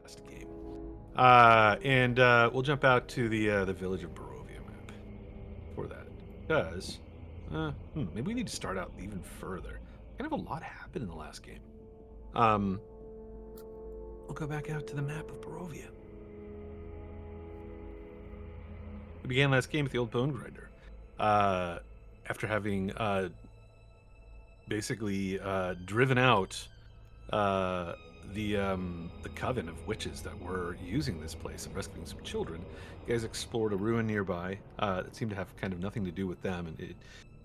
last game. And we'll jump out to the village of Barovia map for that. Because, maybe we need to start out even further. Kind of a lot happened in the last game. We'll go back out to the map of Barovia. We began last game with the old Bone Grinder. After having basically driven out the coven of witches that were using this place and rescuing some children, you guys explored a ruin nearby that seemed to have kind of nothing to do with them, and it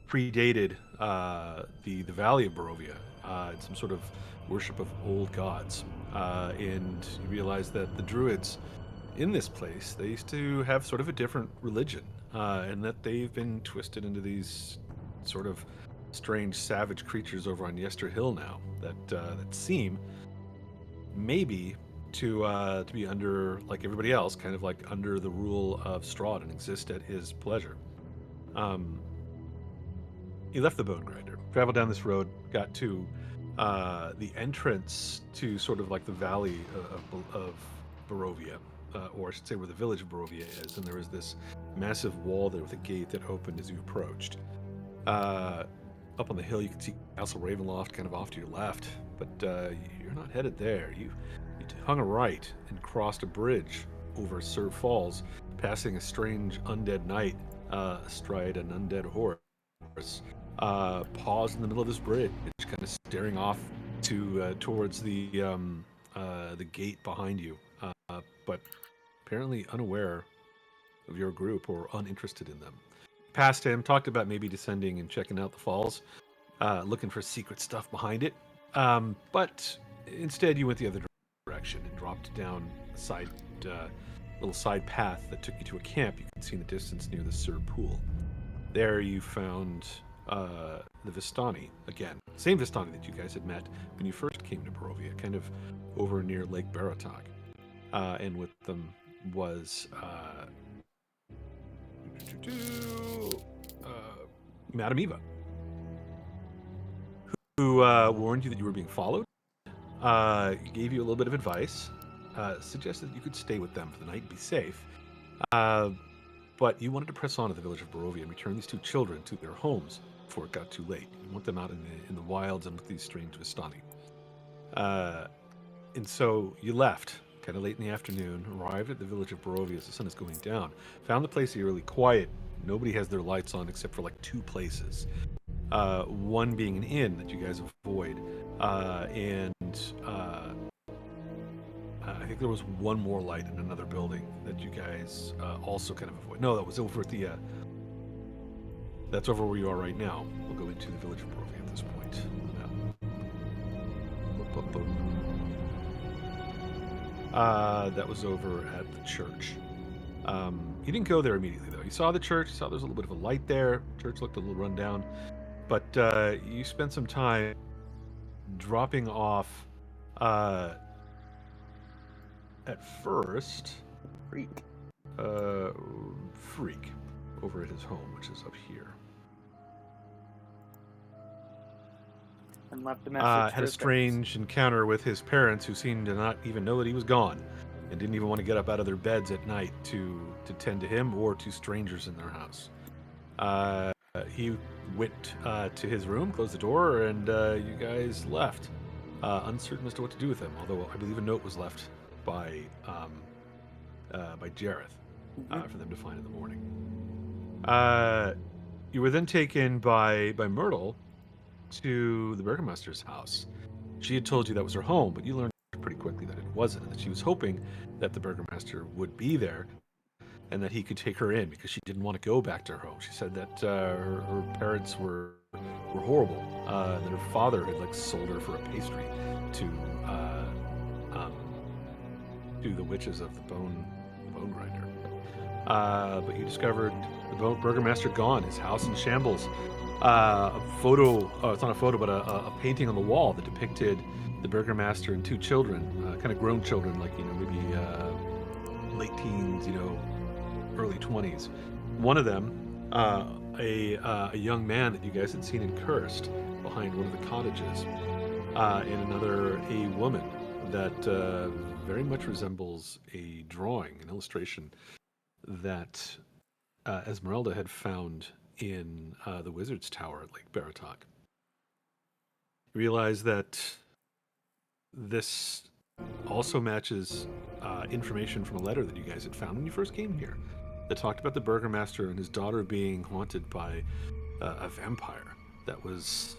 predated the Valley of Barovia and some sort of worship of old gods. And you realize that the druids in this place, they used to have sort of a different religion, and that they've been twisted into these sort of strange savage creatures over on Yester Hill now that seem maybe to be under, like everybody else, kind of like under the rule of Strahd and exist at his pleasure. He left the Bone Grinder, traveled down this road, got to the entrance to sort of like the valley of Barovia, or I should say where the village of Barovia is, and there was this massive wall there with a gate that opened as you approached. Up on the hill, you can see Castle Ravenloft kind of off to your left, but you're not headed there. You hung a right and crossed a bridge over Sur Falls, passing a strange undead knight astride an undead horse. Paused in the middle of this bridge, kind of staring off to towards the gate behind you, but apparently unaware of your group or uninterested in them. Passed him, talked about maybe descending and checking out the falls, looking for secret stuff behind it, but instead you went the other direction and dropped down a side little side path that took you to a camp you could see in the distance near the Sur Pool. There you found the Vistani again. Same Vistani that you guys had met when you first came to Barovia, kind of over near Lake Baratag. And with them was Madame Eva, who warned you that you were being followed, gave you a little bit of advice, suggested that you could stay with them for the night and be safe. But you wanted to press on to the village of Barovia and return these two children to their homes before it got too late. You want them out in the wilds and with these strange Vistani. And so you left, kind of late in the afternoon, arrived at the village of Barovia as the sun is going down, found the place eerily quiet. Nobody has their lights on except for like two places. One being an inn that you guys avoid, and I think there was one more light in another building that you guys also kind of avoid. No, that was over at the. That's over where you are right now. We'll go into the village of Barovia at this point. That was over at the church. You didn't go there immediately, though. You saw the church. You saw there's a little bit of a light there. Church looked a little run down. But you spent some time dropping off, at first, Freak over at his home, which is up here. And left a message. Had a strange encounter with his parents, who seemed to not even know that he was gone, and didn't even want to get up out of their beds at night to tend to him or to strangers in their house. He went to his room, closed the door, and you guys left, uncertain as to what to do with him. Although I believe a note was left by Jareth for them to find in the morning. You were then taken by Myrtle to the Burgomaster's house. She had told you that was her home, but you learned pretty quickly that it wasn't, and that she was hoping that the Burgomaster would be there and that he could take her in, because she didn't want to go back to her home. She said that her parents were horrible, that her father had like sold her for a pastry to the witches of the Bone Grinder. But you discovered the Burgomaster gone, his house in shambles. A photo, it's not a photo, but a painting on the wall that depicted the Burgomaster and two children, kind of grown children, like, maybe late teens, early 20s. One of them, a young man that you guys had seen in Cursed behind one of the cottages, and another a woman that very much resembles a drawing, an illustration that Esmeralda had found in the Wizard's Tower at Lake Baratok. You realize that this also matches information from a letter that you guys had found when you first came here that talked about the Burgomaster and his daughter being haunted by a vampire that was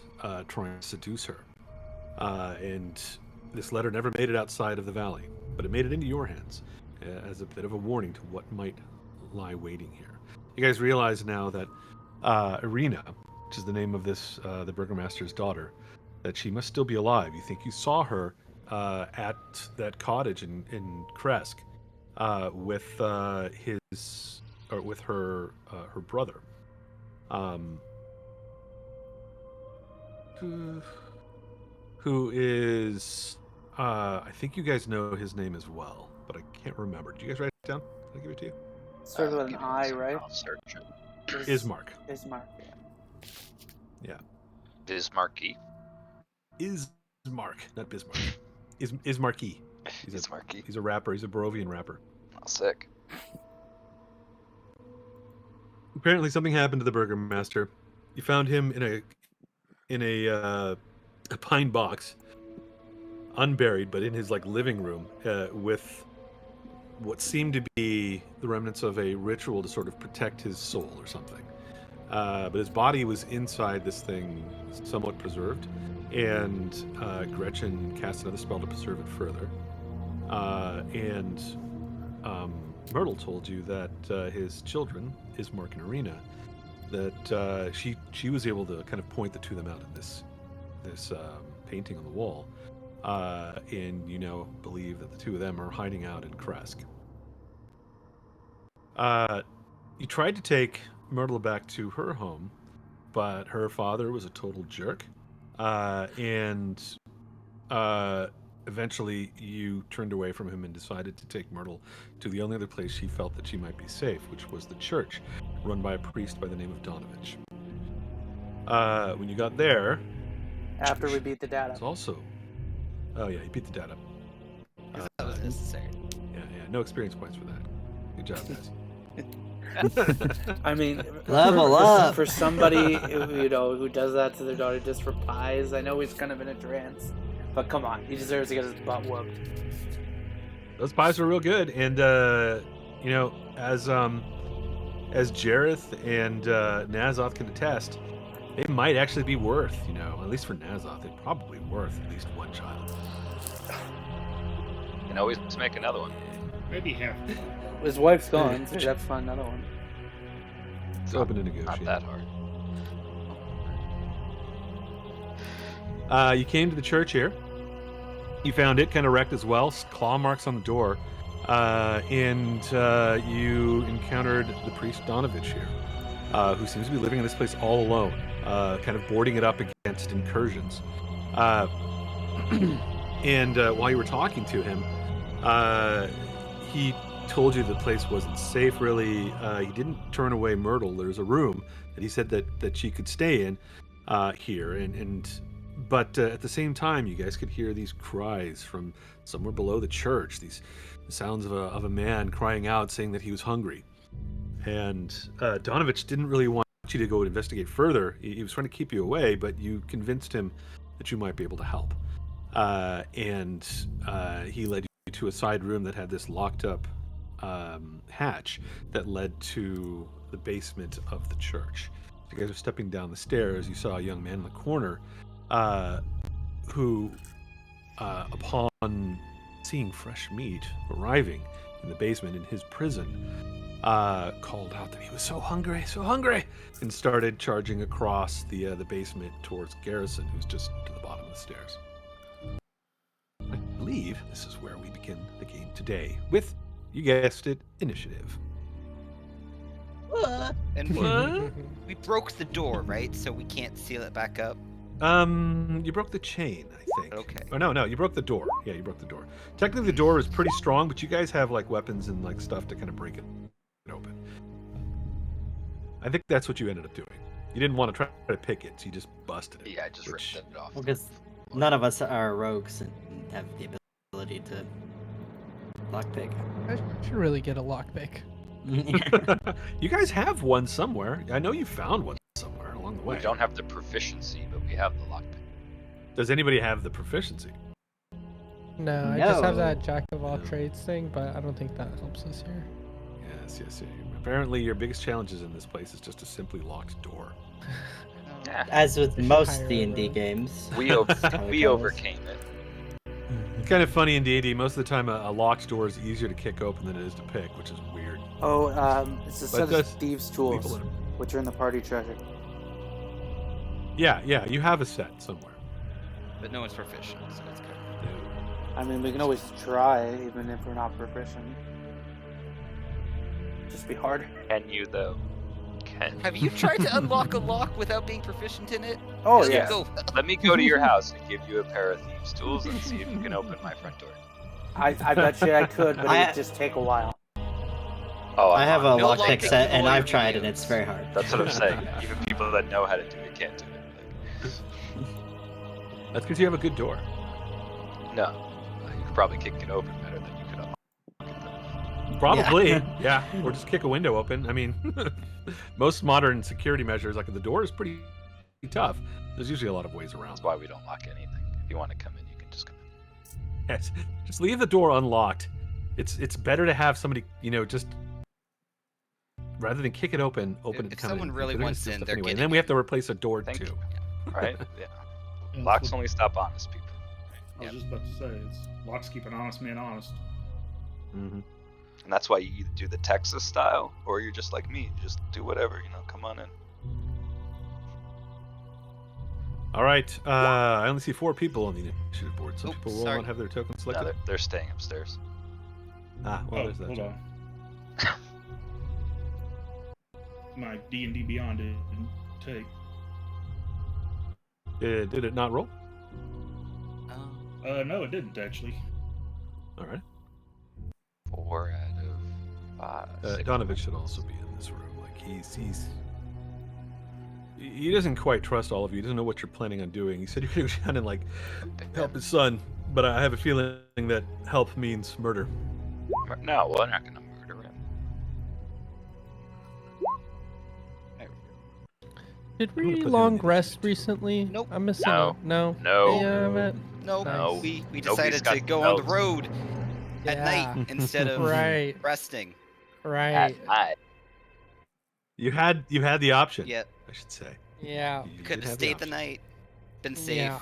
trying to seduce her. And this letter never made it outside of the valley, but it made it into your hands as a bit of a warning to what might lie waiting here. You guys realize now that Irina, which is the name of this, the Burgomaster's daughter, that she must still be alive. You think you saw her at that cottage in Kresk with her brother. Who is I think you guys know his name as well, but I can't remember. Did you guys write it down? Can I give it to you? Starts with an I, right? I'll search it. Ismark. Ismark, Yeah. Bismarcky. Ismark, not Bismarck. Ismarky. Ismarky. He's a rapper. He's a Barovian rapper. Oh, sick. Apparently, something happened to the Burgomaster. You found him in a pine box, unburied, but in his living room, with what seemed to be the remnants of a ritual to sort of protect his soul or something. But his body was inside this thing, somewhat preserved, and Gretchen cast another spell to preserve it further. And Myrtle told you that his children, Ismark and Irina, that she was able to kind of point the two of them out in this painting on the wall, and you now believe that the two of them are hiding out in Kresk. You tried to take Myrtle back to her home, but her father was a total jerk, and eventually you turned away from him and decided to take Myrtle to the only other place she felt that she might be safe, which was the church, run by a priest by the name of Donovich. When you got there... After we beat the dad up. It's also... Oh yeah, you beat the dad up. That was necessary. Yeah, no experience points for that. Good job, guys. I mean, Level up for somebody who does that to their daughter just for pies. I know he's kind of in a trance, but come on, he deserves to get his butt whooped. Those pies were real good, and as Jareth and Nazoth can attest, they might actually be worth, at least for Nazoth, they're probably worth at least one child. You can always make another one. Maybe half. His wife's gone, so he'd have to find another one. It's open to negotiate. Not that hard. You came to the church here. You found it kind of wrecked as well, claw marks on the door, and you encountered the priest Donovich here, who seems to be living in this place all alone, kind of boarding it up against incursions. And while you were talking to him, he told you the place wasn't safe, really. He didn't turn away Myrtle. There's a room that he said that she could stay in here, but at the same time, you guys could hear these cries from somewhere below the church, these sounds of a man crying out, saying that he was hungry. And Donovich didn't really want you to go investigate further. He was trying to keep you away, but you convinced him that you might be able to help. And he led you to a side room that had this locked up hatch that led to the basement of the church. You guys are stepping down the stairs. You saw a young man in the corner who, upon seeing fresh meat arriving in the basement in his prison, called out that he was so hungry, and started charging across the basement towards Garrison, who's just to the bottom of the stairs. I believe this is where we begin the game today with, you guessed it, initiative. And we broke the door, right? So we can't seal it back up. You broke the chain, I think. Okay. Oh no, you broke the door. Yeah, you broke the door. Technically, the door is pretty strong, but you guys have weapons and stuff to kind of break it open. I think that's what you ended up doing. You didn't want to try to pick it, so you just busted it. Yeah, I just ripped it off. Well, because none of us are rogues and have the ability to lockpick. I should really get a lockpick. You guys have one somewhere. I know you found one somewhere along the way. We don't have the proficiency, but we have the lockpick. Does anybody have the proficiency? No, I just have No. that jack of all No. trades thing, but I don't think that helps us here. Yes. Apparently, your biggest challenges in this place is just a simply locked door. Yeah, As with I should most hire D&D a- games. we That's how it we goes. overcame it. It's kind of funny in D&D. Most of the time, a locked door is easier to kick open than it is to pick, which is weird. Oh, it's a But set of that's thieves' People tools, in 'em. which are in the party treasure. Yeah, you have a set somewhere. But no one's proficient, so it's good. I mean, we can always try, even if we're not proficient. Just be harder. Can you though? Can Have you tried to unlock a lock without being proficient in it? Oh, Doesn't yeah. go- Let me go to your house and give you a pair of thieves' tools and see if you can open my front door. I bet you I could, but it I- would just take a while. Oh, I have a No lockpick lockpick set, and for I've your tried, and videos. it's very hard. That's what I'm saying. Even people that know how to do it can't do it. That's because you have a good door. No, you could probably kick it open better than you could unlock it. Probably, yeah. Or just kick a window open. I mean, most modern security measures, like the door is pretty tough. There's usually a lot of ways around. That's why we don't lock anything. If you want to come in, you can just come in. Yes, just leave the door unlocked. It's better to have somebody, just rather than kick it open, open it. If to come someone in. really They're gonna wants steal in, stuff they're anyway. And getting then we have in. to replace a door Thank too. you. Right? Yeah. Yeah, Locks that's what only stop honest people. I was just about to say, it's locks keep an honest man honest. Hmm. And that's why you either do the Texas style or you're just like me. You just do whatever, come on in. All right. I only see 4 people on the initiative board. Some Oops, people will sorry. not have their token No, selected. they're staying upstairs. Well, there's that. Hold on. My D&D Beyond didn't take. Did it not roll? No, it didn't actually. All right. 4 out of 5. 6. Donovan should also be in this room. Like he doesn't quite trust all of you. He doesn't know what you're planning on doing. He said you're going to go down and help his son, but I have a feeling that help means murder. No, we're not gonna murder him. Did I'm gonna we put him long in the rest initiative. recently? Nope. I'm missing No. it. No. No. Damn it. No, No. we Nobody's decided to got go on the spells. road at Yeah. night instead of Right. resting. Right. At night. You had the option. Yet I should say. Yeah. You could did have have stayed the option. night, been safe. Yeah.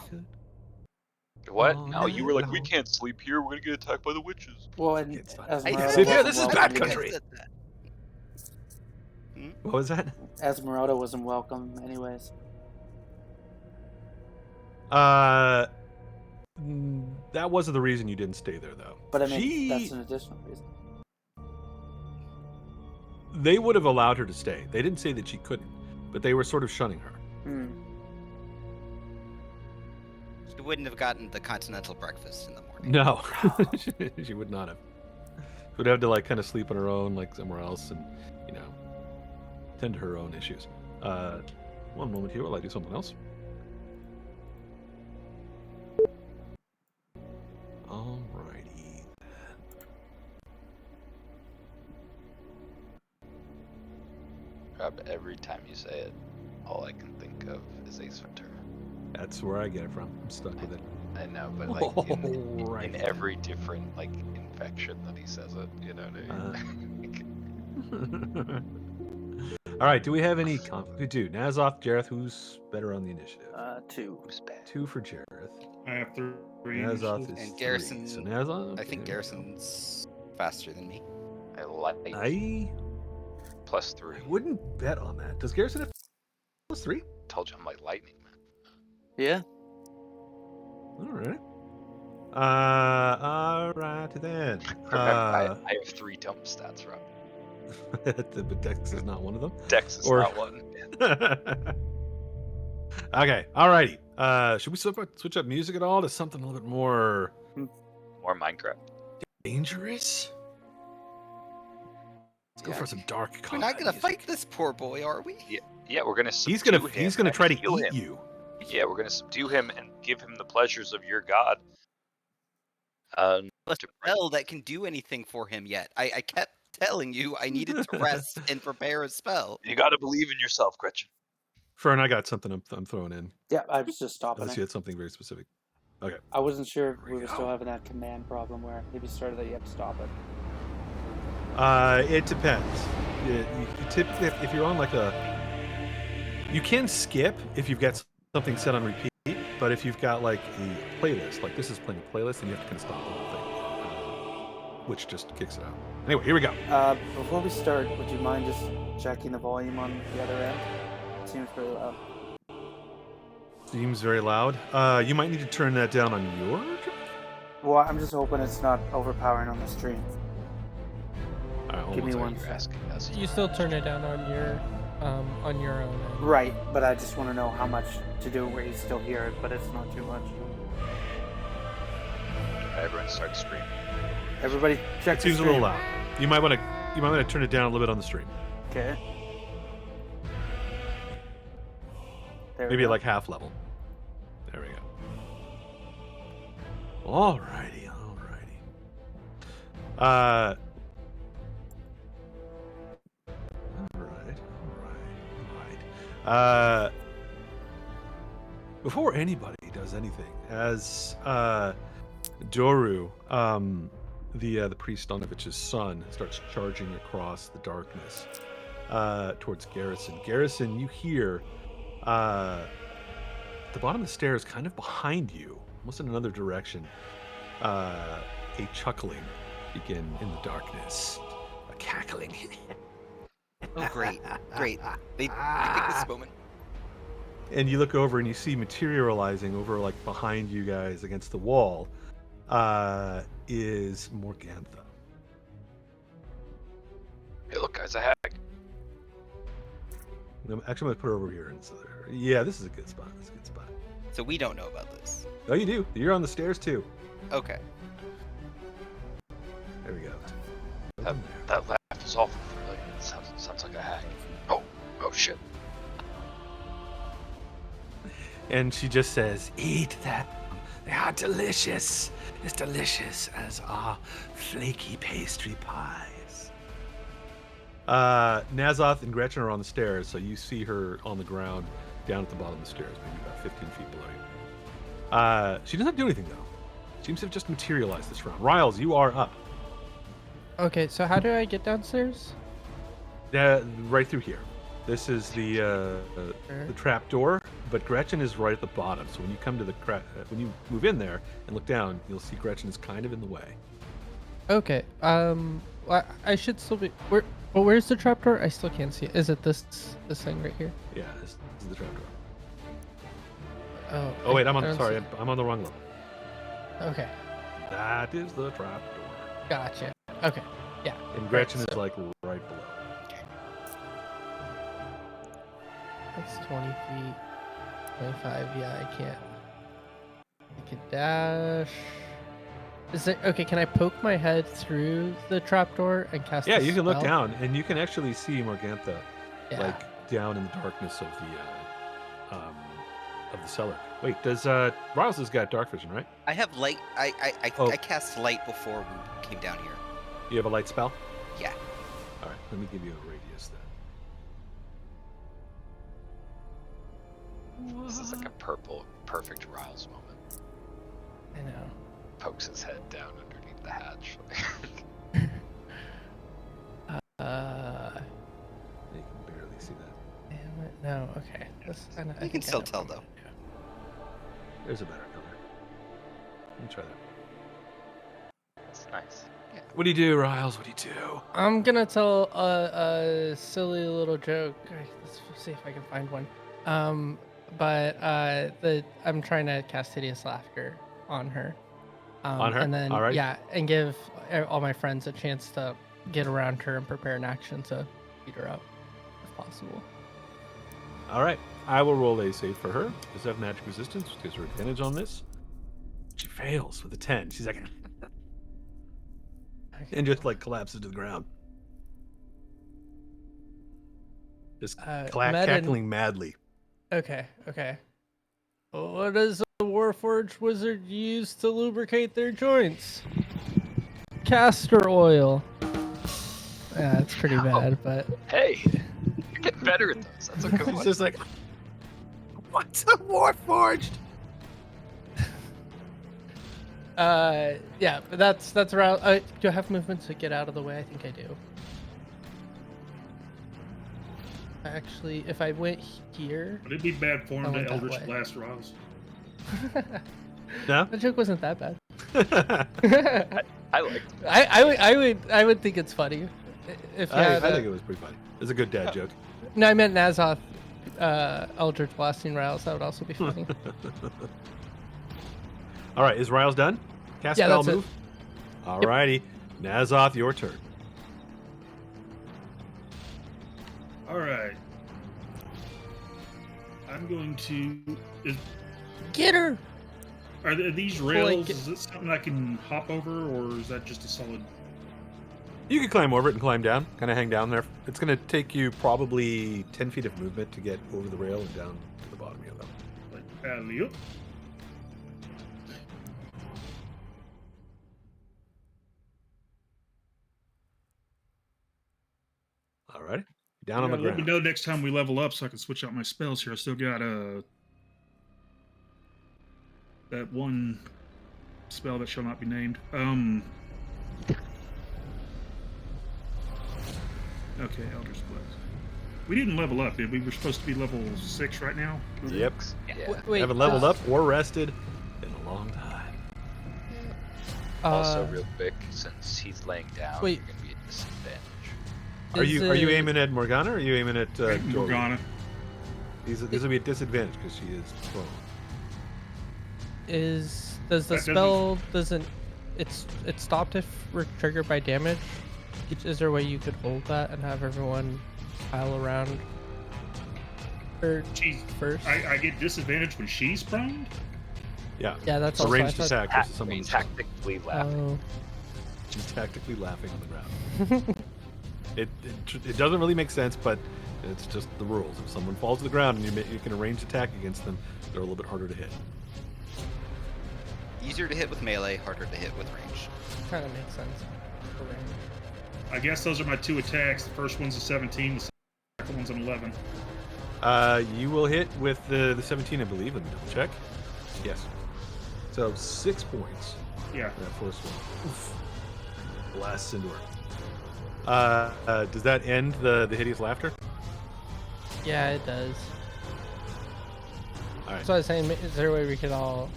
What? Oh, No, you were like, we no. can't sleep here. We're gonna get attacked by the witches. Well, and It's fine. Esmeralda Sit here, wasn't this is welcome bad either. country. What was that? Esmeralda wasn't welcome, anyways. That wasn't the reason you didn't stay there, though. But I mean, She- that's an additional reason. They would have allowed her to stay. They didn't say that she couldn't, but they were sort of shunning her. Hmm. She wouldn't have gotten the continental breakfast in the morning. No, she would not have. She would have to kind of sleep on her own, somewhere else, and tend to her own issues. One moment here while I do something else. Alrighty. Rob, every time you say it, all I can think of is Ace Ventura. That's where I get it from. I'm stuck with it. I know, but in Alright. every different infection that he says it, you know what I mean? All right. Do we have any conflict? We do. Nazoth, Jareth, who's better on the initiative? 2. Who's bad? 2 for Jareth. I have 3. Nazoth is And 3. Garrison- So Nazoth. I think Garrison's faster than me. I like I +3. wouldn't bet on that. Does Garrison have +3? Told you I'm like lightning, man. Yeah. All right. All right then. Remember, I have 3 dump stats, Rob. But Dex is not one of them. Dex is Or- not one. Okay. Alrighty. Should we switch up music at all to something a little bit more More Minecraft. dangerous? Let's go Yeah. for some dark We're combat not gonna music. fight this poor boy, are we? Yeah, we're gonna He's subdue gonna him he's gonna and try to heal eat him. you. Yeah, we're gonna subdue him and give him the pleasures of your god. a spell that can do anything for him yet. I kept telling you I needed to rest and prepare a spell. You got to believe in yourself, Gretchen. Fern, I got something I'm throwing in. Yeah, I was just stopping Unless it. you had something very specific. Okay. I wasn't sure if There we we were go. still having that command problem where maybe started that you have to stop it. It depends. You typically, if you're on like you can skip if you've got something set on repeat. But if you've got like a playlist, like this is playing a playlist, then you have to kind of stop the whole thing, which just kicks it out. Anyway, here we go. Before we start, would you mind just checking the volume on the other end? It seems pretty loud. Seems very loud. You might need to turn that down on your. Well, I'm just hoping it's not overpowering on the stream. All right, Give me one one. You're asking us. You still turn it down on your own end. Right, but I just want to know how much to do where you still hear it, but it's not too much. Everyone starts screaming. Everybody, check. It seems a little loud. You might want to turn it down a little bit on the stream. Okay. There we Maybe go. like half level. There we go. Alrighty. Alright. Before anybody does anything, as Doru, the priest Donovich's son, starts charging across the darkness towards Garrison. Garrison, you hear at the bottom of the stairs, kind of behind you, almost in another direction, a chuckling begin in the darkness, a cackling. Oh, great. They picked this moment. And you look over and you see materializing over like behind you guys against the wall is Morgantha. Hey, look, guys, a hag. Actually, I'm gonna put her over here. Yeah, this is a good spot. So we don't know about this. Oh, you do. You're on the stairs too. Okay. There we go. That laugh is awful. Really, it sounds like a hag. Oh shit. And she just says, "Eat them. They are delicious. As delicious as our flaky pastry pies." Nazoth and Gretchen are on the stairs, so you see her on the ground down at the bottom of the stairs, maybe about 15 feet below you. She doesn't do anything, though. Seems to have just materialized this round. Riles, you are up. Okay, so how do I get downstairs? Right through here. This is the trap door, but Gretchen is right at the bottom. So when you come to when you move in there and look down, you'll see Gretchen is kind of in the way. Okay. I should still be. Where's the trapdoor? I still can't see it. Is it this thing right here? Yeah, this is the trap door. Oh. Wait, I'm I don't sorry. see- I'm on the wrong level. Okay. That is the trap door. Gotcha. Okay. Yeah. And Gretchen Right, is so- like right below. That's 20 feet. 25. Yeah, I can't. I can dash. Is it okay? Can I poke my head through the trapdoor and cast? Yeah, a you can look spell? down and you can actually see Morgantha, Yeah. like down in the darkness of the cellar. Wait, does Riles has got dark vision, right? I have light. I Oh. cast light before we came down here. You have a light spell? Yeah. All right, let me give you a radius then. This is like a purple, perfect Riles moment. I know. Pokes his head down underneath the hatch. You can barely see that. Damn it. No. Okay. This, You can still tell though. There's a better color. Let me try that. It's nice. What do you do, Riles? What do you do? I'm gonna tell a silly little joke. Let's see if I can find one. I'm trying to cast hideous laughter on her. On her? And then Alright. yeah, and give all my friends a chance to get around her and prepare an action to beat her up, if possible. All right, I will roll a save for her. Does have magic resistance? Which gives her advantage on this. She fails with a 10. She's like, and just like collapses to the ground. Just cackling madly. Okay. What does a Warforged wizard use to lubricate their joints? castor oil. Yeah, it's pretty bad, but Hey, you're getting better at those. That's a good He's one. just like, what's a Warforged? yeah, but that's around. Do I have movement to get out of the way? I think I do. Actually, if I went here, Would it be bad form I to went that Eldritch way. Blast Rouse? No? the joke wasn't that bad. I like I would think it's funny. If you I had, think it was pretty funny. It's a good dad joke. no, I meant Nazoth, Eldritch Blasting Riles. That would also be funny. All right, is Riles done? Cast Yeah, spell that's it. move. All righty, Nazoth, your turn. All right. I'm going to. Get her. Are these rails? Like- Is it something I can hop over, or is that just a solid? You can climb over it and climb down, kind of hang down there. It's going to take you probably 10 feet of movement to get over the rail and down to the bottom of your level. Like alley-oop? All right, down on the Let me ground. know next time we level up so I can switch out my spells here. I still got that one spell that shall not be named. Okay, Elder's Blast. We didn't level up, did we? We're supposed to be level 6 right now. Yep. Yeah. Wait, Haven't leveled up or rested in a long time. Also, real quick, since he's laying down, wait. you're gonna be at disadvantage. Are you it- aiming at Morgana or are you aiming at Dory? Morgana. This will be a disadvantage because she is prone. Does the That doesn't- spell doesn't it's stopped if we're triggered by damage? Is there a way you could hold that and have everyone pile around her She's. first? I get disadvantage when she's prone? Yeah. Yeah, that's It's a also ranged I thought- attack versus someone who's prone. Tactically laughing. Oh, She's tactically laughing on the ground. it doesn't really make sense, but it's just the rules. If someone falls to the ground and you can arrange attack against them, they're a little bit harder to hit. Easier to hit with melee, harder to hit with range. kind of makes sense. For range. I guess those are my 2 attacks. The first one's a 17, the second one's an 11. You will hit with the 17, I believe. Let me double check. Yes. So 6 points. Yeah. That first one. Oof. Blasts into her. Does that end the hideous laughter? Yeah, it does. All right. So I was saying, is there a way we could all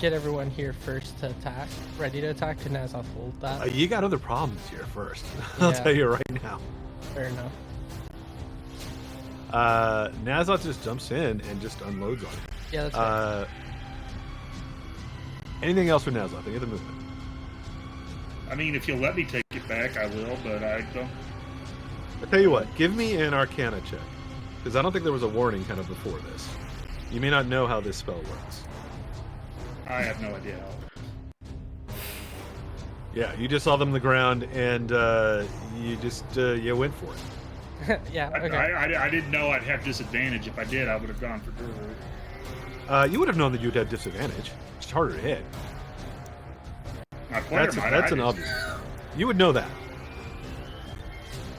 get everyone here first to attack, ready to attack, and Nazoth hold that? You got other problems here first. I'll Yeah. tell you right now. Fair enough. Nazoth just jumps in and just unloads on it. Yeah, that's right. Anything else for Nazoth? Any other movement? I mean, if you'll let me take it back, I will, but I don't. I'll tell you what. Give me an Arcana check. Because I don't think there was a warning kind of before this. You may not know how this spell works. I have no idea how. Yeah, you just saw them on the ground and you just you went for it. Yeah, I, okay. I didn't know I'd have disadvantage. If I did, I would have gone for Drew. You would have known that you'd have disadvantage. It's harder to hit. My player That's might. an I obvious. You would know that.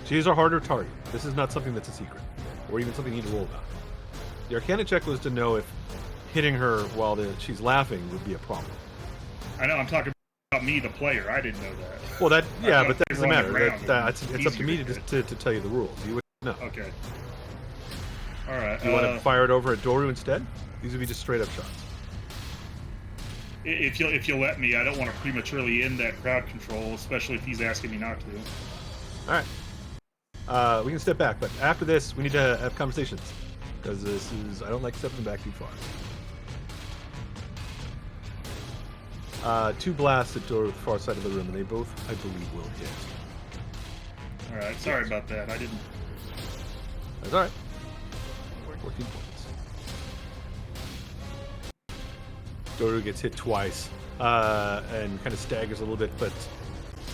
She is a harder target. This is not something that's a secret, or even something you need to roll about. The Arcana check was to know if hitting her while she's laughing would be a problem. I know. I'm talking about me, the player. I didn't know that. Well, that I yeah, thought but that if doesn't you're on matter. the ground, It's up to me easier to tell you the rules. You would know. Okay. All right. You want to fire it over at Doru instead? These would be just straight up shots. If you'll let me, I don't want to prematurely end that crowd control, especially if he's asking me not to. All right. We can step back, but after this, we need to have conversations because I don't like stepping back too far. 2 blasts at Doru at the far side of the room, and they both, I believe, will hit. All right. Sorry about that. I didn't. That's all right. 14 points. Doru gets hit twice and kind of staggers a little bit, but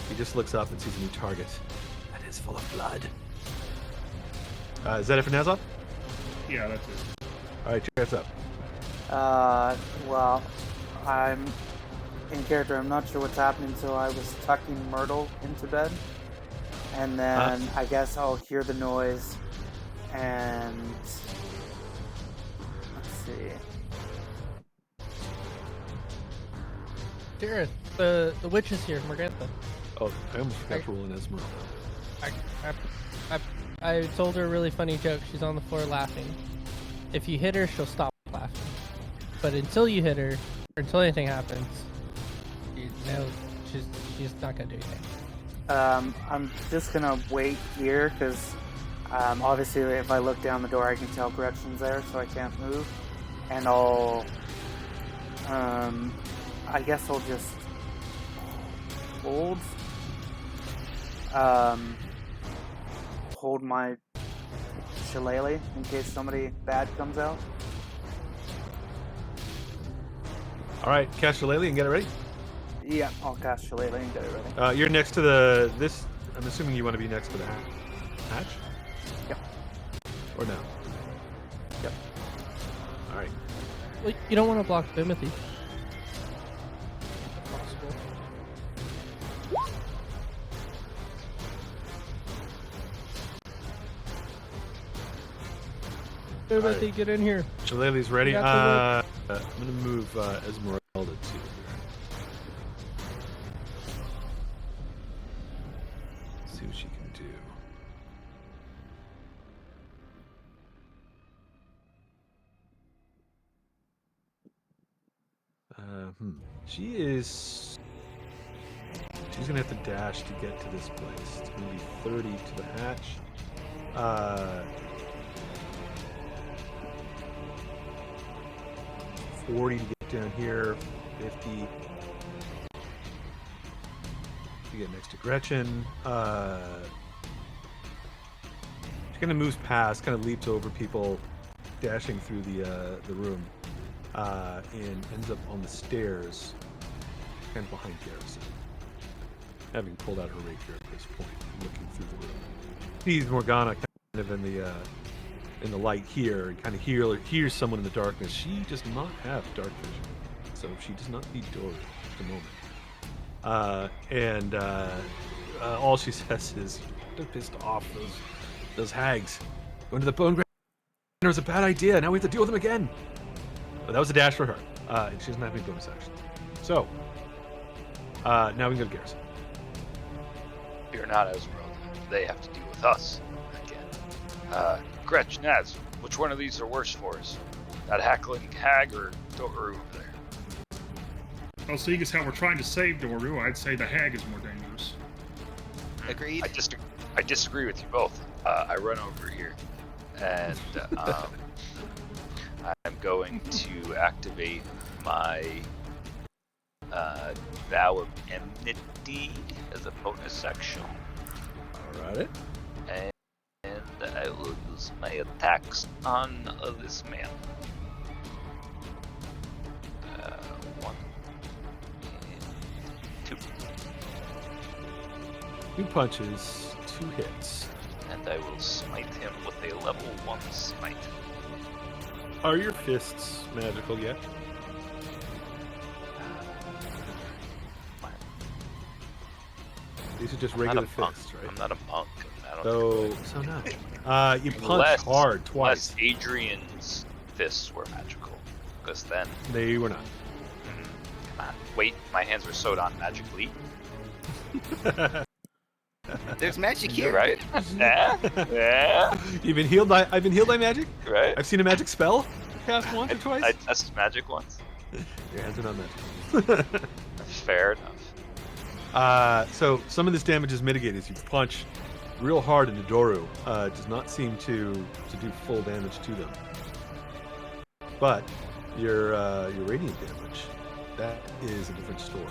he just looks up and sees a new target that is full of blood. Is that it for Nazoth? Yeah, that's it. All right, cheers up. Well, I'm in character, I'm not sure what's happening, so I was tucking Myrtle into bed. And then I guess I'll hear the noise and let's see. Jared, the witch is here, Morgantha. Oh, I almost forgot to roll in Esmeralda. I told her a really funny joke. She's on the floor laughing. If you hit her, she'll stop laughing. But until you hit her, or until anything happens, she's not gonna do anything. I'm just gonna wait here because obviously if I look down the door I can tell Gretchen's there, so I can't move. And I guess I'll just hold my shillelagh in case somebody bad comes out. All right, cast your Shillelagh and get it ready. Yeah, I'll cast shillelagh and get it ready. You're next to this. I'm assuming you want to be next to the hatch. Yep. Or no? Yep. All right. Well, you don't want to block Timothy. Possible. Timothy, get in here. Shillelagh's ready. You I'm gonna move Esmeralda to. See what she can do. She's gonna have to dash to get to this place. It's gonna be 30 to the hatch. 40 to get down here. 50 to get next to Gretchen. She kind of moves past, kind of leaps over people, dashing through the room, and ends up on the stairs, kind of behind Garrison, having pulled out her rapier at this point, looking through the room. Sees Morgana kind of in the light here, and kind of hears someone in the darkness. She does not have dark vision, so she does not see doors at the moment. All she says is, "I'm pissed off those hags. Going to the bone ground was a bad idea. Now we have to deal with them again." But that was a dash for her, and she doesn't have any bonus actions. So now we can go to Garrison. You're not Esmeralda. They have to deal with us again. Gretchen, Naz, which one of these are worse for us? That hackling hag or Doru over there? Well, seeing as how we're trying to save Doru, I'd say the hag is more dangerous. Agreed. I disagree with you both. I run over here, and I'm going to activate my Vow of Enmity as a bonus action. Alright. And I will use my attacks on this man. 1 and 2. 2 punches, 2 hits. And I will smite him with a level 1 smite. Are your fists magical yet? These are just regular fists, right? I'm not a monk. So no. You punch hard twice. Unless Adrian's fists were magical, because then They were not. Come on, wait, my hands were sewed on magically. There's magic here. You're right. Yeah. You've been healed by. I've been healed by magic. Right. I've seen a magic spell cast once or twice. I tested magic once. Your hands are not magic. Fair enough. So some of this damage is mitigated as you punch real hard into Doru. Does not seem to do full damage to them. But your radiant damage, that is a different story.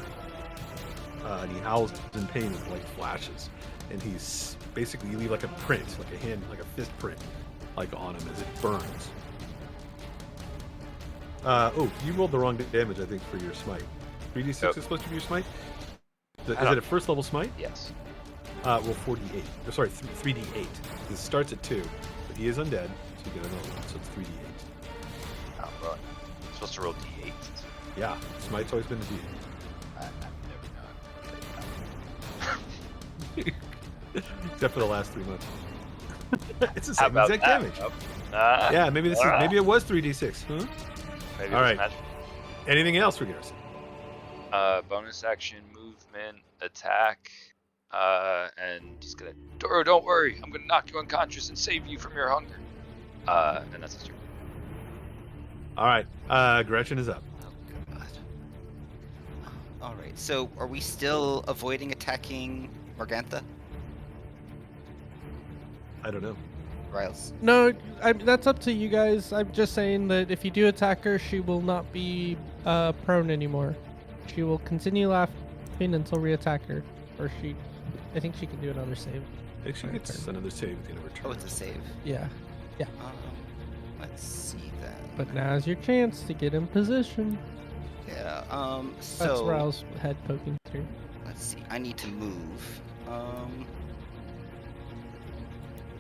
And he howls in pain with like flashes, and he's basically, you leave like a print, like a hand, like a fist print, like on him as it burns. You rolled the wrong damage, I think, for your smite. 3d6 is supposed to be your smite. Is it a first level smite? Yes. Roll 4d8. Or, sorry, 3d8. This starts at 2, but he is undead, so you get another one, so it's 3d8. Oh, right. I'm supposed to roll d8. Yeah, smite's always been the d8. Except for the last 3 months. It's the How same about exact that? damage. Nope. Nah. Yeah, maybe this is Ah. maybe it was 3d6. Huh? Maybe All it was right. magic. Anything else for Garrison? Bonus action, movement, attack, and he's gonna. Doro, don't worry. I'm gonna knock you unconscious and save you from your hunger. And that's his turn. All right. Gretchen is up. Oh, God. All right. So, are we still avoiding attacking Morgantha? I don't know. Riles? No, that's up to you guys. I'm just saying that if you do attack her, she will not be prone anymore. She will continue laughing until we attack her. Or I think she can do another save. I think she gets another save at the end of her turn. Oh, it's a save. Yeah. Let's see then. But now's your chance to get in position. Yeah. That's So Raoul's head poking through. let's see. I need to move.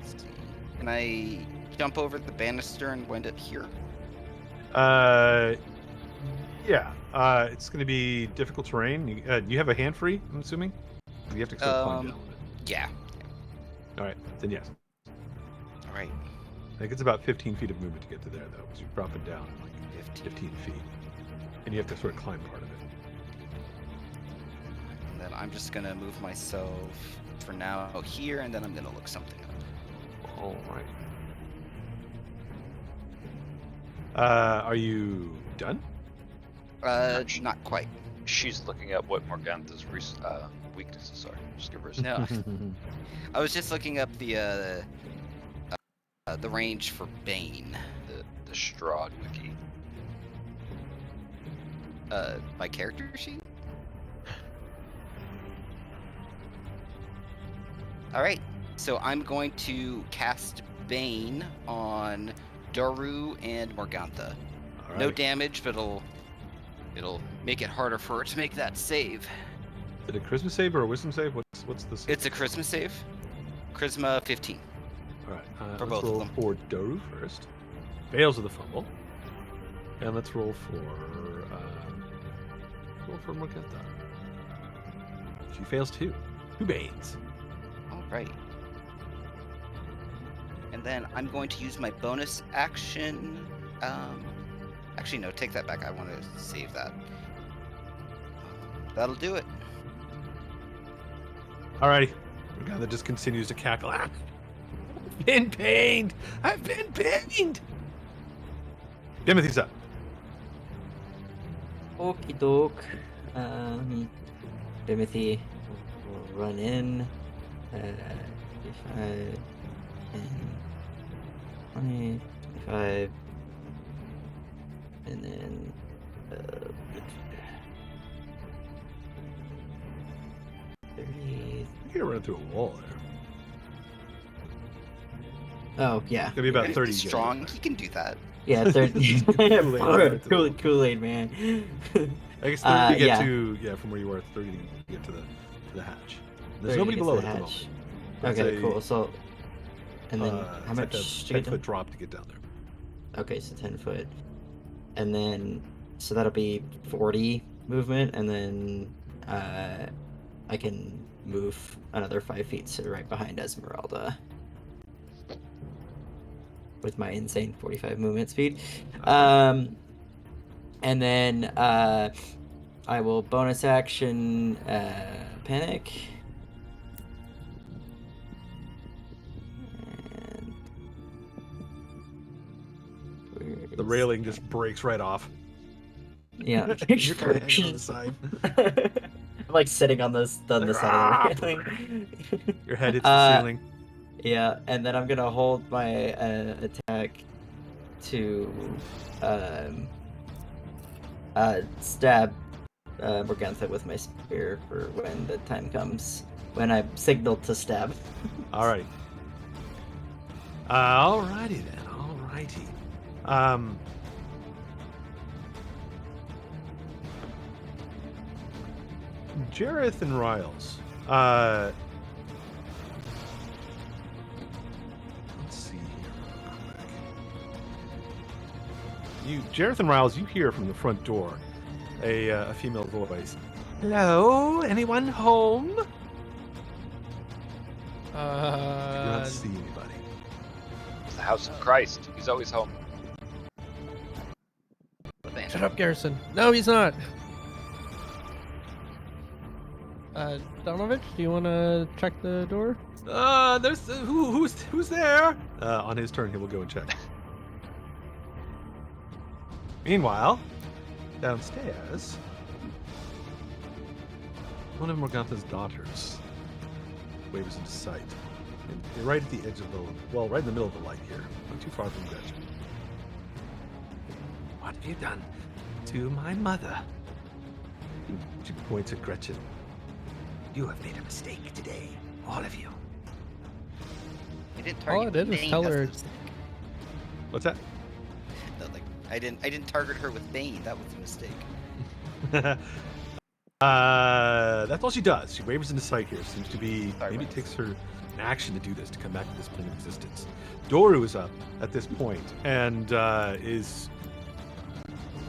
Let's see. Can I jump over the banister and wind up here? Yeah. It's going to be difficult terrain. You have a hand free, I'm assuming? You have to sort of climb down with it. Yeah. All right, then yes. All right. I think it's about 15 feet of movement to get to there, though, because you're dropping down like 15 feet. And you have to sort of climb part of it. And then I'm just gonna move myself for now here, and then I'm gonna look something up. All right. Are you done? Not quite. She's looking at what Morgantha's weaknesses are. Just give her a second. No. I was just looking up the range for Bane. The Strahd wiki. My character sheet. All right. So I'm going to cast Bane on Daru and Morgantha. All No right. damage, but it'll make it harder for her to make that save. Is it a charisma save or a wisdom save? What's the save? It's a charisma save. Charisma 15. All right. for Let's both of roll them. for Doru first. Fails with a fumble. And let's roll for Morgantha. She fails too. 2 Banes. All right. And then I'm going to use my bonus action. Actually, no, take that back. I want to save that. That'll do it. Alrighty. Morgantha just continues to cackle. I've been pained. I've been pained. Timothy's up. Okie doke. Timothy will run in. 55 and 20, 25, and then 30. You're gonna run through a wall there. Oh yeah, It's gonna be about He's 30. strong. He can do that. yeah, 30. Kool-Aid. Kool-Aid man. I guess 30 to get yeah. to from where you are, 30 to get to the hatch. There's 30 nobody gets below the it at the hatch. moment. That's Okay, a, cool. So, and then it's how like much? a to get 10-foot down? drop to get down there. Okay, so 10 foot. And then, so that'll be 40 movement, and then I can move another 5 feet to right behind Esmeralda with my insane 45 movement speed. And then I will bonus action panic. And The railing just breaks right off. yeah, You're kind of hanging on the side. I'm like sitting on this on the side of the railing. Your head hits the ceiling. Yeah, and then I'm gonna hold my attack to stab Morgantha with my spear for when the time comes. When I signal to stab. Alrighty. Alrighty then. Alrighty. Jareth and Riles. Let's see here real quick. Jareth and Riles, you hear from the front door a female voice. Hello? Anyone home? You do not see anybody. It's the house of Christ. He's always home. Shut up, Garrison. No, he's not. Donovich, do you want to check the door? There's who's there? On his turn, he will go and check. Meanwhile, downstairs, one of Morgantha's daughters waves into sight. And you're right at the edge of the, right in the middle of the light here, not too far from Gretchen. What have you done to my mother? She points at Gretchen. You have made a mistake today, all of you. I didn't All I target did was Bane, tell that's her. the mistake. What's that? No, like, I didn't target her with Bane. That was a mistake. That's all she does. She wavers into sight here. Seems to be, Sorry, maybe it Rex. takes her an action to do this, to come back to this plane of existence. Doru is up at this point and is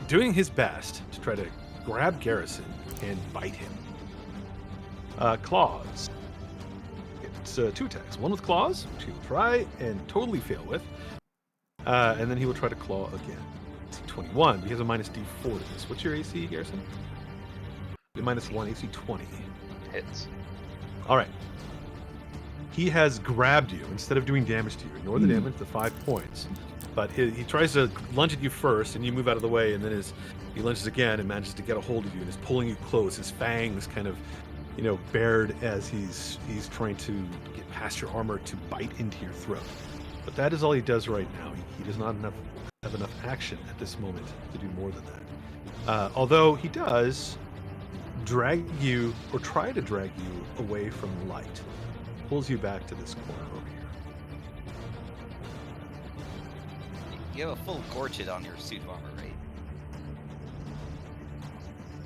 doing his best to try to grab Garrison and bite him. Claws. It's 2 attacks. One with claws, which he will try and totally fail with. And then he will try to claw again. AC 21. He has a minus D4 to this. What's your AC, Garrison? Minus 1, AC 20. Hits. All right. He has grabbed you instead of doing damage to you. Ignore the damage, the 5 points. But he tries to lunge at you first, and you move out of the way, and then he lunges again and manages to get a hold of you and is pulling you close. His fangs kind of, bared as he's trying to get past your armor to bite into your throat. But that is all he does right now. He does not have enough action at this moment to do more than that. Although he does drag you, or try to drag you away from the light. Pulls you back to this corner over here. You have a full gorget on your suit of armor, right?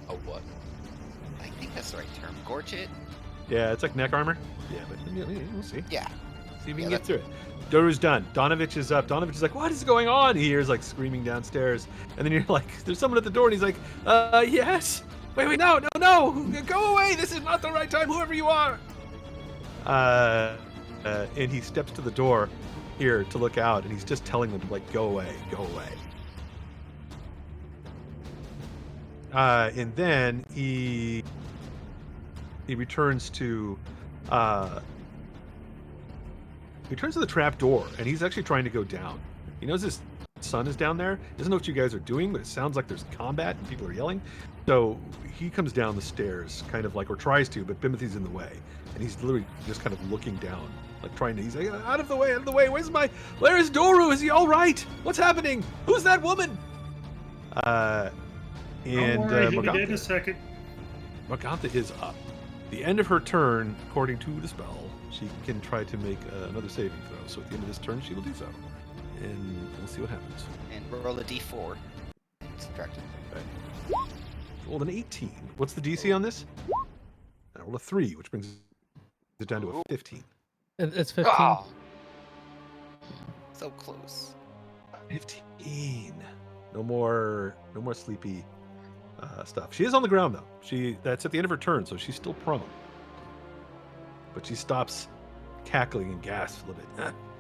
Oh, what? I think that's the right term. Gorget? Yeah, it's like neck armor. Yeah, but we'll see. Yeah. See if we Yeah, can get through it. Doru's done. Donovich is up. Donovich is like, what is going on? He hears like screaming downstairs. And then you're like, there's someone at the door, and he's like, yes. Wait, no. Go away. This is not the right time, whoever you are. And he steps to the door here to look out, and he's just telling them to like, go away. And then he returns to the trap door, and he's actually trying to go down. He knows his son is down there. He doesn't know what you guys are doing, but it sounds like there's combat and people are yelling. So he comes down the stairs, kind of like, or tries to, but Bimothy's in the way, and he's literally just kind of looking down, like trying to. He's like, out of the way. Where is Doru? Is he all right? What's happening? Who's that woman? And Don't worry, he'll be dead in a second. Morgantha is up. The end of her turn, according to the spell, she can try to make another saving throw. So at the end of this turn, she will do so. And we'll see what happens. And roll a d4. Subtract it. Okay. Rolled an 18. What's the DC on this? I rolled a 3, which brings it down to a 15. It's 15. Oh, So close. 15. No more sleepy stuff. She is on the ground though. That's at the end of her turn, so she's still prone. But she stops cackling and gasps a little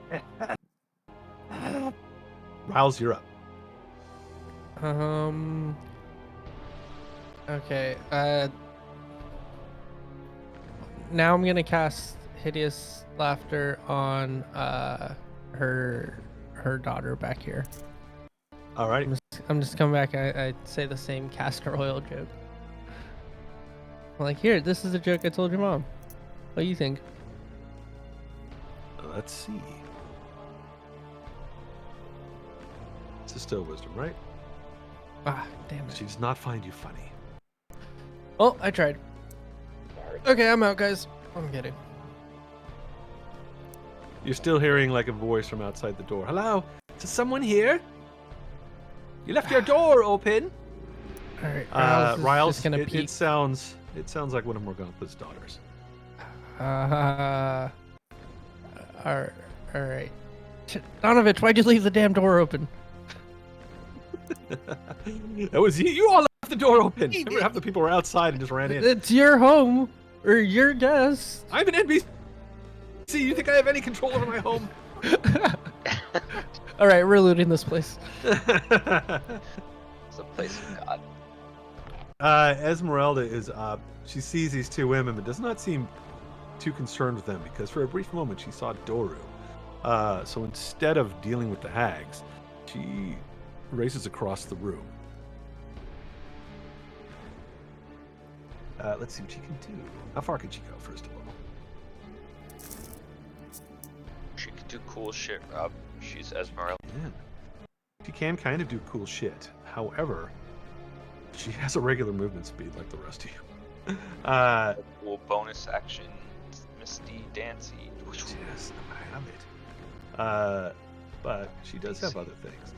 bit. Riles, you're up. Okay. Now I'm gonna cast Hideous Laughter on her daughter back here. All right. I'm just coming back. I say the same castor oil joke. I'm like, here, this is a joke I told your mom. What do you think? Let's see. It's a still wisdom, right? Ah, damn it. She does not find you funny. Oh, I tried. Okay, I'm out, guys. I'm kidding. You're still hearing like a voice from outside the door. Hello? Is someone here? You left your door open. All right. Riles, just gonna it peek. sounds like one of Morgantha's daughters. All right. Donovich, why'd you leave the damn door open? That was you. You all left the door open. Remember, half the people were outside and just ran in. It's your home or your guest. I'm an NPC. See, you think I have any control over my home? All right, we're looting this place. It's a place of God. Esmeralda is up. She sees these two women, but does not seem too concerned with them because for a brief moment she saw Doru. So instead of dealing with the hags, she races across the room. Let's see what she can do. How far can she go, first of all? She can do cool shit, Rob. She's Esmeralda. Yeah. She can kind of do cool shit. However, she has a regular movement speed like the rest of you. Cool bonus action, Misty Dancy. Yes, I have it. But she does have other things.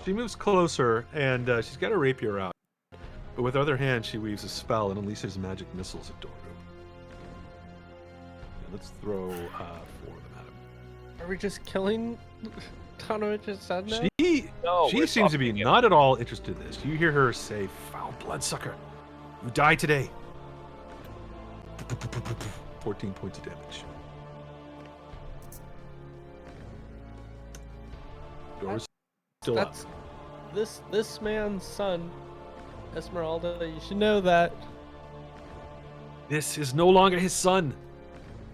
She moves closer, and she's got a rapier out. But with her other hand, she weaves a spell and unleashes magic missiles at Doru. Let's throw 4 of them at him. Are we just killing Donovich's son now? She seems to be not at all interested in this. You hear her say, "Foul bloodsucker, you die today." 14 points of damage. Doru's still up. That's this man's son, Esmeralda. You should know that. This is no longer his son.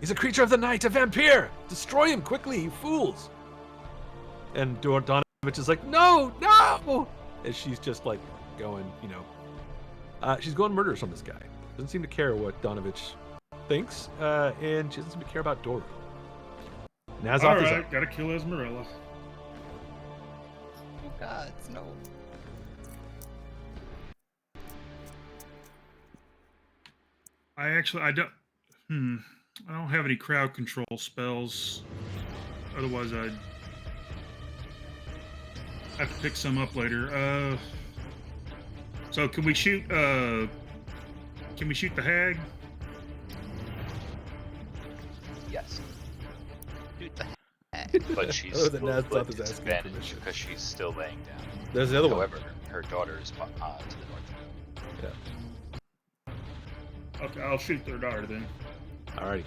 He's a creature of the night, a vampire. Destroy him quickly, you fools. And Donovich is like, no. And she's just like going, she's going murderous on this guy. Doesn't seem to care what Donovich thinks, and she doesn't seem to care about Doru. Nazov All is right, up. gotta kill Esmeralda. Oh gods, no. I don't have any crowd control spells. Otherwise, I'd have to pick some up later. So can we shoot? Can we shoot the hag? Yes. Shoot the heck. But she's Oh, the still Nazgûl at is asking disadvantage permission. because she's still laying down. There's the other one. However, her daughter is to the north. Yeah. Okay, I'll shoot their daughter then. Alrighty.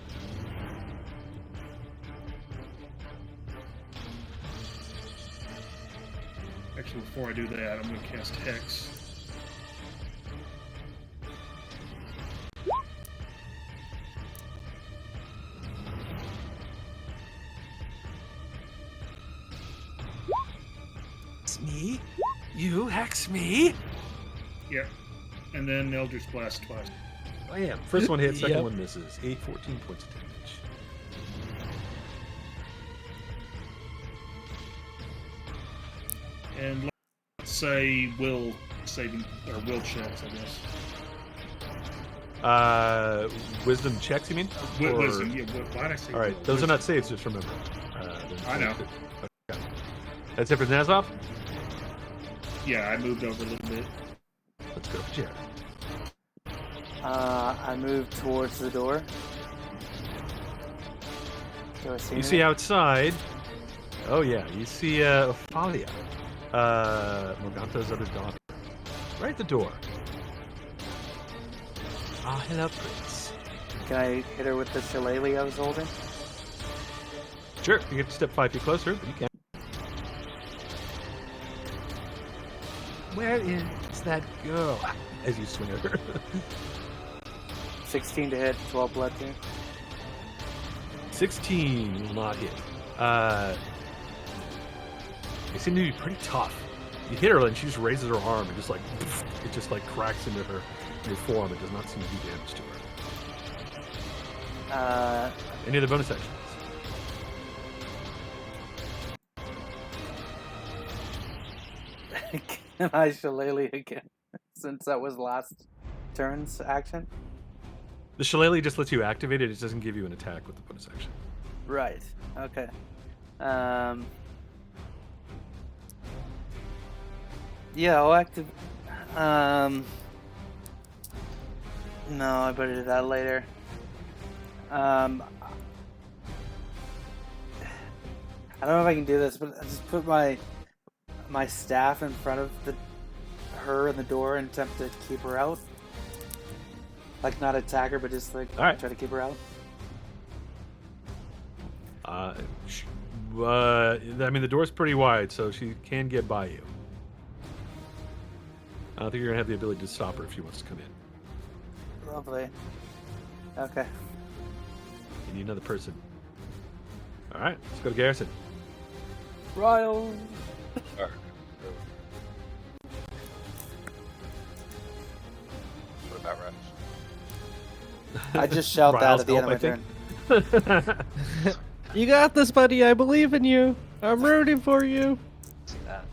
Actually, before I do that, I'm going to cast Hex. It's me? You hex me? Yep. And then Eldritch Blast twice. I am. First one hits, second Yep. one misses. 14 points of damage. And let's say will saving or will checks, I guess. Wisdom checks, you mean? Or- Wisdom, yeah. Why did I say? All right, those are not saves, just remember. I know. Okay. That's it for Nazov? Yeah, I moved over a little bit. Let's go, Jared. I move towards the door. Do I see You see anything? outside. Oh, yeah, you see Ophalia, Morganta's other daughter. Right at the door. Ah, hello, Prince. Can I hit her with the shillelagh I was holding? Sure, you get to step 5 feet closer, but you can. Where is that girl? As you swing at her. 16 to hit, 12 blood gain. 16 will not hit. They seem to be pretty tough. You hit her and she just raises her arm and just like it just like cracks into her forearm. It does not seem to do damage to her. Any other bonus actions? Can I shillelagh again? Since that was last turn's action? The shillelagh just lets you activate it. It doesn't give you an attack with the bonus action. Right. Okay. Yeah, I'll active. No, I better do that later. I don't know if I can do this, but I just put my staff in front of her and the door and attempt to keep her out. Like not attack her, but just like All right. try to keep her out. I mean, the door's pretty wide, so she can get by you. I don't think you're gonna have the ability to stop her if she wants to come in. Lovely. Okay. You need another person. All right, let's go to Garrison. Ryle. Alright. What about Rex? I just shout that Ryle's at the end help, of my I turn. think. You got this, buddy. I believe in you. I'm rooting for you. See that?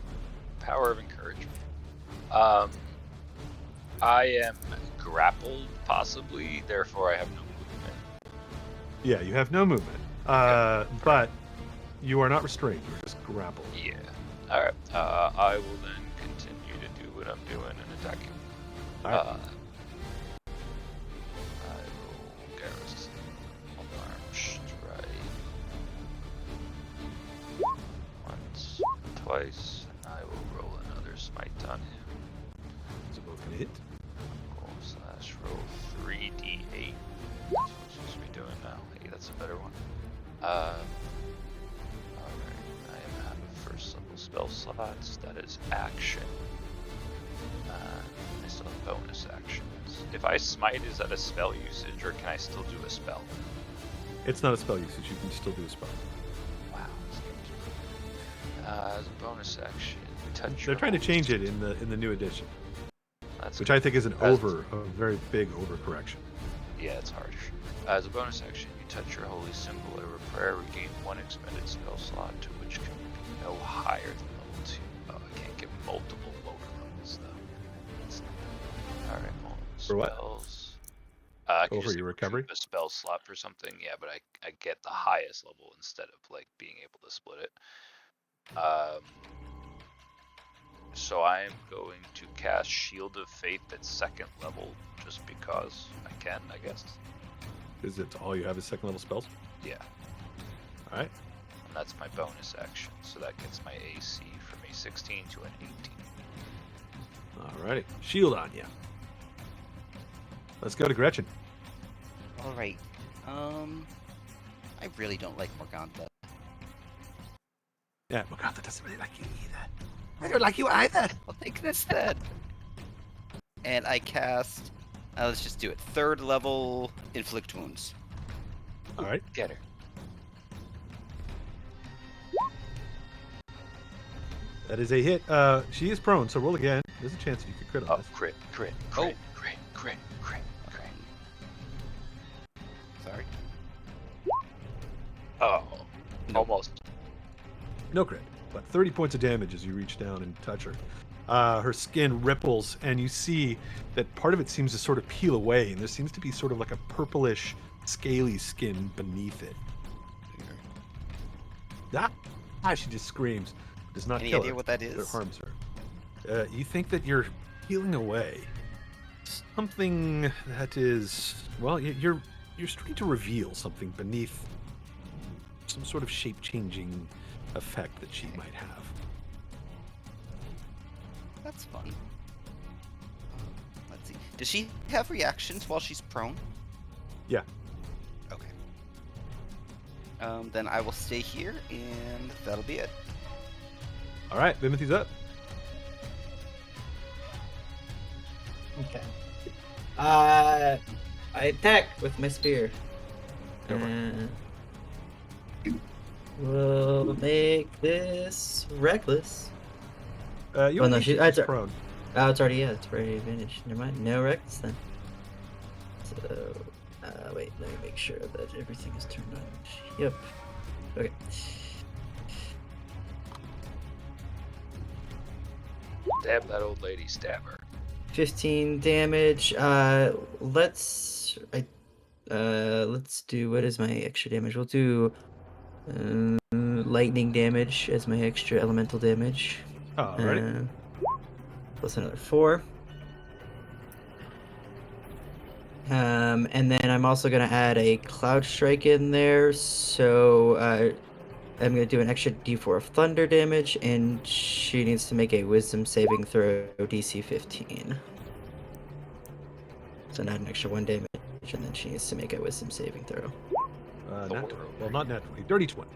Power of encouragement. I am grappled, possibly, therefore I have no movement. Yeah, you have no movement, but you are not restrained. You're just grappled. Yeah. Alright. I will then continue to do what I'm doing and attacking. All right. I will Garrison. Alarm strike. Once, twice, and I will roll another smite on him. So both gonna hit. Roll 3d8. That's what I'm supposed to be doing now. Hey, that's a better one. Alright, I am out of first level spell slots. That is action. I still have bonus actions. If I smite, is that a spell usage, or can I still do a spell? It's not a spell usage. You can still do a spell. Wow. As a bonus action, touch. They're trying to change it in the new edition, That's which I think is a very big overcorrection. Yeah, it's harsh. As a bonus action, you touch your holy symbol or a prayer, regain one expended spell slot, to which can be no higher than level 2. Oh, I can't get multiple lower levels, though. Alright, multiple For what? spells. I can Over just your recovery? recoup a spell slot for something, yeah, but I get the highest level instead of, like, being able to split it. So I am going to cast Shield of Faith at 2nd level, just because I can, I guess. Is it all you have is second level spells? Yeah, All right. and that's my bonus action, so that gets my AC from a 16 to an 18. Alrighty. Shield on you. Let's go to Gretchen. All right. I really don't like Morgantha. Yeah, Morgantha doesn't really like you either. I don't like you either. I'll take this then. And I cast. Let's just do it. 3rd level inflict wounds. All right. Get her. That is a hit. She is prone, so roll again. There's a chance that you could crit on Oh, this. crit. Sorry. Oh, No. almost. No crit, but 30 points of damage as you reach down and touch her. Her skin ripples, and you see that part of it seems to sort of peel away, and there seems to be sort of like a purplish, scaly skin beneath it. She just screams. Does not Any kill idea her, what that but is? it harms her. You think that you're peeling away something that is, well, you're starting to reveal something beneath some sort of shape-changing effect that she might have. That's fun. Let's see. Does she have reactions while she's prone? Yeah. Okay. Then I will stay here, and that'll be it. All right, Vimothy's up. Okay. I attack with my spear. Go for it. We'll make this reckless. You Oh, don't no, think I she's don't- prone. Oh, it's already, yeah, it's already advantage. Never mind, no reckless then. So, wait, let me make sure that everything is turned on. Yep. Okay. Stab that old lady, stab her. 15 damage. Let's do, what is my extra damage? We'll do lightning damage as my extra elemental damage. Alrighty. Plus another 4. And then I'm also gonna add a cloud strike in there, so I'm gonna do an extra d4 of thunder damage, and she needs to make a wisdom saving throw DC 15. So not an extra 1 damage, and then she needs to make a wisdom saving throw. Well, not nat 20. Dirty 20.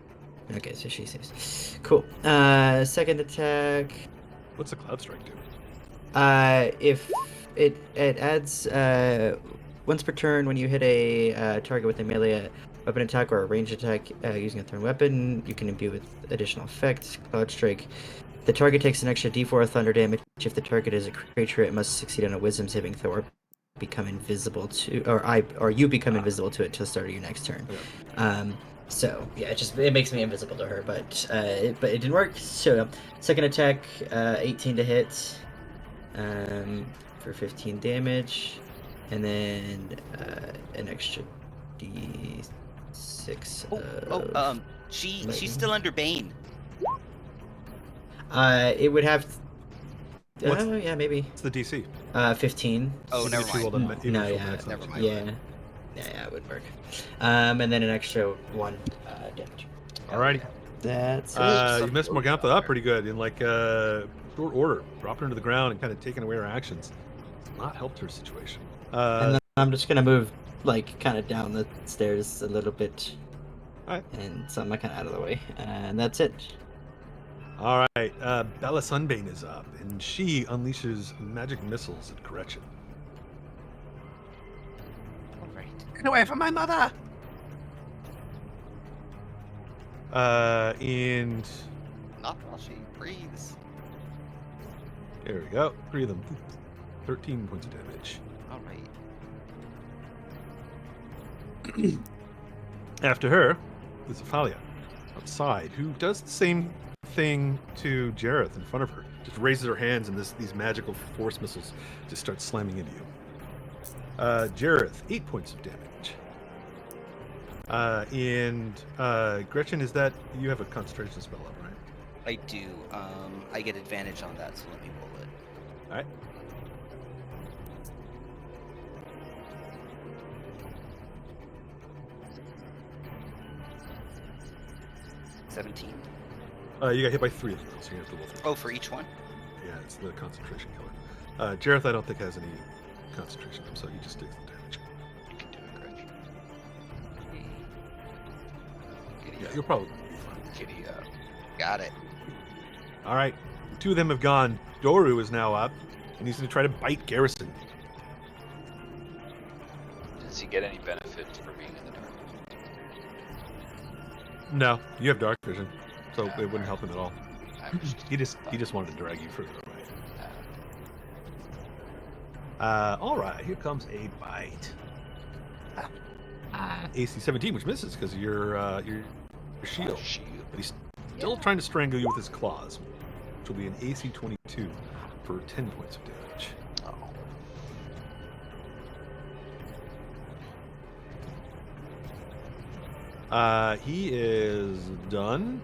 Okay, so she saves. Cool. Second attack. What's the Cloud Strike do? If it adds once per turn when you hit a target with a melee weapon attack or a ranged attack using a thrown weapon, you can imbue with additional effects. Cloud Strike. The target takes an extra D4 thunder damage. If the target is a creature, it must succeed on a Wisdom saving throw or become invisible to, or you become invisible to it till the start of your next turn. Okay. So yeah, it makes me invisible to her, but it didn't work. So second attack, 18 to hit, for 15 damage, and then an extra D6. She's still under Bane. It would have. What's- Yeah, maybe. What's the DC? 15. Oh, Even never if you rolled mind. a- even No, if you rolled yeah, max on never it. mind. Yeah, it would work. And then an extra 1 damage. Alrighty. That's You messed Morgantha up pretty good in like short order, dropping her to the ground and kind of taking away her actions. It's not helped her situation. And then I'm just gonna move like kind of down the stairs a little bit. Alright. And so I'm kind of out of the way. And that's it. All right, Bella Sunbane is up, and she unleashes magic missiles at Gretchen. All right. Get away from my mother! And Not while she breathes. there we go. 3 of them. 13 points of damage. All right. After her is Ophalia outside, who does the same thing to Jareth in front of her. Just raises her hands, and these magical force missiles just start slamming into you. Jareth, 8 points of damage. Gretchen, is that you have a concentration spell up, right? I do. I get advantage on that, so let me roll it. All right. $17. You got hit by 3 of them, so you have to roll 3. Oh, for each one? Yeah, it's the concentration killer. Jareth, I don't think has any concentration, so he just takes the damage. You can do it, Gretchen. Giddy Yeah, up. you'll probably be fine. Giddy up. Got it. All right, 2 of them have gone. Doru is now up, and he's going to try to bite Garrison. Does he get any benefit for being in the dark? No, you have dark vision, so Yeah, it wouldn't help him at all. I'm just He just wanted to drag you further away. All right, here comes a bite. AC 17, which misses because of your shield. But he's still trying to strangle you with his claws, which will be an AC 22 for 10 points of damage. Oh. He is done.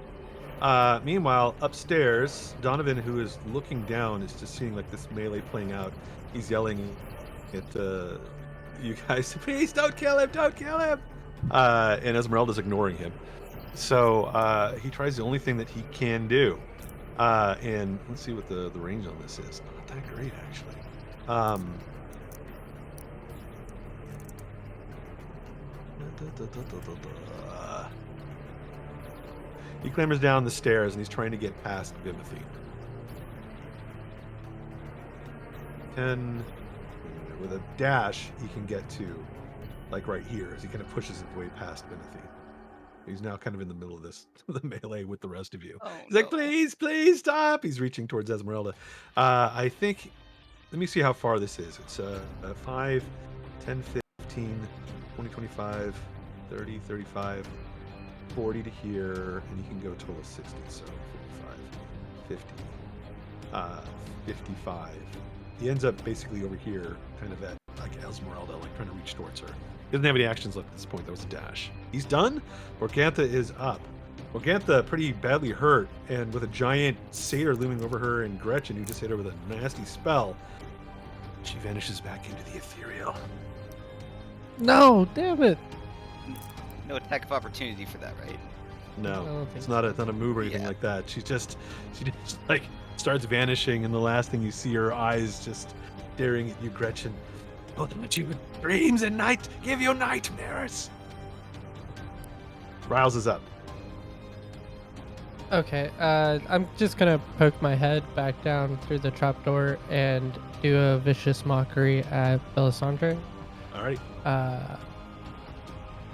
Meanwhile, upstairs, Donovan, who is looking down, is just seeing like this melee playing out. He's yelling at you guys, please don't kill him, don't kill him. And Esmeralda's ignoring him. So he tries the only thing that he can do. And let's see what the range on this is. Not that great, actually. He clambers down the stairs and he's trying to get past Bimothy. 10. With a dash, he can get to, like right here, as he kind of pushes his way past Bimothy. He's now kind of in the middle of this, the melee with the rest of you. Oh, He's like, no. please, please stop. He's reaching towards Esmeralda. I think, let me see how far this is. It's 5, 10, 15, 20, 25, 30, 35, 40 to here, and you can go a total of 60. So 45, 50, 55. He ends up basically over here, kind of at like Esmeralda, like trying to reach towards her. He doesn't have any actions left at this point. That was a dash. He's done. Morgantha is up. Morgantha pretty badly hurt, and with a giant satyr looming over her, and Gretchen, who just hit her with a nasty spell, she vanishes back into the ethereal. No, damn it. No attack of opportunity for that, right? No, I don't think it's not a move or anything Yeah. like that. She just like starts vanishing, and the last thing you see, her eyes just staring at you, Gretchen. Oh, let you in dreams and night give you nightmares. Riles is up. Okay, I'm just gonna poke my head back down through the trapdoor and do a vicious mockery at Belisandre. Alrighty.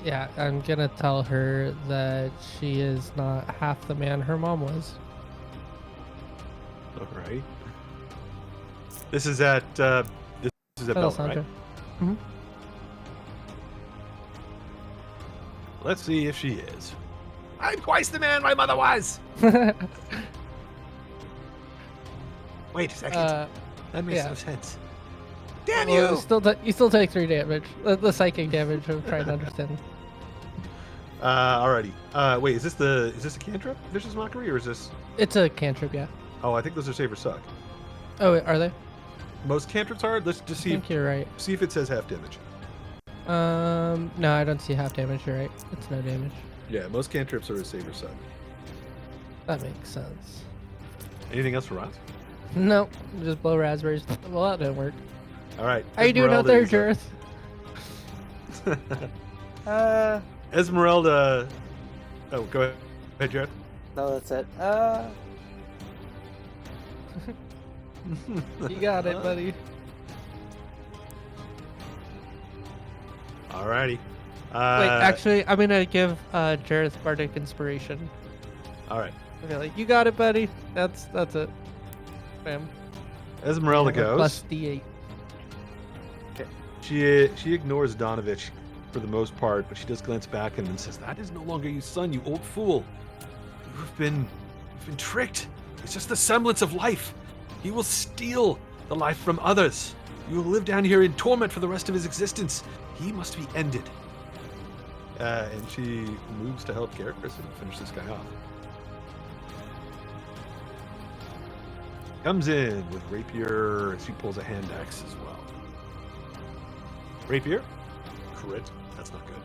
Yeah, I'm gonna tell her that she is not half the man her mom was. Alright. This is at Bella, right? Mm-hmm. Let's see if she is. I'm twice the man my mother was. Wait a second. That makes no sense. Damn you! You still take 3 damage. The psychic damage. I'm trying to understand. Alrighty. Wait, is this a cantrip? Vicious Mockery, or is this? It's a cantrip, yeah. Oh, I think those are save or suck. Oh, wait, are they? Most cantrips are. Let's just I see. think you're right. See if it says half damage. No, I don't see half damage. You're right. It's no damage. Yeah, most cantrips are a save or suck. That makes sense. Anything else for Ross? Nope, just blow raspberries. Well, that didn't work. All right. How you doing out there, Jareth? Esmeralda. Oh, go ahead. Hey, Jared. No, that's it. You got it, buddy. Alrighty. Wait, actually, I'm gonna give Jareth Bardic Inspiration. All right. Okay, like, you got it, buddy. That's it. Bam. Esmeralda goes. Plus D8. She ignores Donovich for the most part, but she does glance back at him and says, "That is no longer your son, you old fool. You've been tricked. It's just the semblance of life. He will steal the life from others. You will live down here in torment for the rest of his existence. He must be ended." And she moves to help Garrison finish this guy off. Comes in with Rapier. She pulls a hand axe as well. Rapier. Crit. That's not good.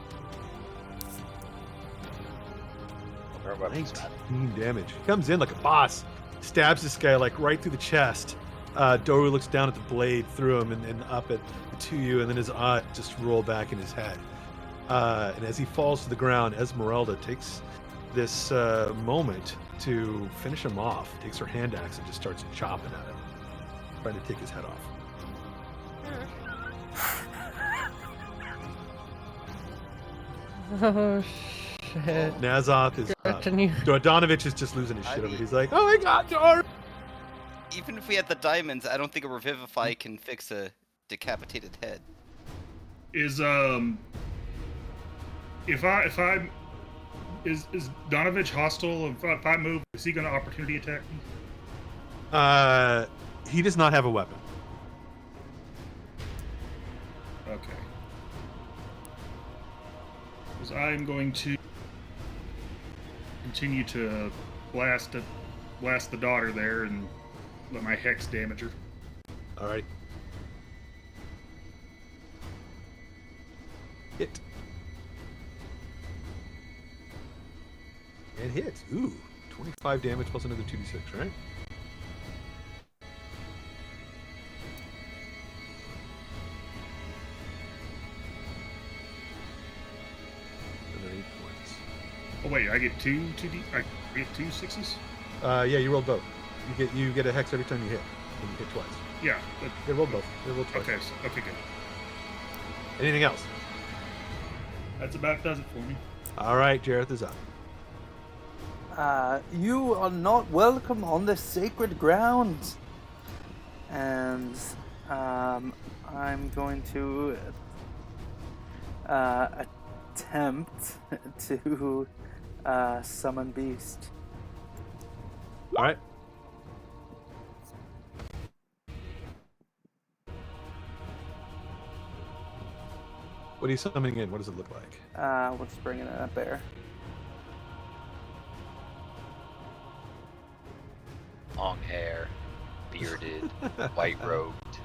19 damage. Comes in like a boss. Stabs this guy like right through the chest. Doru looks down at the blade through him and up to you, and then his eyes just roll back in his head. And as he falls to the ground, Esmeralda takes this moment to finish him off. Takes her hand axe and just starts chopping at him, trying to take his head off. Oh shit. Nazoth is up. Donovich is just losing his shit over here. He's like, "Oh my god, Doru!" Even if we had the diamonds, I don't think a Revivify can fix a decapitated head. Is is Donovich hostile? If I move, is he going to opportunity attack me? He does not have a weapon. Okay. Because I'm going to continue to blast the daughter there and let my hex damage her. All right. Hit. And hit. Ooh, 25 damage plus another 2d6, right? Another 8 points. Oh wait, I get I get 2 6s? Yeah, you rolled both. You get a hex every time you hit. And you hit twice. Yeah. They rolled both. They rolled twice. Okay, okay, good. Anything else? That's about does it for me. All right, Jareth is up. You are not welcome on this sacred ground. And I'm going to attempt to summon Beast. All right. What are you summoning in? What does it look like? We'll just bring in a bear. Long hair, bearded, white robed,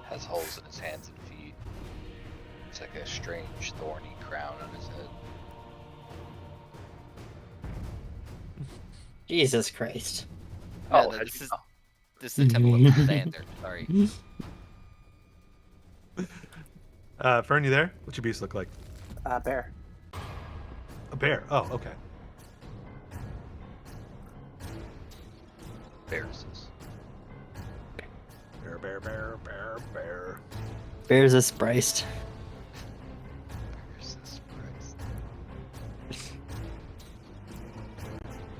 has holes in his hands and feet. It's like a strange thorny crown on his head. Jesus Christ. Yeah, Oh, no, how'd this you is know? this is the Temple of Xander. Sorry. Fern, you there? What's your beast look like? Bear. A bear. Oh, okay. Bears. Bear. Bears is spiced.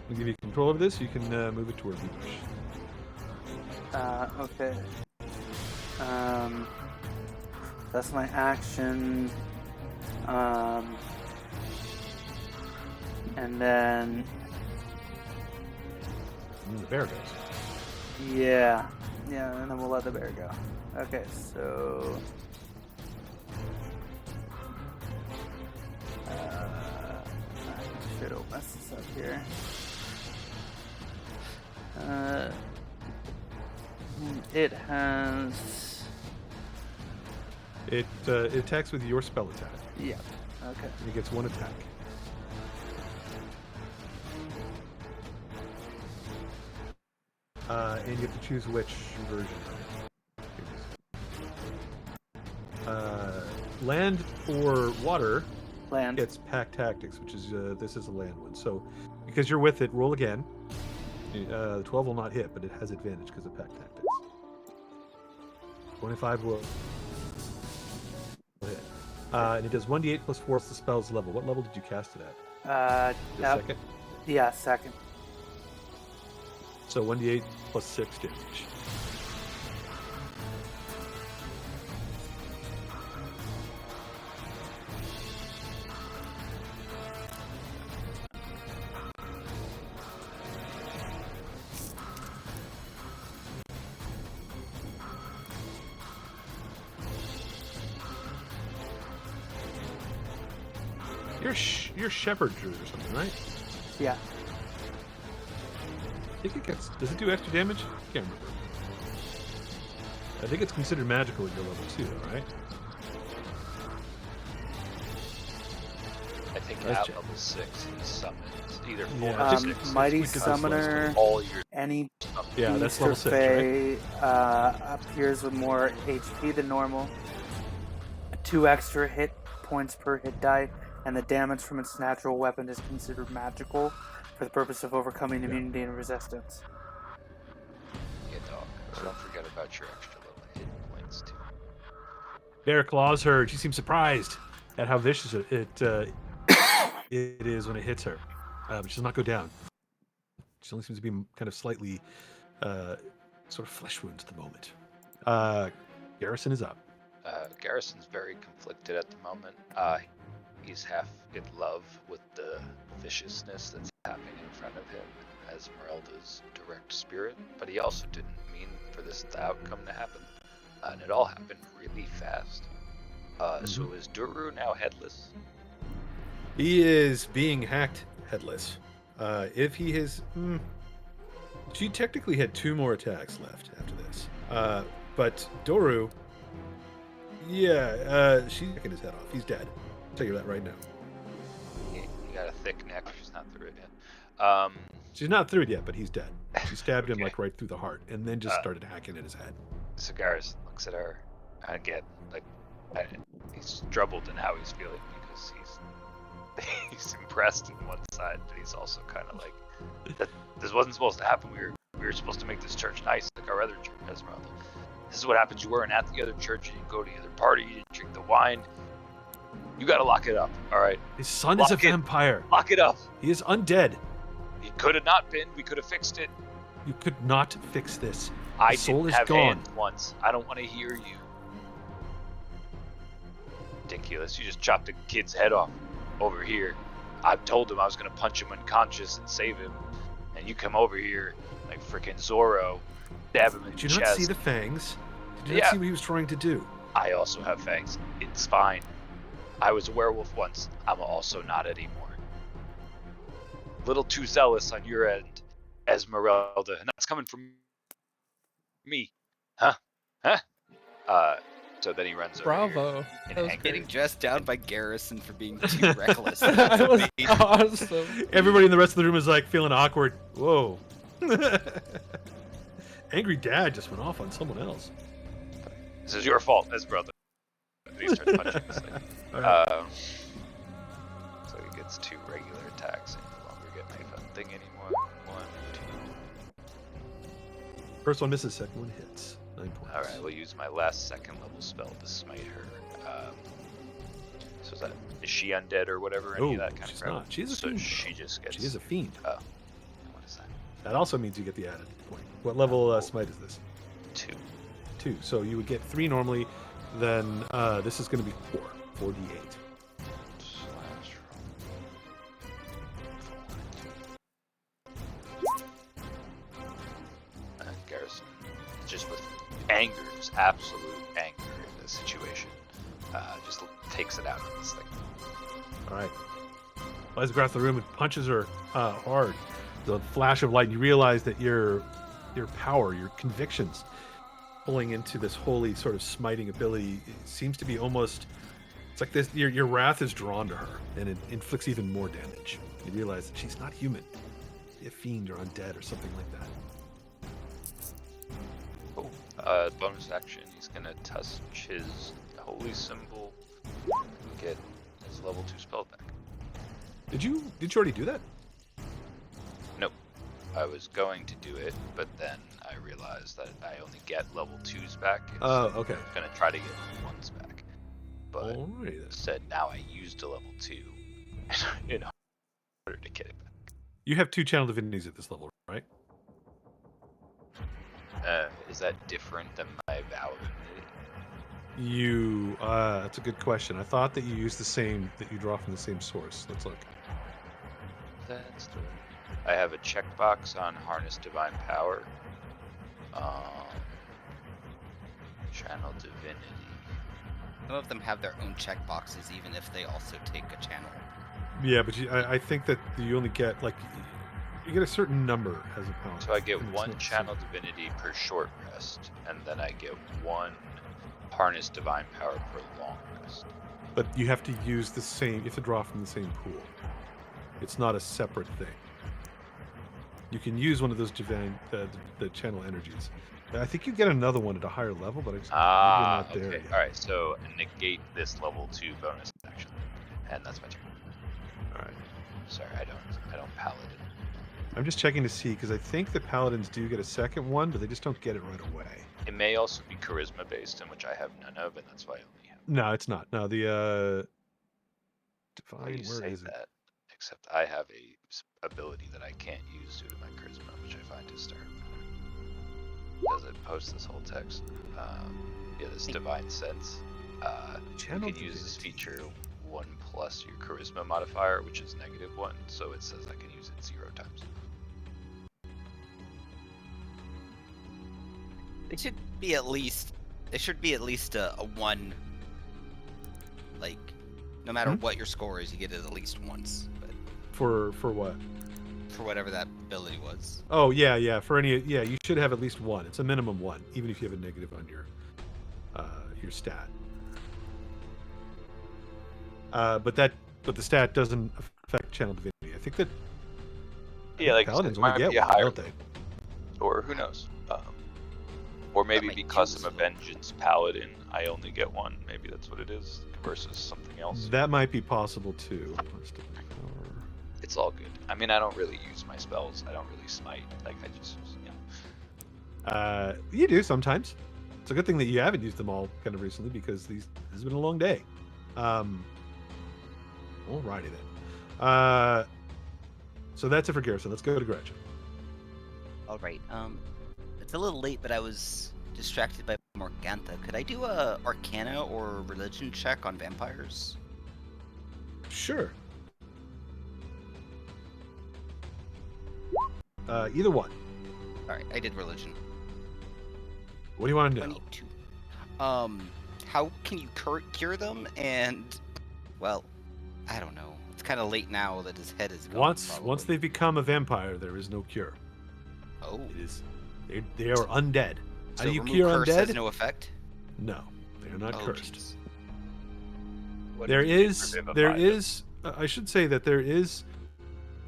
We'll give you control over this. You can move it towards the bush. Okay. That's my action. And then, And then the bear goes. yeah, and then we'll let the bear go. Okay, so. I should open this up here. It has. It attacks with your spell attack. Yeah. Okay. And it gets one attack. And you have to choose which version. Land or water Land. gets pack tactics, which is this is a land one. So because you're with it, roll again. 12 will not hit, but it has advantage because of pack tactics. 25 will hit. And it does 1d8 plus 4 plus the spell's level. What level did you cast it at? The Yep. second? Yeah, second. So 1d8 plus 6 damage. You're shepherd druid or something, right? Yeah. I think it gets. Does it do extra damage? Can't remember. I think it's considered magical at your level too, though, right? I think Let's at check. level 6 he summons either 4 Yeah, or Um, 6. Mighty It's because it's Summoner, All your any Yeah, that's beast or level 6, right? Fae appears with more HP than normal. 2 extra hit points per hit die, and the damage from its natural weapon is considered magical for the purpose of overcoming immunity and resistance. yeah, dog. So don't forget about your extra little hit points too. Bear claws her. She seems surprised at how vicious it is when it hits her. But she does not go down. She only seems to be kind of slightly sort of flesh wounds at the moment. Garrison is up. Garrison's very conflicted at the moment. He's half in love with the viciousness that's happening in front of him as Esmeralda's direct spirit, but he also didn't mean for this outcome to happen. And it all happened really fast. So is Duru now headless? He is being hacked headless. If he has... She technically had 2 more attacks left after this. But Doru... Yeah, she's hacking his head off. He's dead. I'll tell you that right now. He got a thick neck. She's not through it yet. She's not through it yet, but he's dead. She stabbed him like right through the heart and then just started hacking at his head. So Garrison looks at her and again, he's troubled in how he's feeling because he's impressed on one side, but he's also kind of like, that this wasn't supposed to happen. We were supposed to make this church nice, like our other church, Esmeralda. This is what happens. You weren't at the other church. You didn't go to the other party. You didn't drink the wine. You gotta lock it up, all right? His son is a vampire. Lock it up. He is undead. He could have not been. We could have fixed it. You could not fix this. I His soul didn't is have gone. hands once. I don't want to hear you. Ridiculous. You just chopped a kid's head off over here. I told him I was going to punch him unconscious and save him. And you come over here like freaking Zorro, stab him in Did the you chest. not see the fangs? Did you not see what he was trying to do? I also have fangs. It's fine. I was a werewolf once. I'm also not anymore. Little too zealous on your end, Esmeralda. And that's coming from me. Huh? So then he runs over Bravo. here in That was anger. great. Getting dressed down by Garrison for being too reckless. That was awesome. Everybody in the rest of the room is like feeling awkward. Whoa. Angry dad just went off on someone else. This is your fault, Esmeralda. And he starts punching this thing. All right. So he gets 2 regular First one misses, second one hits. 9 points. All right, we'll use my last second level spell to smite her. So is she undead or whatever? Any of that kind she's of crap? not. She's a so fiend. she just gets. She is a fiend. Oh, what is that? That also means you get the added point. What level smite is this? 2. 2. So you would get 3 normally. Then this is going to be 4. 4d8. Garrison, just with anger, just absolute anger in this situation, just takes it out on this thing. All right. Flies across the room and punches her hard. The flash of light, you realize that your power, your convictions, pulling into this holy sort of smiting ability, it seems to be almost. It's like this. Your wrath is drawn to her, and it inflicts even more damage. You realize that she's not human, a fiend or undead or something like that. Bonus action, he's gonna touch his holy symbol and get his level 2 spell back. Did you already do that? Nope. I was going to do it, but then I realized that I only get level 2s back. Oh, okay. I was gonna try to get level 1s back. But Alrighty then. said now I used a level 2 in order to get it back. You have 2 channel divinities at this level, right? Is that different than my vow of immunity? You, that's a good question. I thought that you used the same, that you draw from the same source. Let's look. That's the I have a checkbox on Harness Divine Power. Channel Divinity. Some of them have their own checkboxes, even if they also take a channel. Yeah, but I think that you only get, like, you get a certain number as a paladin. So I get and it's one not the Channel same. Divinity per short rest, and then I get one Harness Divine Power per long rest. But you have to use the same, you have to draw from the same pool. It's not a separate thing. You can use one of those divine, the channel energies. I think you get another one at a higher level, but maybe you're not there okay. yet. All right, so negate this level 2 bonus action, and that's my turn. All right. Sorry, I don't paladin. I'm just checking to see, because I think the paladins do get a second one, but they just don't get it right away. It may also be charisma based, in which I have none of, and that's why I only have. No, it's not. No, the Why divine. you Where say is it? that? Except I have a ability that I can't use due to my charisma, which I find is terrible. Does it post this whole text? Yeah, this divine sense. Channel You can use this divinity. feature 1 plus your charisma modifier, which is -1, so it says I can use it 0 times. It should be at least. It should be at least a 1. Like, no matter what your score is, you get it at least once. But For what? for whatever that ability was. Oh yeah. For any, you should have at least 1. It's a minimum 1, even if you have a negative on your stat. But the stat doesn't affect channel divinity. I think that Yeah, like paladins it only might get be a one, higher, don't they? or who knows? Or maybe might because choose I'm a one. vengeance paladin, I only get 1. Maybe that's what it is, versus something else. That might be possible too. It's all good. I mean, I don't really use my spells. I don't really smite. Like, I just, You do sometimes. It's a good thing that you haven't used them all kind of recently, because this has been a long day. Alrighty then. So that's it for Garrison. Let's go to Gretchen. All right. It's a little late, but I was distracted by Morgantha. Could I do a Arcana or Religion check on vampires? Sure. Either one. All right, I did Religion. What do you want to know? 22. How can you cure them? And, well, I don't know. It's kind of late now that his head is gone. Once probably. they become a vampire, there is no cure. Oh. It is they are undead. How So do you remove cure curse undead? has no effect? No, they are not Oh, cursed. jeez. what There do you do is for there Vivify? is I should say that there is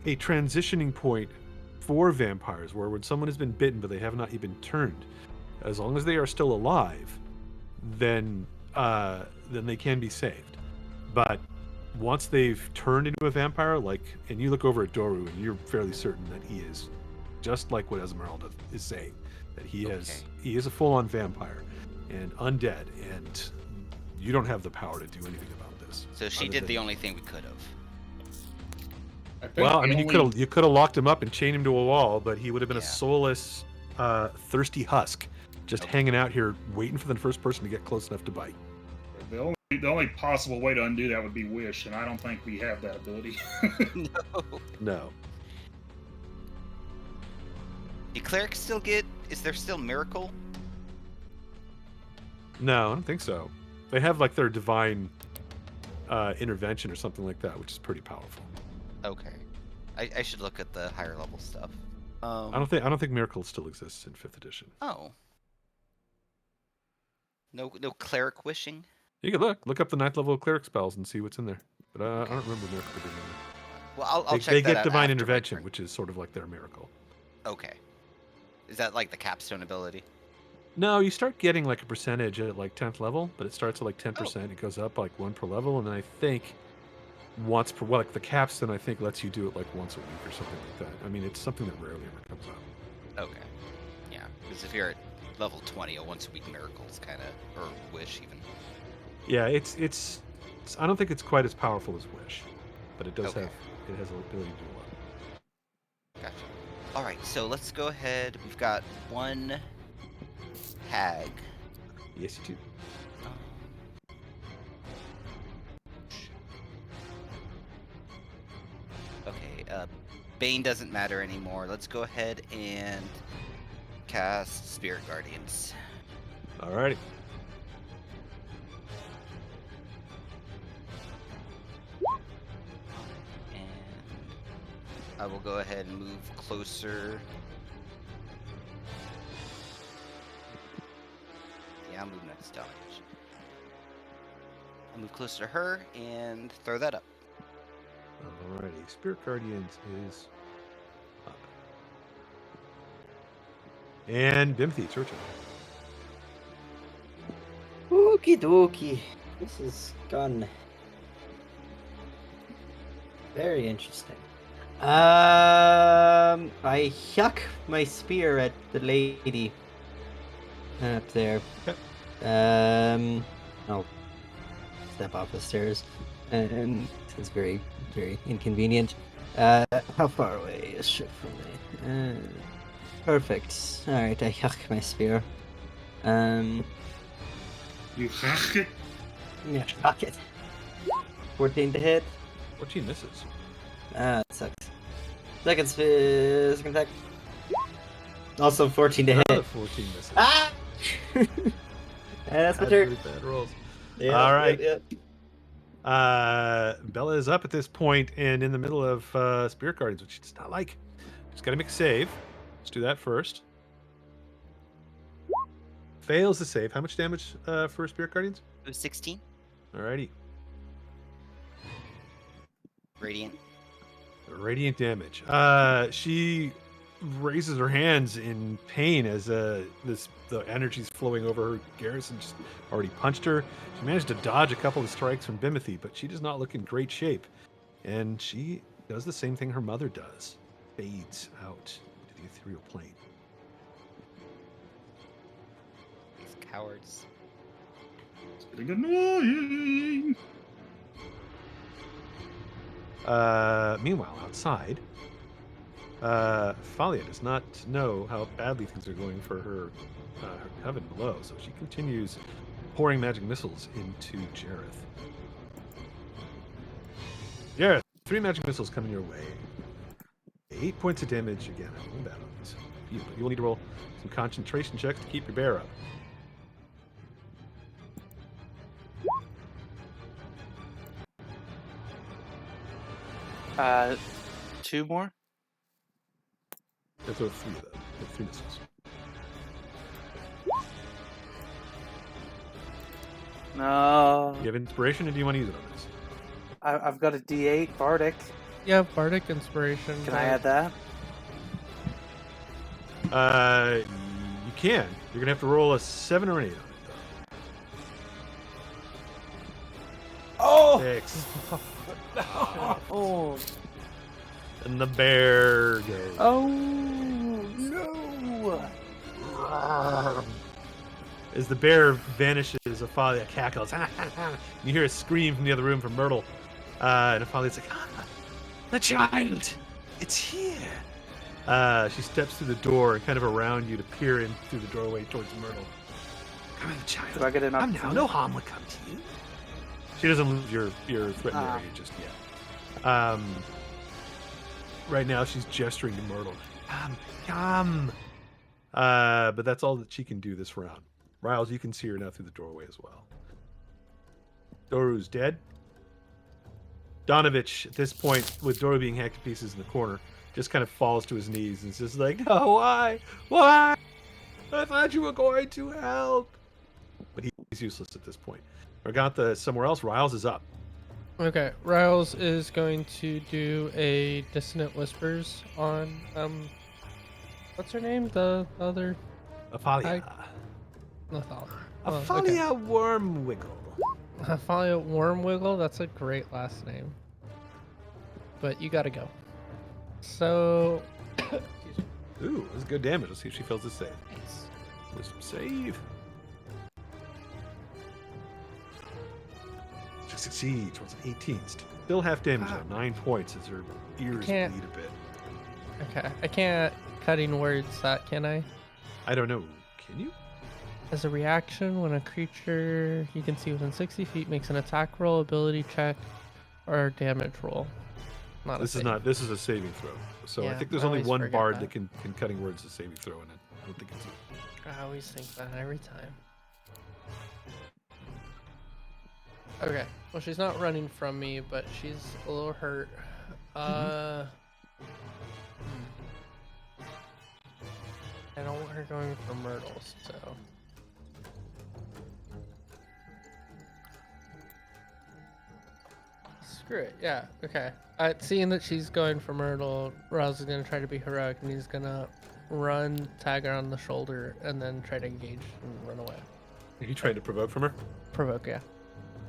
a transitioning point for vampires where when someone has been bitten but they have not even turned, as long as they are still alive, then they can be saved. But once they've turned into a vampire, and you look over at Doru and you're fairly certain that he is just like what Esmeralda is saying, that he is a full-on vampire and undead, and you don't have the power to do anything about this. So she did the only thing we could have. Well, I mean, you could have locked him up and chained him to a wall, but he would have been a soulless, thirsty husk, just hanging out here waiting for the first person to get close enough to bite. The only possible way to undo that would be wish, and I don't think we have that ability. No. Do clerics still get? Is there still miracle? No, I don't think so. They have like their divine intervention or something like that, which is pretty powerful. Okay, I should look at the higher level stuff. I don't think miracle still exists in 5th edition. Oh. No cleric wishing. You can look up the 9th level cleric spells and see what's in there. But I don't remember miracle being in there. Well, I'll check They that get out divine after my intervention, turn. which is sort of like their miracle. Okay. Is that like the capstone ability? No, you start getting like a percentage at like 10th level, but it starts at like 10%. It goes up like 1 per level, and then I think once per, well, like the capstone, I think lets you do it like once a week or something like that. I mean, it's something that rarely ever comes up. Okay. Yeah, because if you're at level 20, a once a week miracle is kind of, or wish even. Yeah, it's I don't think it's quite as powerful as wish, but it does have the ability to do a lot. Gotcha. All right, so let's go ahead. We've got one hag. Yes, you do. Okay, Bane doesn't matter anymore. Let's go ahead and cast Spirit Guardians. Alrighty. And I will go ahead and move closer. Yeah, I'll move next to Dodge. I'll move closer to her and throw that up. Alrighty. Spirit Guardians is up. And Bimthi, it's your turn. Okie dokie. This has gone very interesting. I huck my spear at the lady up there. I'll step off the stairs. It's very, very inconvenient. How far away is she from me? Perfect. Alright, I huck my spear. You huck it? Yeah, huck it. 14 to hit. 14 misses. That sucks. Second attack. Also 14 to Another hit. 14 misses. Ah! And that's my turn. Really bad rolls. Yeah, All right. Yep. Bella is up at this point and in the middle of Spirit Guardians, which she does not like. She's got to make a save. Let's do that first. Fails the save. How much damage for Spirit Guardians? It was 16. Alrighty. Radiant. Radiant damage. She raises her hands in pain as the energy's flowing over her. Garrison just already punched her. She managed to dodge a couple of strikes from Bimothy, but she does not look in great shape. And she does the same thing her mother does. Fades out to the ethereal plane. These cowards. It's getting annoying. Meanwhile, outside, Thalia does not know how badly things are going for her coven below, so she continues pouring magic missiles into Jareth. Jareth, 3 magic missiles coming your way. 8 points of damage again. I'm going bad on this. You will need to roll some concentration checks to keep your bear up. Two more? That's 3 of them. 3 missiles. No. Do you have inspiration, or do you want to use it on this? I've got a D8 Bardic. Yeah, Bardic Inspiration. Can I add that? You can. You're gonna have to roll a 7 or an 8 on it, though. Oh! 6. Oh. And the bear goes. Oh. As the bear vanishes, Ophalia cackles. You hear a scream from the other room from Myrtle. And Ophalia's like, the child! It's here! She steps through the door and kind of around you to peer in through the doorway towards Myrtle. Come on, child. Do I get an Come opportunity? now, no harm will come to you. She doesn't lose your threatened area just yet. Right now, she's gesturing to Myrtle. Come. But that's all that she can do this round. Riles, you can see her now through the doorway as well. Doru's dead. Donovich, at this point, with Doru being hacked to pieces in the corner, just kind of falls to his knees and is just like, no, why? Why? I thought you were going to help. But he's useless at this point. Morgantha is somewhere else. Riles is up. Okay, Riles is going to do a Dissonant Whispers on, what's her name? The other... Ophalia. Ophalia. Ophalia Wormwiggle. Ophalia Wormwiggle? That's a great last name. But you gotta go. So... Ooh, that's good damage. Let's see if she fails this save. Wisdom save. She succeeds. What's an 18? Still half damage though. 9 points as her ears bleed a bit. Okay, I can't cutting words that, can I? I don't know. Can you? As a reaction, when a creature you can see within 60 feet makes an attack roll, ability check, or damage roll. This is a saving throw. So I Yeah, think there's I only always one forget bard that. that can cutting words a saving throw in it. I don't think it's I always think that every time. Okay, well she's not running from me, but she's a little hurt. I don't want her going for Myrtles, so... Screw it, yeah, okay. Seeing that she's going for Myrtle, Rouse is going to try to be heroic, and he's going to run, tag her on the shoulder, and then try to engage and run away. Are you trying to provoke from her? Provoke, yeah.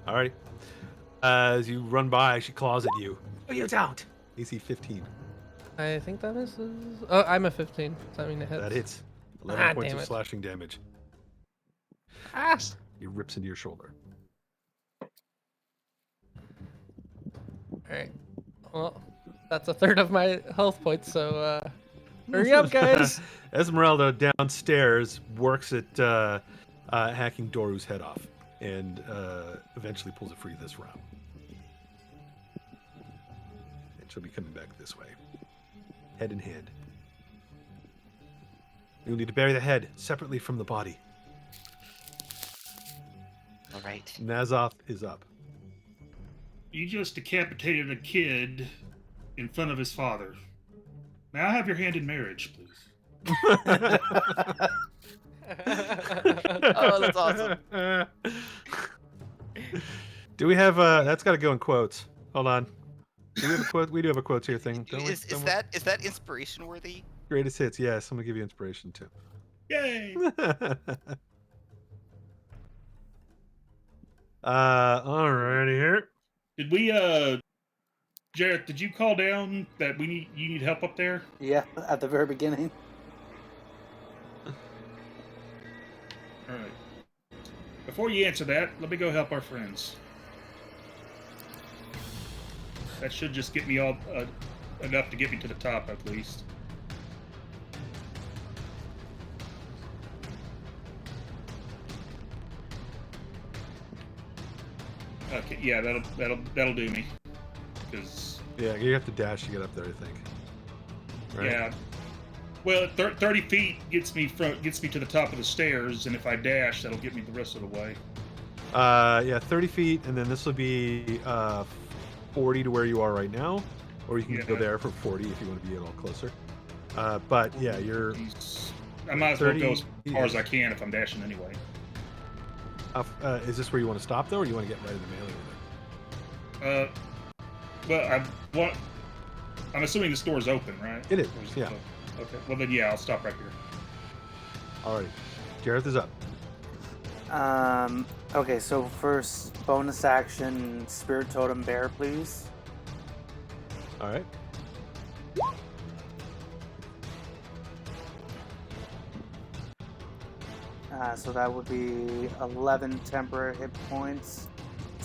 Alrighty. As you run by, she claws at you. Oh, you don't! AC 15. I think that misses. Oh, I'm a 15. Does that mean it hits? That hits. 11 points damn of it. slashing damage. Ah! He rips into your shoulder. Alright. Well, that's a third of my health points, so hurry up, guys! Esmeralda downstairs works at hacking Doru's head off and eventually pulls it free this round. And she'll be coming back this way. Head in hand. You'll need to bury the head separately from the body. All right. Nazoth is up. You just decapitated a kid in front of his father. May I have your hand in marriage, please? Oh, that's awesome. Do we have that's got to go in quotes. Hold on. Do we have a quote? We do have a quotes here thing. Don't we? Is that inspiration worthy? Greatest hits? Yes, I'm gonna give you inspiration too. Yay! Alrighty here. Did we, Jareth, did you call down that you need help up there? Yeah, at the very beginning. Alright. Before you answer that, let me go help our friends. That should just get me all enough to get me to the top at least. Okay, yeah, that'll do me. Because Yeah, you have to dash to get up there, I think. Right? yeah, well, 30 feet gets me to the top of the stairs, and if I dash, that'll get me the rest of the way. Yeah, 30 feet, and then this will be 40 to where you are right now, or you can go there for 40 if you want to be a little closer. But yeah, you're. I might as well go as 30 far as I can if I'm dashing anyway. Is this where you want to stop though, or you want to get right in the melee with it? Well, I'm assuming this door's open, right? It is, Or it yeah. closed? Okay. Well then, yeah, I'll stop right here. Alrighty, Jareth is up. Okay, so first bonus action, Spirit Totem Bear, please. All right. So that would be 11 temporary hit points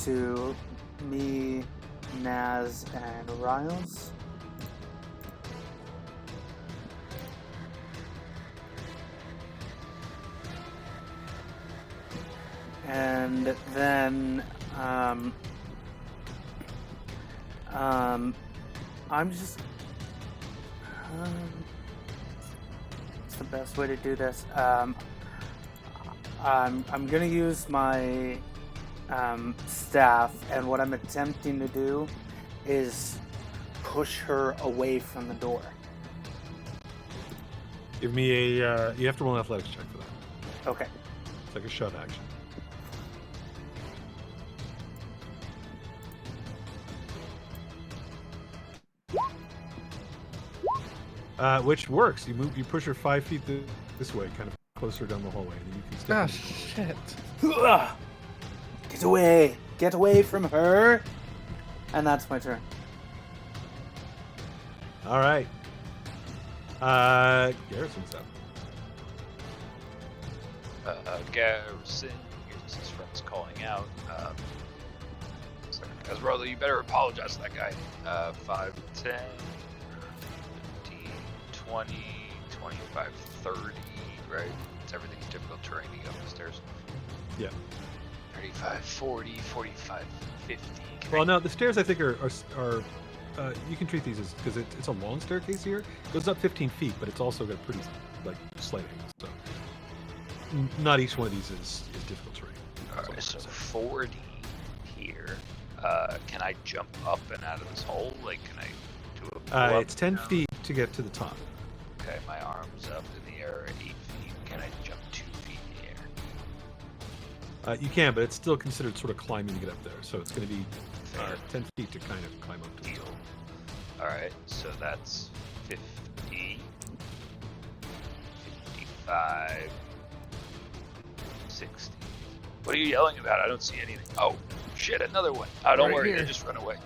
to me, Naz, and Riles. And then I'm just what's the best way to do this? I'm gonna use my staff, and what I'm attempting to do is push her away from the door. Give me a. You have to roll an athletics check for that. Okay. It's like a shove action. Which works. You push her 5 feet this way, kind of closer down the hallway, and then you can step. Ah, into the shit. Get away! Get away from her! And that's my turn. All right. Garrison's up. Garrison, here's his friends calling out. Esmeralda, you better apologize to that guy. 5, 10, 15, 20, 25, 30, right? It's everything in difficult terrain to get up the stairs. Yeah. 35, 40, 45, 50. Well, no, the stairs I think are you can treat these as, because it's a long staircase here. It goes up 15 feet, but it's also got pretty like slight angles. So not each one of these is difficult terrain. Alright, so 40 here. Can I jump up and out of this hole? Like, can I do a pull-up? It's 10 feet to get to the top. Okay, my arm's up in the air at 8 feet. Can I jump 2 feet in the air? You can, but it's still considered sort of climbing to get up there. So it's going to be Fair. 10 feet to kind of climb up to the Deal. top. Alright, so that's 50, 55, 60. What are you yelling about? I don't see anything. Oh, shit, another one. Oh, don't Right worry, here. they just run away.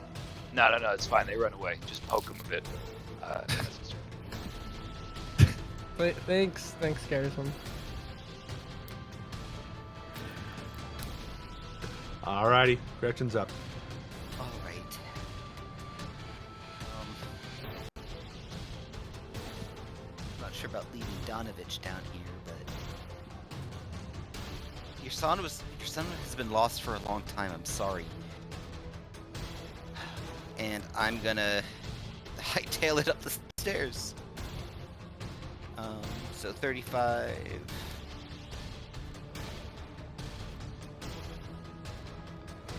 No, it's fine. They run away. Just poke them a bit. Thanks, Garrison. Alrighty, Gretchen's up. All right. Not sure about leaving Donovich down here, but your son has been lost for a long time. I'm sorry, and I'm gonna hightail it up the stairs. So 35.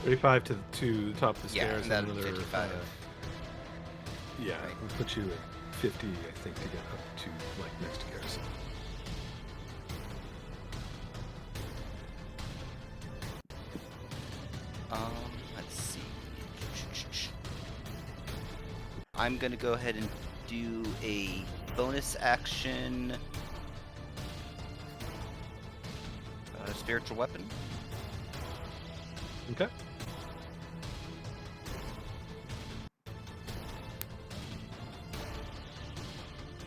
$35 to the top of the Yeah, stairs. and then another 55. Yeah, Right. we'll put you at 50, I think, to get up to like next to Garrison. Let's see. I'm gonna go ahead and do a bonus action. Spiritual weapon. Okay.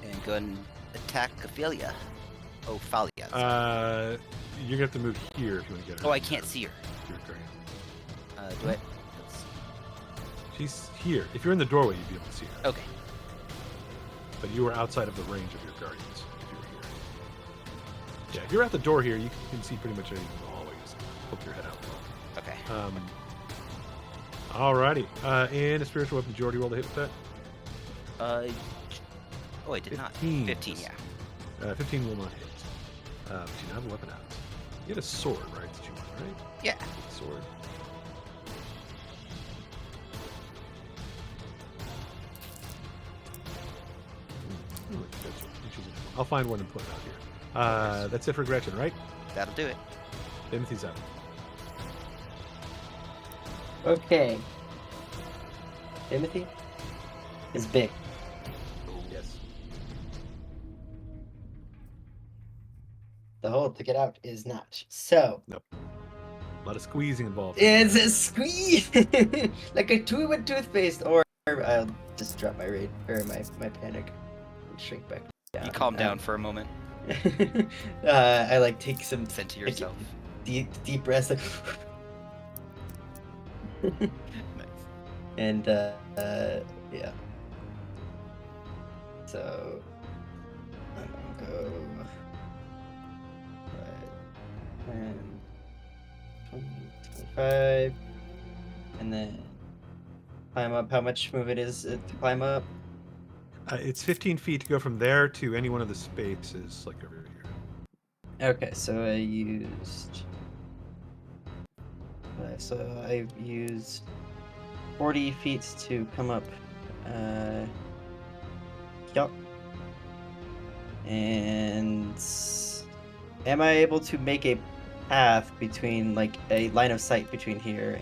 And go ahead and attack Ophelia. Ophalia. You're gonna have to move here if you want to get her. Oh, I can't see her. Your guardian. Do it. She's here. If you're in the doorway, you'd be able to see her. Okay. But you were outside of the range of your guardians if you were here. Yeah, if you're at the door here, you can see pretty much anything in the hallway. Just poke your head out. Okay. Alrighty. And a spiritual weapon. Did you already roll the hit with that? Oh, I did not. 15. 15, yeah. 15 will not hit. But you don't have a weapon out. You had a sword, right? Did you want, right? Yeah. Sword. I'll find one and put it out here. That's it for Gretchen, right? That'll do it. Timothy's up. Okay. Timothy is big. Yes. The hole to get out is not. So A lot of squeezing involved. it's a squeeze like a tube with toothpaste, or I'll just drop my rage or my panic and shrink back down. You calm down for a moment. I like take some Send to like, yourself. deep breaths. Like, Nice. and yeah. So I'm gonna go 5, 10, 20, 25, and then climb up. How much move it is to climb up? It's 15 feet to go from there to any one of the spaces, like over here. Okay, so I used. So I used 40 feet to come up. Yup. And am I able to make a path between, like, a line of sight between here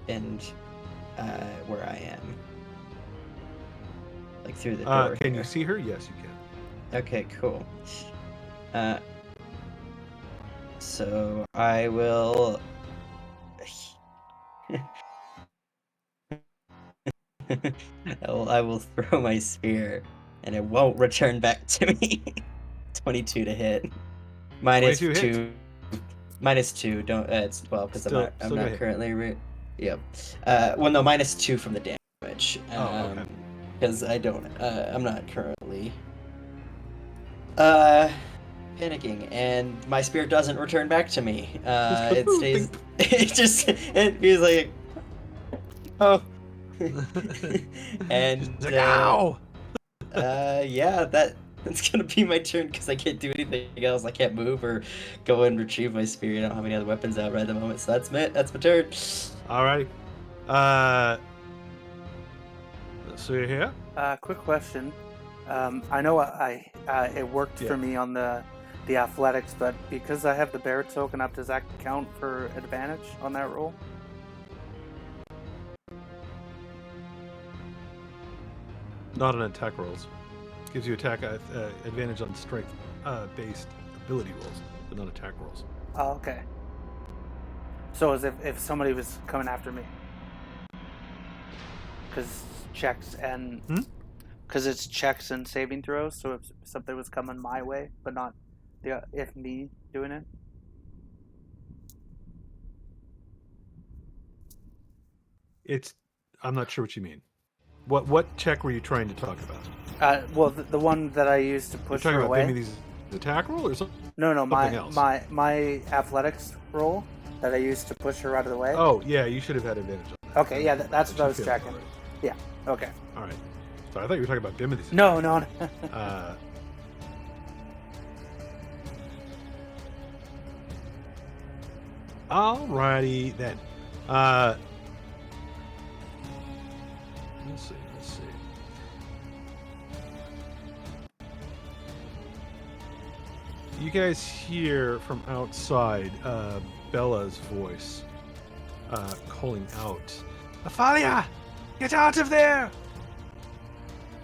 and where I am? Like through the door. Can here. you see her? Yes, you can. Okay, cool. So I will. I will throw my spear, and it won't return back to me. 22 to hit. Minus 22 hits. 2. Minus 2. Don't. It's 12 because Still I'm gonna not hit. currently. Yep. Well, no, minus 2 from the damage. Oh, okay. Because I don't. I'm not currently. Panicking, and my spear doesn't return back to me. It stays. It just. It feels like. Oh. And She's like, ow! yeah, that's gonna be my turn because I can't do anything else. I can't move or go and retrieve my spear. I don't have any other weapons out right at the moment, so that's it. That's my turn. Alrighty. So you're here? Quick question. I know it worked Yeah. for me on the athletics, but because I have the bear token up, does that count for advantage on that roll? Not on attack rolls. Gives you attack advantage on strength based ability rolls, but not attack rolls. Oh, okay. So as if somebody was coming after me, because checks and because it's checks and saving throws. So if something was coming my way, but not if me doing it. I'm not sure what you mean. What check were you trying to talk about? Well, the one that I used to push You're her talking about away. Demi's attack roll or something? No, something else? my athletics roll that I used to push her out of the way. Oh, yeah, you should have had advantage on that. Okay, yeah, that's what I was You failed, checking. alright. Yeah. Okay. All right. So I thought you were talking about Demi's. No. Alrighty then. Let's see. You guys hear from outside Bella's voice calling out, Athalia, get out of there!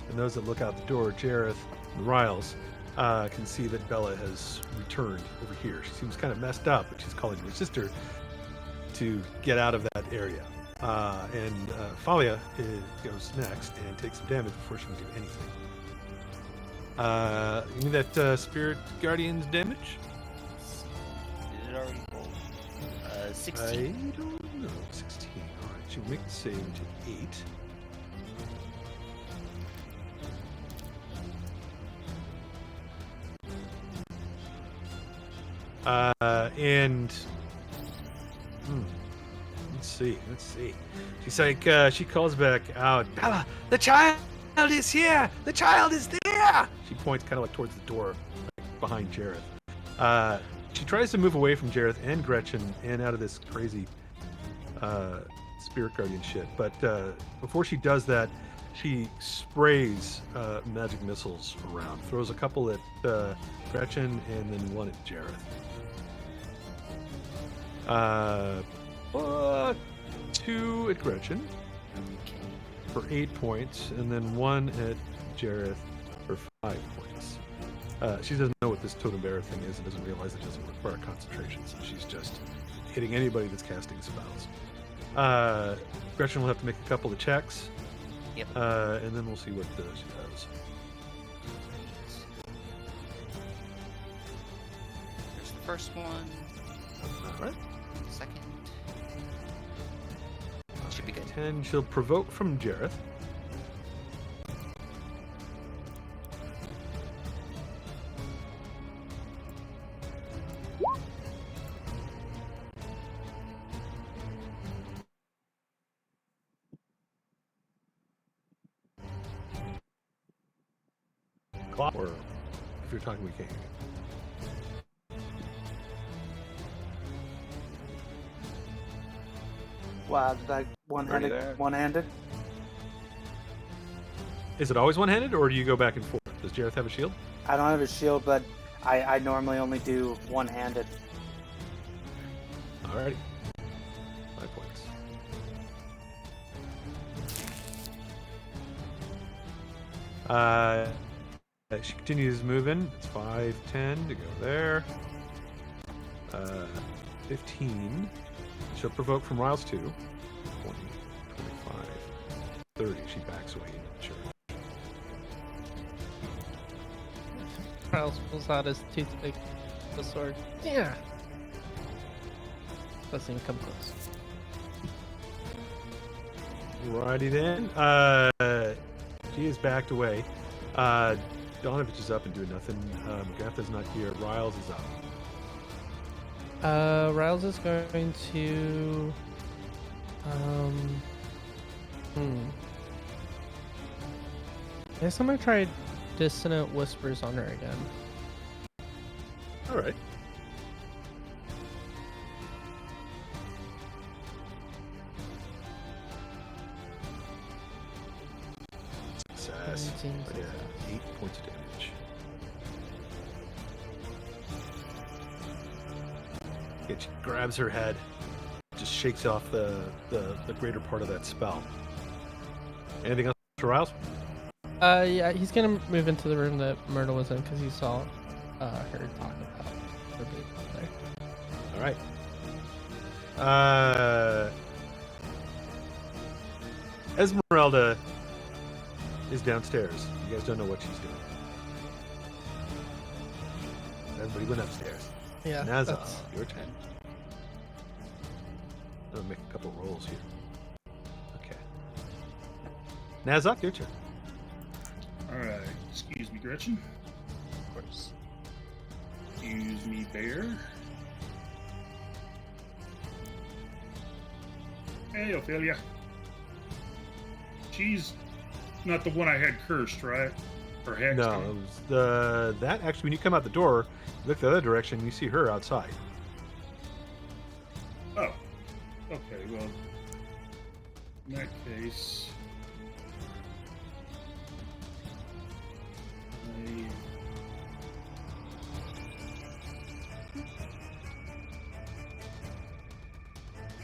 And those that look out the door, Jareth and Riles, can see that Bella has returned over here. She seems kind of messed up, but she's calling her sister to get out of that area. And Thalia goes next and takes some damage before she can do anything. Give me that Spirit Guardian's damage. Did it already roll? 16. I don't know. 16. Alright, she'll make the save to 8. And let's see. She's like, she calls back out, Bella, the child is here! The child is there! She points kind of like towards the door, like behind Jareth. She tries to move away from Jareth and Gretchen and out of this crazy Spirit Guardian shit. But before she does that, she sprays magic missiles around, throws a couple at Gretchen and then one at Jareth. 2 at Gretchen for 8 points, and then 1 at Jareth for 5 points. She doesn't know what this totem bearer thing is and doesn't realize it doesn't require concentration, so she's just hitting anybody that's casting spells. Gretchen will have to make a couple of checks. Yep. And then we'll see what she does. first one. All right. Second. Should be good. 10. She'll provoke from Jareth. Or if you're talking, we can't hear you. Wow, like Already there. one-handed? Is it always one-handed, or do you go back and forth? Does Jareth have a shield? I don't have a shield, but I normally only do one-handed. Alrighty. 5 points. She continues moving. It's 5, 10 to go there. 15. She'll provoke from Riles 2. 20, 25, 30. She backs away. Sure. Riles pulls out his toothpick, the sword. Yeah. Doesn't even come close. Righty then. She is backed away. Donovich is up and doing nothing. Gatha's not here. Riles is up. Riles is going to. I guess I'm gonna try Dissonant Whispers on her again. All right. Success. 17 But yeah, success. 8 points of damage. It grabs her head, just shakes off the greater part of that spell. Anything else for Riles? Yeah, he's gonna move into the room that Myrtle was in because he saw her talk about her being up there. All right. Esmeralda is downstairs. You guys don't know what she's doing. Everybody went upstairs. Yeah, Naza, that's- your turn. I'm gonna make a couple rolls here. Okay. Nazok, your turn. Alright, excuse me, Gretchen. Of course. Excuse me, Bear. Hey, Ophelia. She's not the one I had cursed, right? Or hexed. No, it was that actually when you come out the door, you look the other direction, you see her outside. Oh. Okay, well. In that case.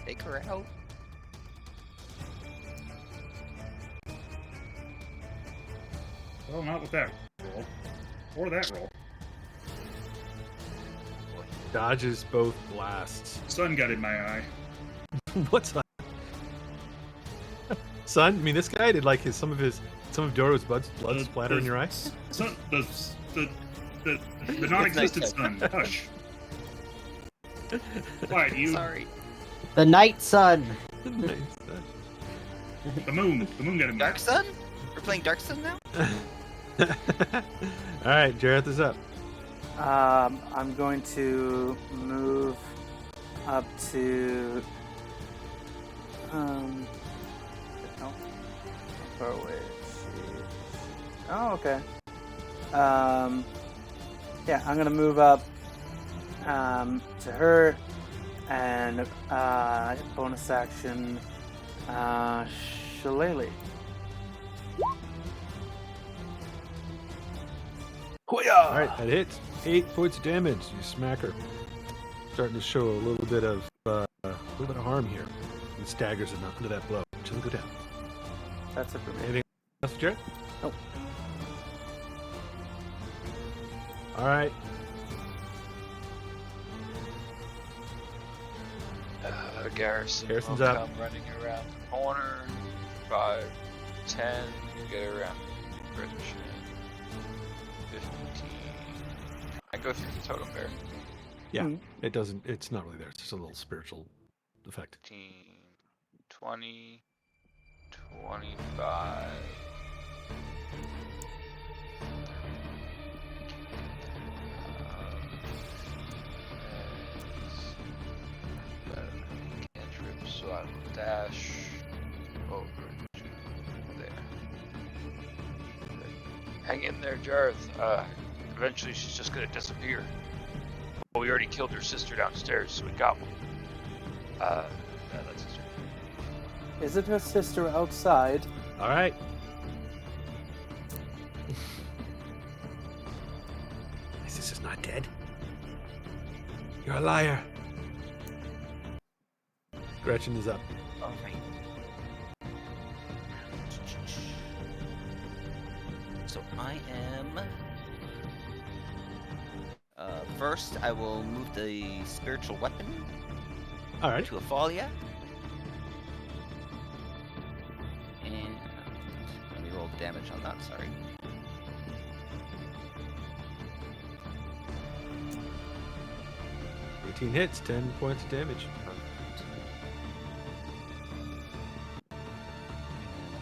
Take her out. Well, not with that roll. Or that roll. Dodges both blasts. Sun got in my eye. What's that? Son, I mean, this guy did like some of Doro's blood splatter in your eyes. Sun, the non-existent sun. Hush. Quiet, you. Sorry. The night sun. The moon. The moon got in my eye. Dark Sun? We're playing Dark Sun now? All right, Jareth is up. I'm going to move up to. No. How far away is she? Oh, okay. Yeah, I'm gonna move up to her and bonus action Shillelagh. All right, that hits. 8 points of damage. You smack her. Starting to show a little bit of harm here. And staggers under that blow. She'll go down. That's it for me. Anything else, Jareth? Nope. All right. Garrison Garrison's will up. come running around the corner. 5, 10, get around Gretchen. 15. I go through the totem bear. Yeah, Hmm. it doesn't. It's not really there. It's just a little spiritual effect. 15, 20, 25. Cantrip, so I will dash over to there. Hang in there, Jareth. Eventually she's just gonna disappear. Well, we already killed her sister downstairs, so we got one. Yeah, that's his. Isn't her sister outside? All right. My sister's not dead. You're a liar. Gretchen is up. All right. So I am. First, I will move the spiritual weapon All right. to Afalia. And let me roll damage on that, sorry. Eighteen hits, 10 points of damage.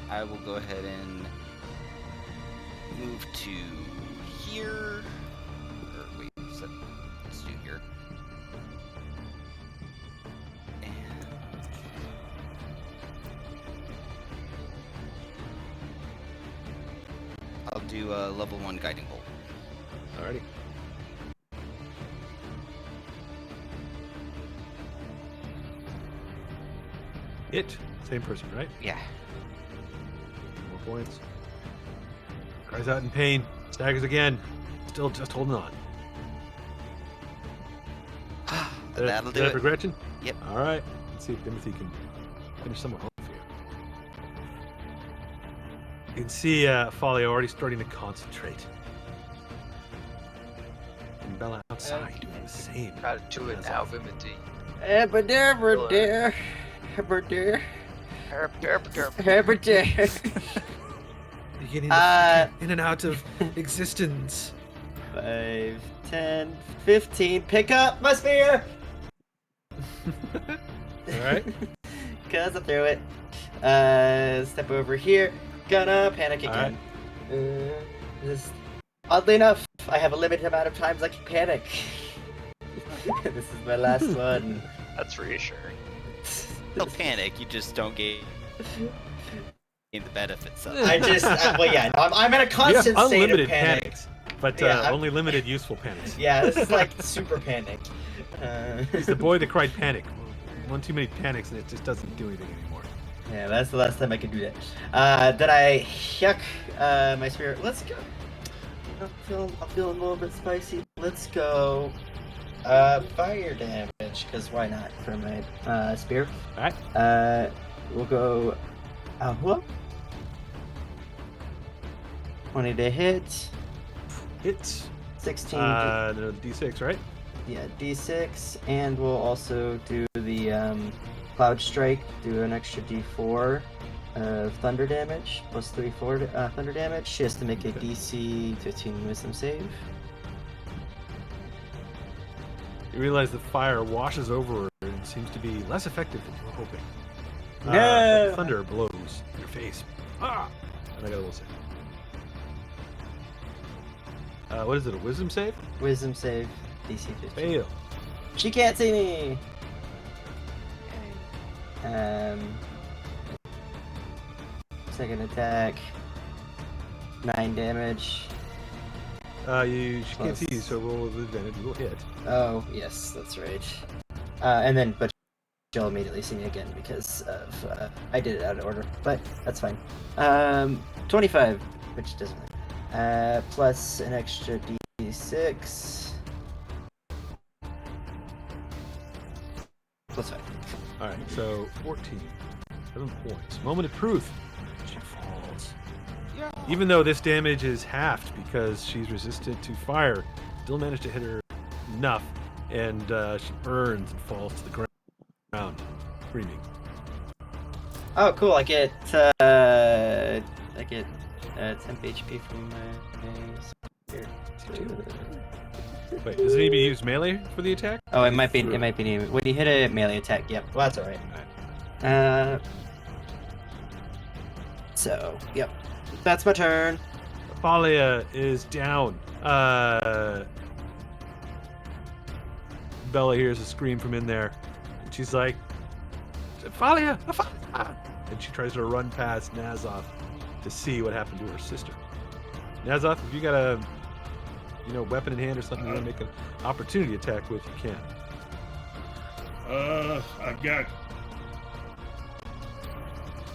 I will go ahead and move to here. Or wait, let's do here. And I'll do a level 1 guiding bolt. Alrighty. Hit. Same person, right? Yeah. More points. Cries out in pain. Staggers again. Still just holding on. That'll do That it. for Gretchen? Yep. All right. Let's see if Timothy can finish somewhere home for you. You can see Folly already starting to concentrate. And Bella outside doing the same. Gotta do it now, Vimity. Abadabradare. Abadare. Abadare. Beginning to in and out of existence. 5, 10, 15. Pick up my spear! Alright. Cause I threw it. Step over here. Gonna panic again. This, oddly enough, I have a limited amount of times I can panic. This is my last one. That's reassuring. Don't panic, you just don't gain the benefits of it. I just, well, yeah, I'm in a constant state of unlimited panic. panics, but Yeah, only limited useful panics. Yeah, this is like super panic. He's the boy that cried panic. One too many panics and it just doesn't do anything anymore. Yeah, that's the last time I could do that. Then I yuck my spirit. Let's go. I'm feeling a little bit spicy. Let's go. Fire damage, because why not for my spear. Alright. We'll go. What? 20 to hit. Hits. 16. No, D6, right? Yeah, D6, and we'll also do the Cloud Strike, do an extra D4 of thunder damage, plus 3 thunder damage. She has to make a DC 15 Wisdom save. You realize the fire washes over her and seems to be less effective than you were hoping. No! But thunder blows in your face. Ah! And I got a little save. What is it, a wisdom save? Wisdom save, DC 15. Fail. She can't see me! Second attack, 9 damage. She can't see you, so roll with advantage. You will hit. Oh, yes, that's right. But she'll immediately see me again because of, I did it out of order, but that's fine. 25, which doesn't matter. Plus an extra D6. Plus 5. Alright, so 14. 7 points. Moment of truth. She falls. Yeah. Even though this damage is halved because she's resistant to fire, still managed to hit her enough, and she burns and falls to the ground, screaming. Oh, cool! I get 10 HP from my spear. Wait, does it need to use melee for the attack? Oh, it might be when you hit a melee attack. Yep. Well, that's all right. So, yep. That's my turn. Thalia is down. Bella hears a scream from in there. And she's like, Thalia! And she tries to run past Nazoth to see what happened to her sister. Nazoth, if you got a weapon in hand or something you want to make an opportunity attack with, you can. I've got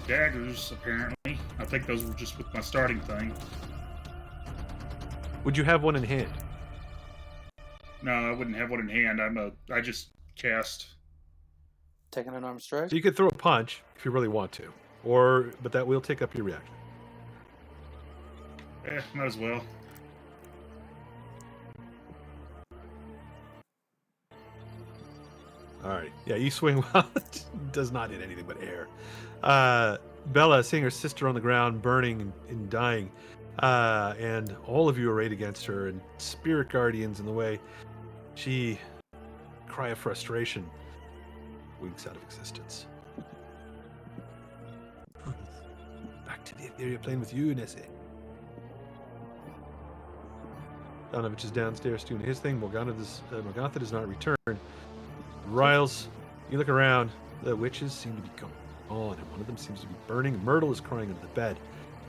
daggers, apparently. I think those were just with my starting thing. Would you have one in hand? No, I wouldn't have one in hand. I just cast. Taking an arm strike. So you could throw a punch if you really want to, but that will take up your reaction. Might as well. All right. Yeah, you swing well. It does not hit anything but air. Bella, seeing her sister on the ground, burning and dying, and all of you arrayed against her, and spirit guardians in the way, she, cry of frustration, winks out of existence. Back to the ethereal plane with you, Nessie. Donovich is downstairs doing his thing. Morgantha does not return. Riles, you look around. The witches seem to be gone, and one of them seems to be burning. Myrtle is crying under the bed.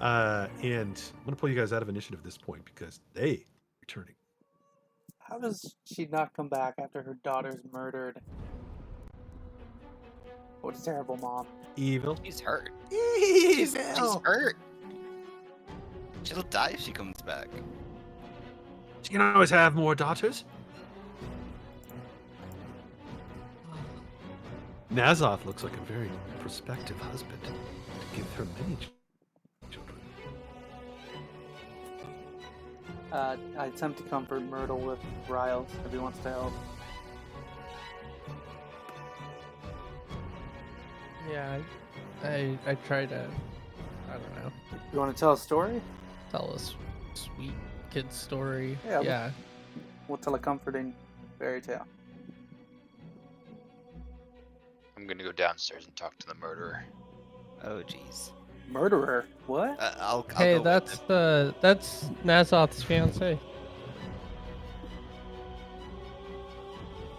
And I'm going to pull you guys out of initiative at this point because they are returning. How does she not come back after her daughter's murdered? What a terrible mom. Evil. She's hurt. Evil. She's hurt. She'll die if she comes back. She can always have more daughters. Nazoth looks like a very prospective husband to give her many children. I attempt to comfort Myrtle with Riles if he wants to help. Yeah, I try to, I don't know, You want to tell a story? tell a sweet kid story. Yeah, Yeah. We'll tell a comforting fairy tale. I'm gonna go downstairs and talk to the murderer. Oh, jeez. Murderer? What? I'll Hey, go that's with that's Nazoth's fiance.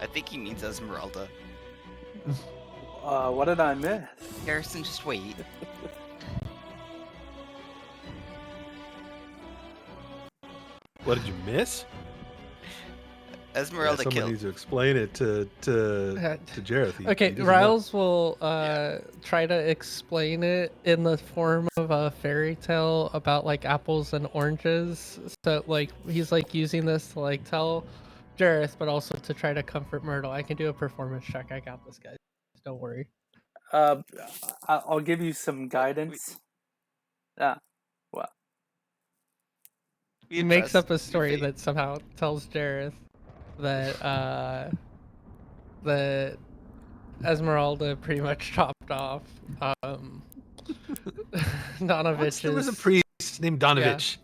I think he means Esmeralda. What did I miss? Garrison, just wait. What did you miss? Esmeralda someone killed. needs to explain it to Jareth. He Okay, doesn't know. Riles will try to explain it in the form of a fairy tale about like apples and oranges. So like he's like using this to like tell Jareth, but also to try to comfort Myrtle. I can do a performance check. I got this, guys. Don't worry. I'll give you some guidance. What? We He makes invest up a in story fate. that somehow tells Jareth that that Esmeralda pretty much chopped off Once there was a Donovich's. priest named Donovich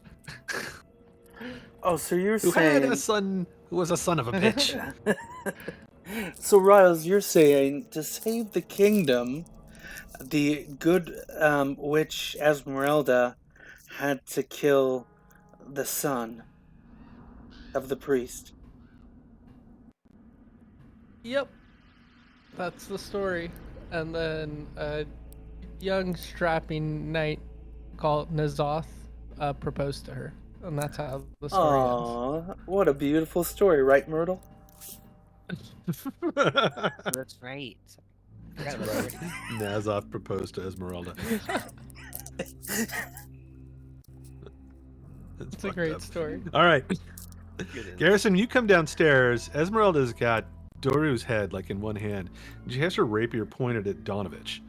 Oh, so you're who had saying... a son who was a son of a bitch. So, Riles, you're saying to save the kingdom, the good witch Esmeralda had to kill the son of the priest. Yep, that's the story. And then a young strapping knight called Nazoth proposed to her, and that's how the story ends. Aww, what a beautiful story, right, Myrtle? That's right. Forgot about that. Nazoth proposed to Esmeralda. It's a great story. All right, Good end. Garrison, you come downstairs. Esmeralda's got Doru's head like in one hand. And she has her rapier pointed at Donovich.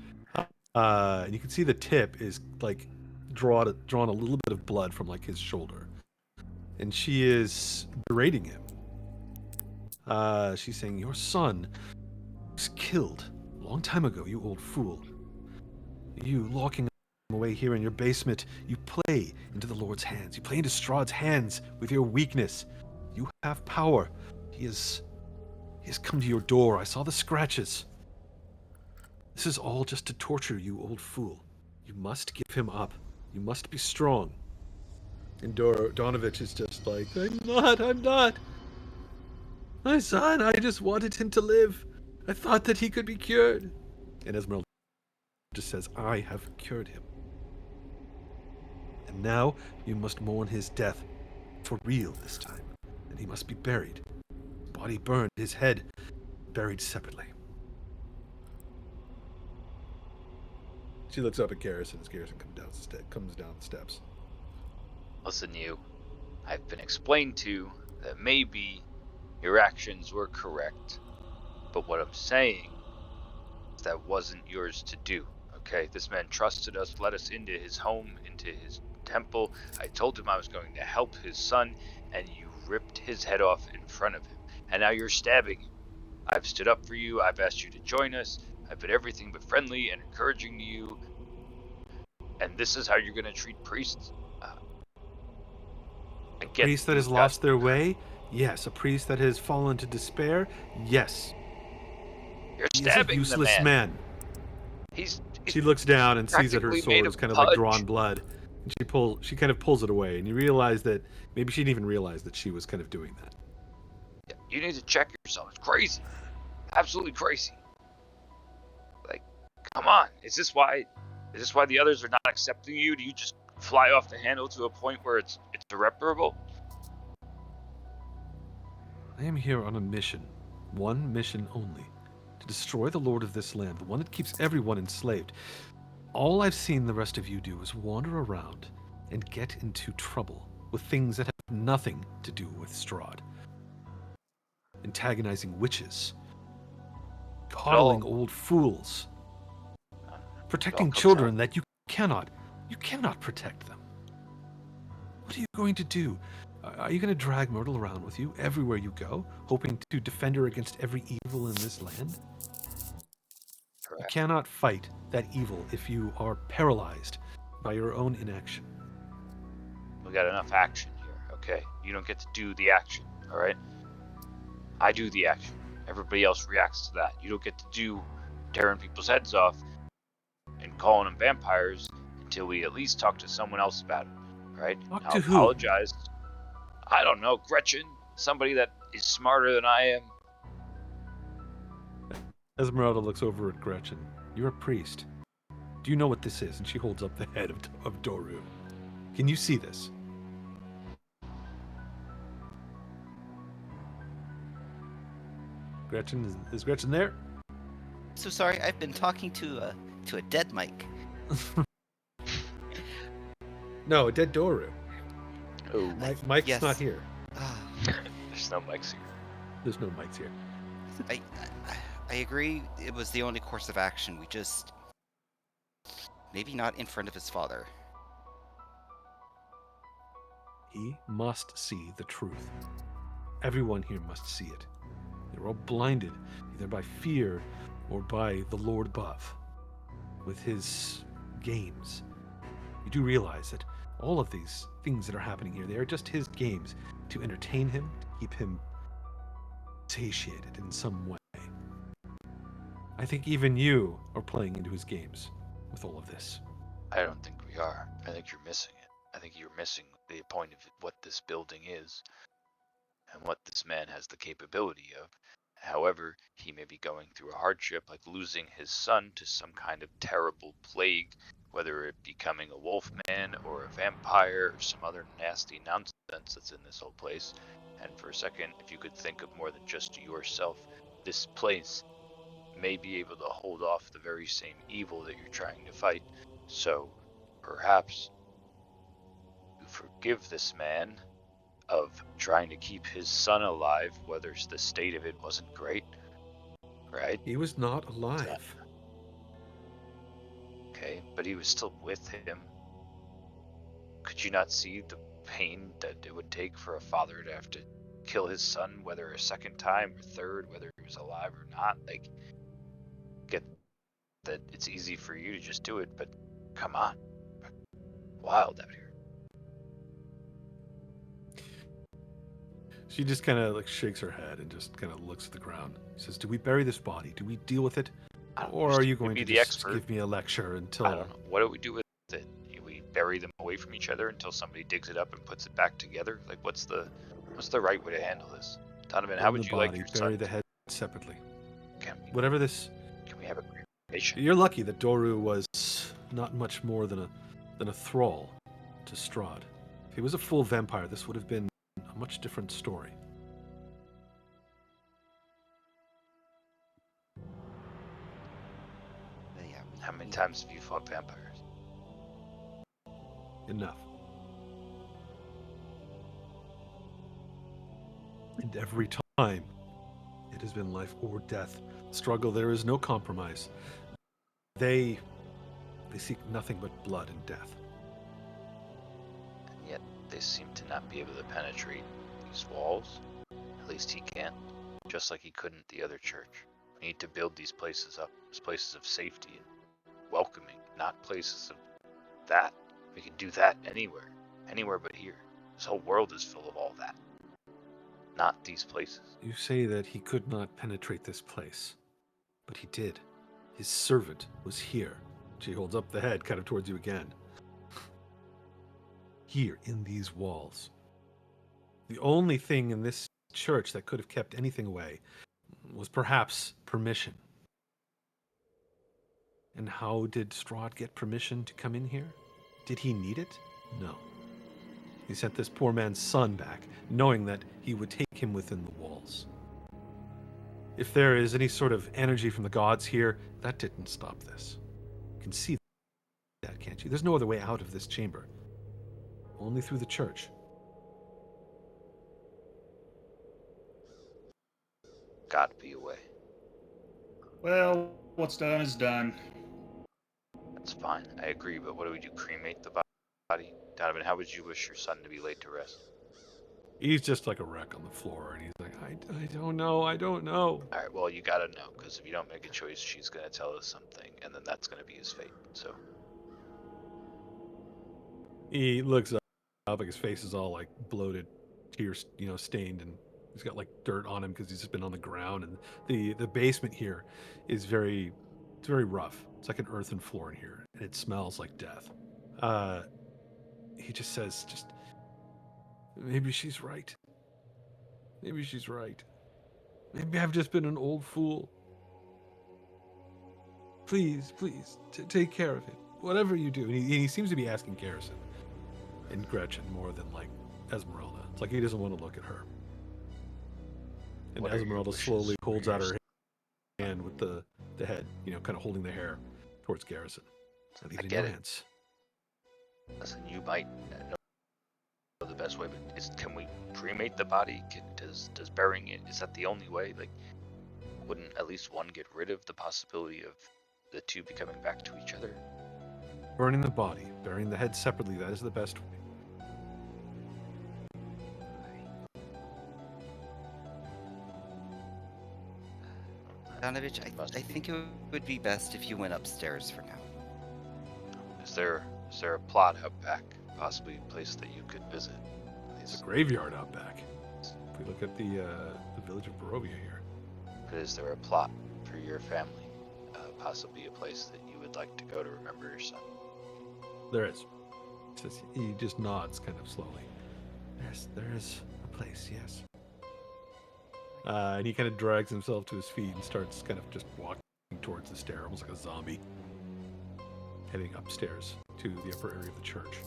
And you can see the tip is like drawn a little bit of blood from like his shoulder. And she is berating him. She's saying, "Your son was killed a long time ago, you old fool. You locking him away here in your basement, you play into the Lord's hands. You play into Strahd's hands with your weakness. You have power. He has come to your door. I saw the scratches. This is all just to torture you, old fool. You must give him up. You must be strong. And Donovich is just like, I'm not. My son, I just wanted him to live. I thought that he could be cured. And Esmeralda just says, I have cured him. And now you must mourn his death, for real this time. And he must be buried. His body burned, his head buried separately. She looks up at Garrison as Garrison comes down the steps. Listen, you. I've been explained to that maybe your actions were correct, but what I'm saying is that wasn't yours to do. Okay, this man trusted us, let us into his home, into his temple. I told him I was going to help his son, and you ripped his head off in front of him. And now you're stabbing him. I've stood up for you. I've asked you to join us. I've been everything but friendly and encouraging to you. And this is how you're going to treat priests? A priest that has lost their way? Yes. A priest that has fallen to despair? Yes. You're He stabbing is a useless the man. She looks down and sees that her sword is kind of like drawn blood. And she kind of pulls it away, and you realize that maybe she didn't even realize that she was kind of doing that. Yeah, you need to check yourself. It's crazy. Absolutely crazy. Like, come on. Is this why the others are not accepting you? Do you just fly off the handle to a point where it's irreparable? I am here on a mission. One mission only. To destroy the lord of this land, the one that keeps everyone enslaved. All I've seen the rest of you do is wander around and get into trouble with things that have nothing to do with Strahd. Antagonizing witches. Coddling old fools. Protecting children that you cannot protect them. What are you going to do? Are you going to drag Myrtle around with you everywhere you go, hoping to defend her against every evil in this land? Correct. You cannot fight that evil if you are paralyzed by your own inaction. We got enough action here, okay? You don't get to do the action, all right? I do the action. Everybody else reacts to that. You don't get to do tearing people's heads off and calling them vampires until we at least talk to someone else about it, right? Talk to who? Apologize. I don't know, Gretchen, somebody that is smarter than I am. Esmeralda looks over at Gretchen. You're a priest. Do you know what this is? And she holds up the head of Doru. Can you see this? Gretchen, is Gretchen there? So sorry, I've been talking to a dead mic. No, a dead Doru. Oh, Mike's yes. not here. There's no mics here. There's no mics here. I agree. It was the only course of action. We just maybe not in front of his father. He must see the truth. Everyone here must see it. They're all blinded, either by fear or by the Lord above, with his games. You do realize that all of these things that are happening here, they are just his games to entertain him, to keep him satiated in some way. I think even you are playing into his games with all of this. I don't think we are. I think you're missing it. I think you're missing the point of what this building is and what this man has the capability of. However, he may be going through a hardship like losing his son to some kind of terrible plague, whether it becoming a wolf man or a vampire or some other nasty nonsense that's in this whole place. And for a second, if you could think of more than just yourself, this place may be able to hold off the very same evil that you're trying to fight. So perhaps you forgive this man of trying to keep his son alive, whether the state of it wasn't great, right? He was not alive. Okay, but he was still with him. Could you not see the pain that it would take for a father to have to kill his son, whether a second time or third, whether he was alive or not? Like, get that it's easy for you to just do it, but come on. Wild out here. She just kind of like shakes her head and just kind of looks at the ground. She says, "Do we bury this body? Do we deal with it, or are you going to be the just expert. give me a lecture until?" I don't know. What do we do with it? We bury them away from each other until somebody digs it up and puts it back together? Like, what's the right way to handle this? Donovan, how Burn would the you like body, your bury son the to- head separately. Can Whatever this. we have a cremation? You're lucky that Doru was not much more than a thrall to Strahd. If he was a full vampire, this would have been a much different story. Yeah. How many times have you fought vampires? Enough. And every time, it has been life or death. Struggle, there is no compromise. They seek nothing but blood and death. And yet they seem to not be able to penetrate these walls. At least he can, just like he couldn't the other church. We need to build these places up as places of safety and welcoming, not places of that. We can do that anywhere but here. This whole world is full of all that. Not these places. You say that he could not penetrate this place, but he did. His servant was here. She holds up the head kind of towards you again. Here, in these walls. The only thing in this church that could have kept anything away was perhaps permission. And how did Strahd get permission to come in here? Did he need it? No. He sent this poor man's son back, knowing that he would take him within the walls. If there is any sort of energy from the gods here, that didn't stop this. You can see that, can't you? There's no other way out of this chamber. Only through the church. Gotta be a way. Well, what's done is done. That's fine. I agree, but what do we do? Cremate the body? Donovan, how would you wish your son to be laid to rest? He's just like a wreck on the floor, and he's like, I don't know. Alright, well, you gotta know, because if you don't make a choice, she's gonna tell us something, and then that's gonna be his fate, so. He looks up, like his face is all like bloated, tears, stained, and he's got like dirt on him because he's just been on the ground. And the basement here is it's very rough. It's like an earthen floor in here, and it smells like death. He just says, maybe she's right. Maybe she's right. Maybe I've just been an old fool. Please, take care of it. Whatever you do. And he seems to be asking Garrison and Gretchen more than like Esmeralda. It's like he doesn't want to look at her. And What are your Esmeralda wishes slowly for holds your out her hand with the head, kind of holding the hair towards Garrison. And leave it in get your it. hands. Listen, you might know the best way, but can we cremate the body? Does burying it, is that the only way? Like, wouldn't at least one get rid of the possibility of the two becoming back to each other? Burning the body, burying the head separately, that is the best way. Donovich, I think it would be best if you went upstairs for now. Is there a plot out back? Possibly a place that you could visit? It's a graveyard out back. If we look at the village of Barovia here. Is there a plot for your family? Possibly a place that you would like to go to remember your son? There is. He just nods kind of slowly. There is a place, yes. And he kind of drags himself to his feet and starts kind of just walking towards the stair, almost like a zombie. Heading upstairs to the upper area of the church.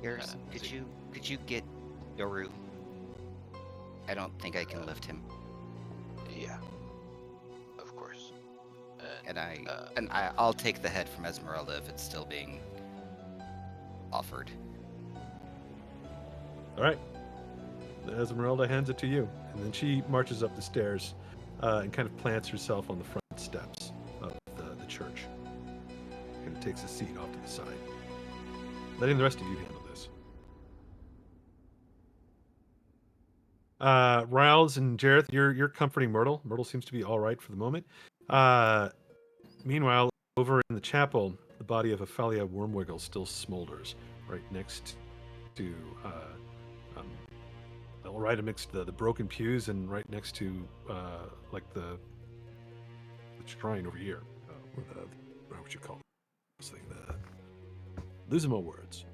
Garrison, could you get Yoru? I don't think I can lift him. Yeah, of course. And I'll take the head from Esmeralda if it's still being offered. All right. Esmeralda hands it to you, and then she marches up the stairs and kind of plants herself on the front steps of the church. Kind of takes a seat off to the side, letting the rest of you handle this. Riles and Jareth, you're comforting Myrtle. Myrtle seems to be all right for the moment. Meanwhile, over in the chapel, the body of Ophelia Wormwiggle still smolders right next to right amidst the broken pews and right next to like the shrine over here, or what would you call this thing? Losing my words.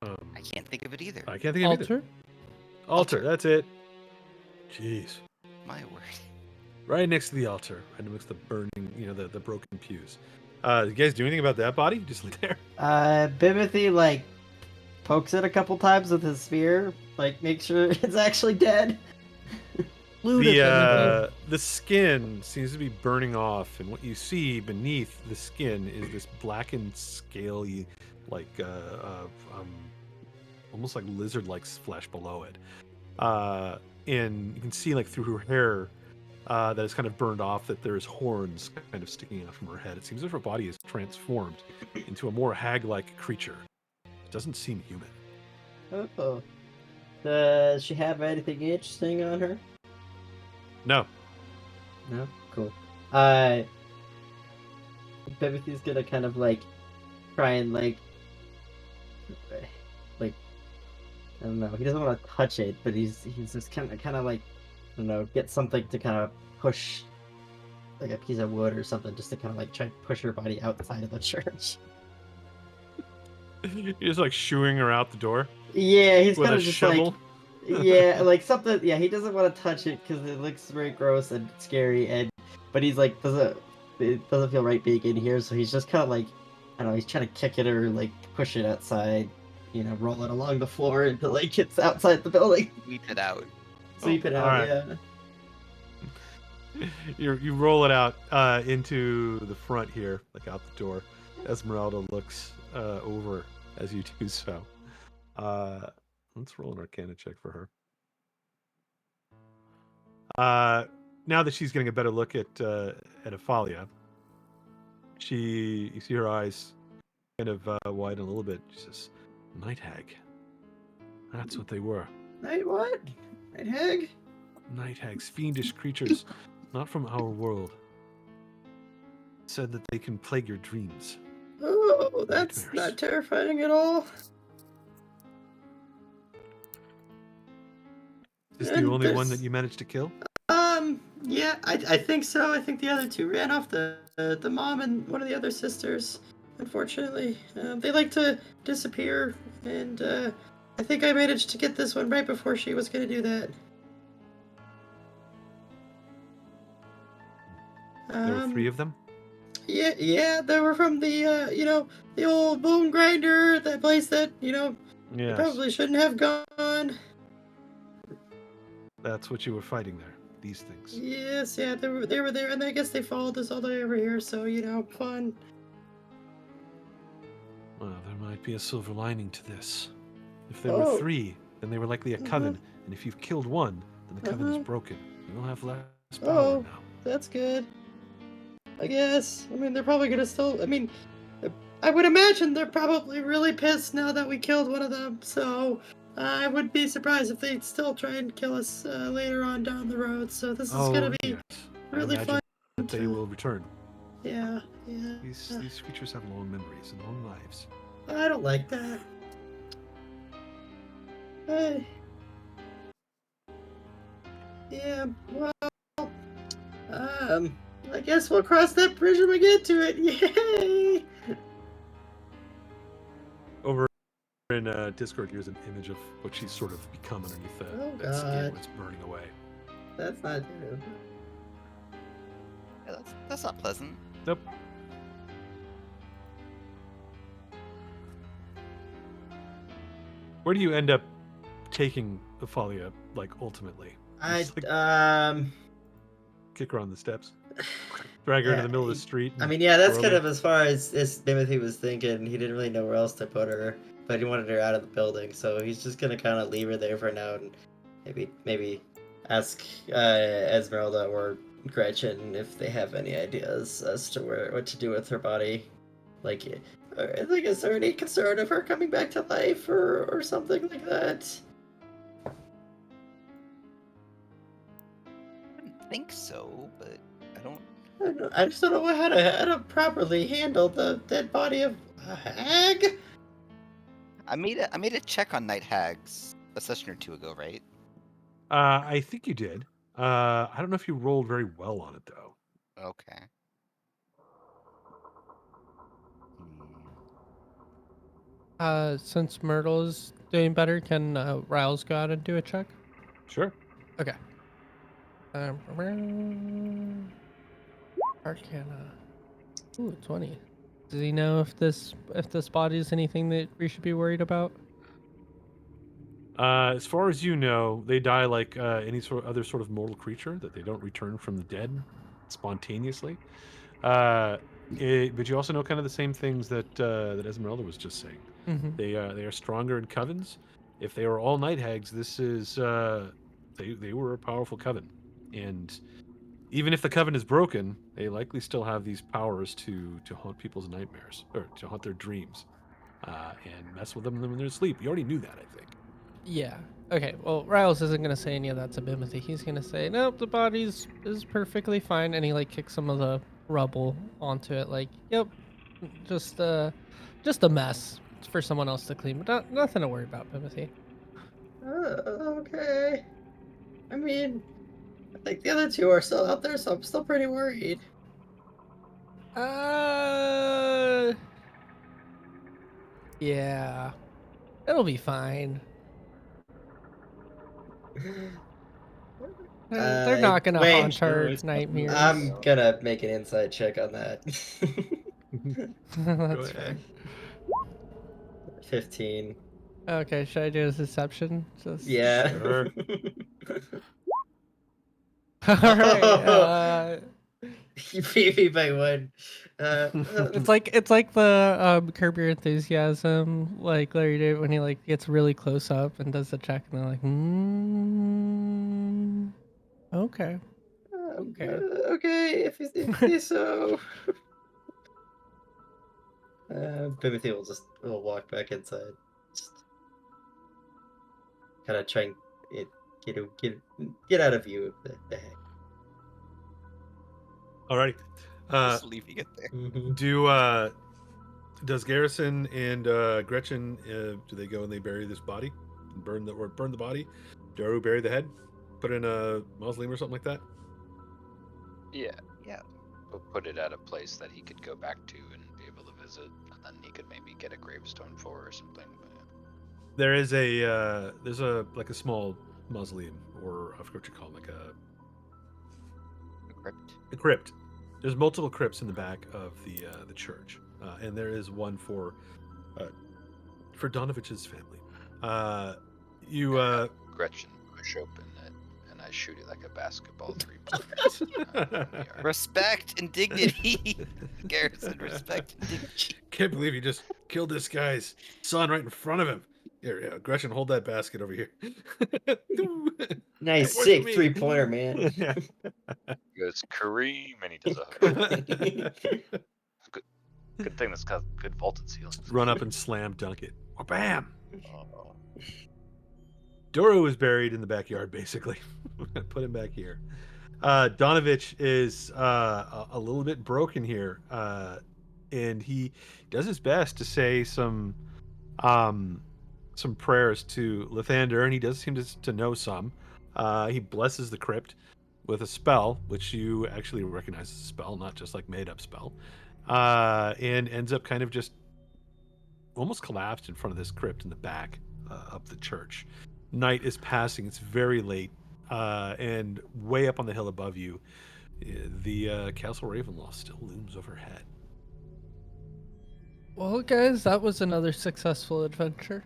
I can't think of it either. I can't think of either. Altar. That's it. Jeez. My word. Right next to the altar, right amidst the burning, the broken pews. You guys do anything about that body? Just leave there. Bimothy like pokes it a couple times with his spear, like make sure it's actually dead. The skin seems to be burning off, and what you see beneath the skin is this blackened, scaly, like almost like lizard-like flesh below it. And you can see like through her hair that is kind of burned off, that there's horns kind of sticking out from her head. It seems as if her body is transformed into a more hag-like creature. It doesn't seem human. Oh. Does she have anything interesting on her? No. No? Cool. Bimothy's gonna kind of like try and like I don't know. He doesn't want to touch it, but he's just kind of like, I don't know, get something to kind of push, like a piece of wood or something, just to kind of like try to push her body outside of the church. You're just like shooing her out the door. Yeah, he's with kind a of just shovel. like, yeah, like something. Yeah, he doesn't want to touch it because it looks very gross and scary, but he's like it doesn't feel right being in here, so he's just kind of like, I don't know, he's trying to kick it or like push it outside. Roll it along the floor until like it's outside the building. Sweep it out. Sweep it out, right. yeah. You roll it out into the front here, like out the door. Esmeralda looks over as you do so. Let's roll an Arcana check for her. Now that she's getting a better look at Athalia, you see her eyes kind of widen a little bit. She says, "Night hag. That's what they were. Night what? Night hag? Night hags, fiendish creatures, not from our world. Said that they can plague your dreams." Oh, that's Nightmares. not terrifying at all. Is this the only one that you managed to kill? Yeah, I think so. I think the other two ran off the mom and one of the other sisters. Unfortunately, they like to disappear, and I think I managed to get this one right before she was going to do that. There were 3 of them? Yeah, they were from the the old bone grinder, that place that, Yes. you probably shouldn't have gone. That's what you were fighting there. These things. Yes, yeah, they were there, and I guess they followed us all the way over here, so, fun. Well, there might be a silver lining to this. If there were 3, then they were likely a coven, and if you've killed one, then the coven is broken. You'll have less power now. That's good. I guess. I mean, they're probably gonna still. I mean, I would imagine they're probably really pissed now that we killed one of them. So I would be surprised if they'd still try and kill us later on down the road. So this is gonna be really fun. That they will return. Yeah. These creatures have long memories and long lives. I don't like that. Yeah. Well. I guess we'll cross that bridge when we get to it. Yay! Over in Discord, here's an image of what she's sort of become underneath that skin. It's burning away. That's not good. Yeah, that's not pleasant. Nope. Where do you end up taking Athalia, like, ultimately? Kick her on the steps. Drag her into the middle of the street. I mean, yeah, that's kind of as far as Timothy was thinking. He didn't really know where else to put her, but he wanted her out of the building, so he's just gonna kind of leave her there for now, and maybe ask Esmeralda or Gretchen if they have any ideas as to what to do with her body. Like, is there any concern of her coming back to life or something like that? I wouldn't think so, but I don't. I just don't know how to properly handle the dead body of a hag. I made a check on night hags a session or two ago, right? I think you did. I don't know if you rolled very well on it though. Okay. Since Myrtle is doing better, can Riles go out and do a check? Sure. Okay. Arcana. Ooh, 20. Does he know if this body is anything that we should be worried about? As far as you know, they die like any other sort of mortal creature, that they don't return from the dead spontaneously. But you also know kind of the same things that Esmeralda was just saying. Mm-hmm. They are stronger in covens. If they were all night hags, this is they were a powerful coven, and even if the coven is broken, they likely still have these powers to haunt people's nightmares or to haunt their dreams, and mess with them when they're asleep. You already knew that, I think. Yeah. Okay. Well, Riles isn't gonna say any of that to Bimothy. He's gonna say, "Nope, the body's is perfectly fine," and he like kicks some of the rubble onto it. Like, "Yep, just a mess for someone else to clean, but nothing to worry about, Bimothy." Okay. I mean, I think the other two are still out there, so I'm still pretty worried. Yeah, it'll be fine. They're not gonna wait, haunt our it's nothing to worry nightmares. I'm gonna make an insight check on that. That's ahead. fair. 15. Okay, should I do a deception? Just... Yeah. Sure. All right. You beat me by one. It's like the Curb Your Enthusiasm, like Larry did when he like gets really close up and does the check, and they're like, okay, okay. Okay, if you say so. Timothy will walk back inside. Just kind of try and get out of view of the heck. Alrighty. Just leaving it there. Does Garrison and Gretchen do they go and they bury this body, and burn the body? Daru bury the head, put in a mausoleum or something like that. Yeah. Yeah. We'll put it at a place that he could go back to and be able to visit, and then he could maybe get a gravestone for or something. There is a there's a like a small mausoleum, or I forget what you call it, like A crypt. a crypt. There's multiple crypts in the back of the church, and there is one for Donovich's family. Gretchen push open it, and I shoot it like a basketball 3-pointer. Respect and dignity. Garrison, respect and dignity. Can't believe you just killed this guy's son right in front of him. Here, Gretchen, hold that basket over here. Nice, That sick was me. 3-pointer, man. Yeah. He goes Kareem, and he does a good thing that's got good vaulted ceilings. Run up and slam dunk it. Oh, bam! Oh, Doro is buried in the backyard, basically. Put him back here. Donovich is a little bit broken here, and he does his best to say some prayers to Lathander, and he does seem to know some. He blesses the crypt with a spell, which you actually recognize as a spell, not just like made up spell, and ends up kind of just almost collapsed in front of this crypt in the back of the church. Night is passing. It's very late, and way up on the hill above you, the Castle Ravenloft still looms overhead. Well, guys, that was another successful adventure.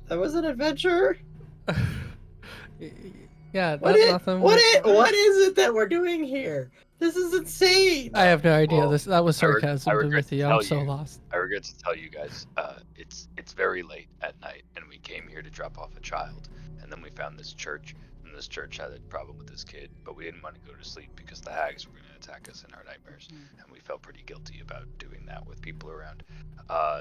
That was an adventure. Yeah, What is it that we're doing here? This is insane. I have no idea. Well, That was sarcasm, I regret to Timothy. I'm tell so you. lost. I regret to tell you guys, it's very late at night, and we came here to drop off a child, and then we found this church, and this church had a problem with this kid, but we didn't want to go to sleep because the hags were going to attack us in our nightmares, and we felt pretty guilty about doing that with people around.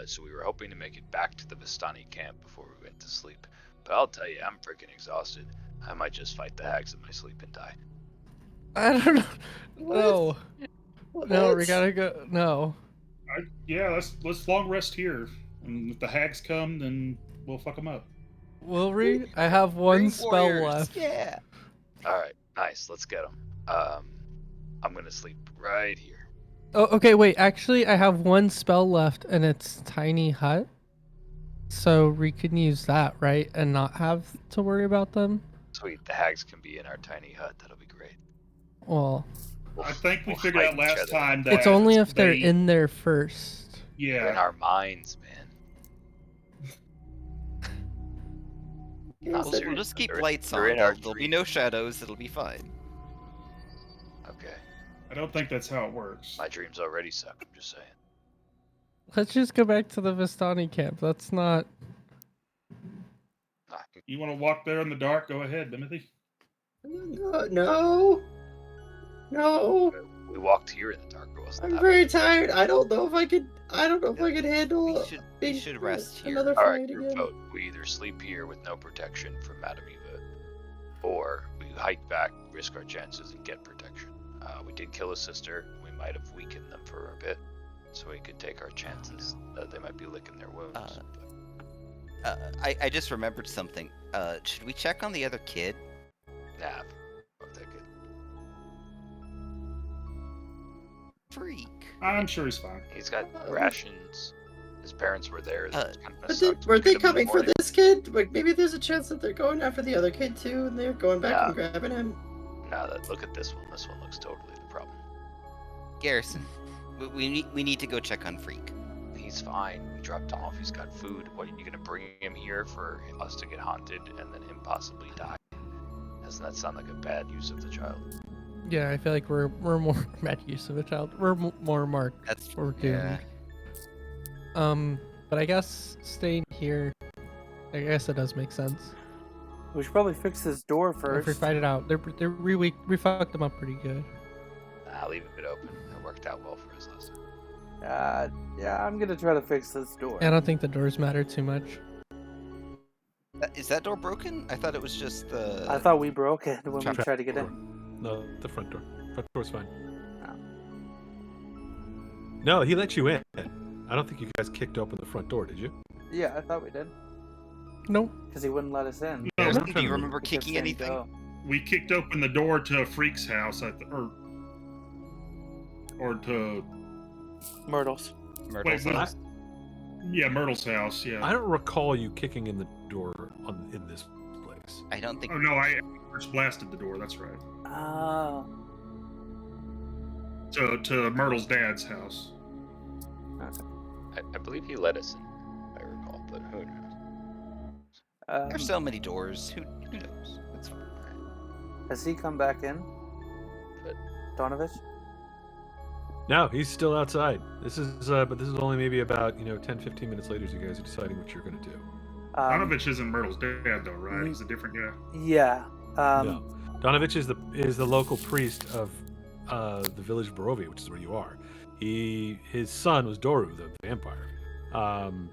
So we were hoping to make it back to the Vistani camp before we went to sleep. But I'll tell you, I'm freaking exhausted. I might just fight the hags in my sleep and die. I don't know. No. What? No, we gotta go. No. Yeah, let's long rest here. And if the hags come, then we'll fuck them up. Wilry, I have one Ring spell warriors, left. Yeah. All right, nice. Let's get them. I'm gonna sleep right here. Oh, okay, wait. Actually, I have one spell left, and it's Tiny Hut. So we can use that, right? And not have to worry about them? Sweet. The hags can be in our tiny hut. That'll be great. Well, I think we we'll figured fight out each last other. time that it's only if they're they- in there first. Yeah. They're in our minds, man. Not We'll serious. just keep They're- lights they're on. in our There'll be dreams. no shadows. It'll be fine. Okay. I don't think that's how it works. My dreams already suck. I'm just saying. Let's just go back to the Vistani camp. That's not... Nah, You want to walk there in the dark? Go ahead, Timothy. No. we walked here in the dark. It wasn't I'm that very tired. I don't know if I could. I don't know if I could handle. We being should rest here. another All right, fight group again. vote. We either sleep here with no protection from Madame Eva, or we hike back, risk our chances, and get protection. We did kill a sister. We might have weakened them for a bit, so we could take our chances. They might be licking their wounds. I just remembered something. Should we check on the other kid? Nah, fuck that kid. Freak. I'm sure he's fine. He's got rations. His parents were there. That's kind of But messed they, up. were We they get him in the coming for morning. this kid? Like maybe there's a chance that they're going after the other kid too, and they're going back and grabbing him. Nah, look at this one. This one looks totally the problem. Garrison, we need to go check on Freak. He's fine. We dropped off. He's got food. What, are you gonna bring him here for us to get haunted and then him possibly die? Doesn't that sound like a bad use of the child? Yeah, I feel like we're more bad use of a child. We're more marked. That's We're doomed. But I guess staying here, I guess it does make sense. We should probably fix this door If we first. fight it out, we fucked them up pretty good. I'll leave it open. It worked out well for us last time. Yeah, I'm gonna try to fix this door. I don't think the doors matter too much. Is that door broken? I thought it was just the. I thought we broke it when we Trap tried to get door. in. No, the front door. Front door's fine. Oh. No, he let you in. I don't think you guys kicked open the front door, did you? Yeah, I thought we did. Nope. Because he wouldn't let us in. No, Garrison, I'm do you trying to remember He kept kicking saying anything? go. We kicked open the door to Freak's house, or to Myrtle's. Myrtle's wait, house? Myrtle's house. Yeah. I don't recall you kicking in the door in this place. I don't think. Oh no, I first blasted the door. That's right. Oh. To Myrtle's dad's house. I believe he let us in, if I recall, but who knows? There's so many doors. Who knows? It's fine. Has he come back in? But- Donovich? No, he's still outside. This is but this is only maybe about 10-15 minutes later as you guys are deciding what you're gonna do. Donovich isn't Myrtle's dad though, right? He's a different guy. Yeah. No. Donovich is the local priest of the village of Barovia, which is where you are. His son was Doru, the vampire.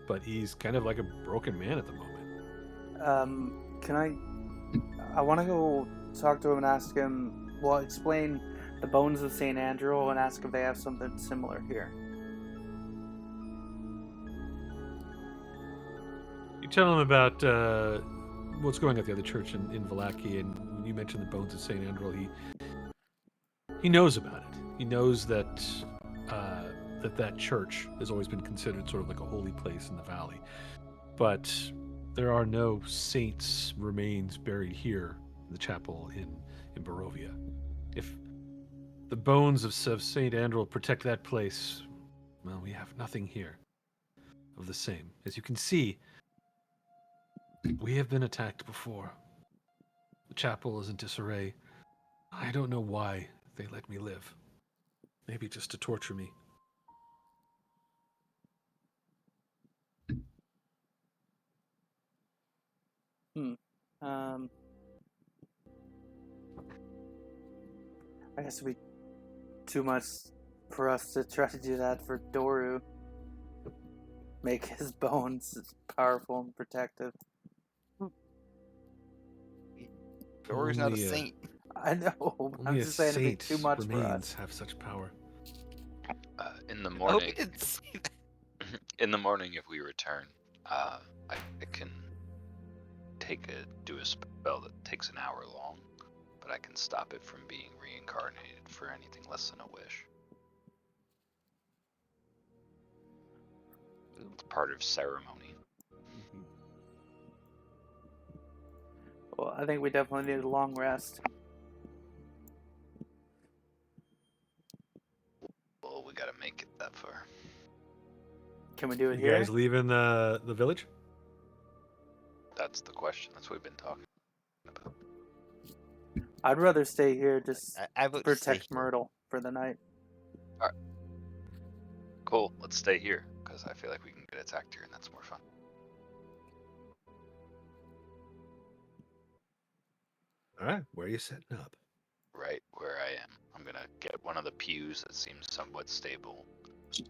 But he's kind of like a broken man at the moment. Can I want to go talk to him and ask him, explain the bones of St. Andrew and ask if they have something similar here. You tell him about what's going on at the other church in Vallaki, and when you mention the bones of St. Andrew, he knows about it. He knows that that church has always been considered sort of like a holy place in the valley. But there are no saints' remains buried here in the chapel in Barovia. If the bones of St. Andrew protect that place, well, we have nothing here of the same. As you can see, we have been attacked before. The chapel is in disarray. I don't know why they let me live. Maybe just to torture me. I guess it'd be too much for us to try to do that for Doru. Make his bones powerful and protective. Doru's not a Only, saint. I know, but I'm Only a just saying it'd be saint's too much for remains us. have such power. In the I hope morning, you didn't say that. In the morning, if we return, I can do a spell that takes an hour long, but I can stop it from being reincarnated for anything less than a wish. It's part of ceremony. Well, I think we definitely need a long rest. Well, we gotta make it that far. Can we do it You here? guys leaving the village? That's the question. That's what we've been talking about. I'd rather stay here, just I would protect stay here. Myrtle for the night. Cool. Let's stay here because I feel like we can get attacked here, and that's more fun. All right, where are you setting up? Right where I am. I'm gonna get one of the pews that seems somewhat stable,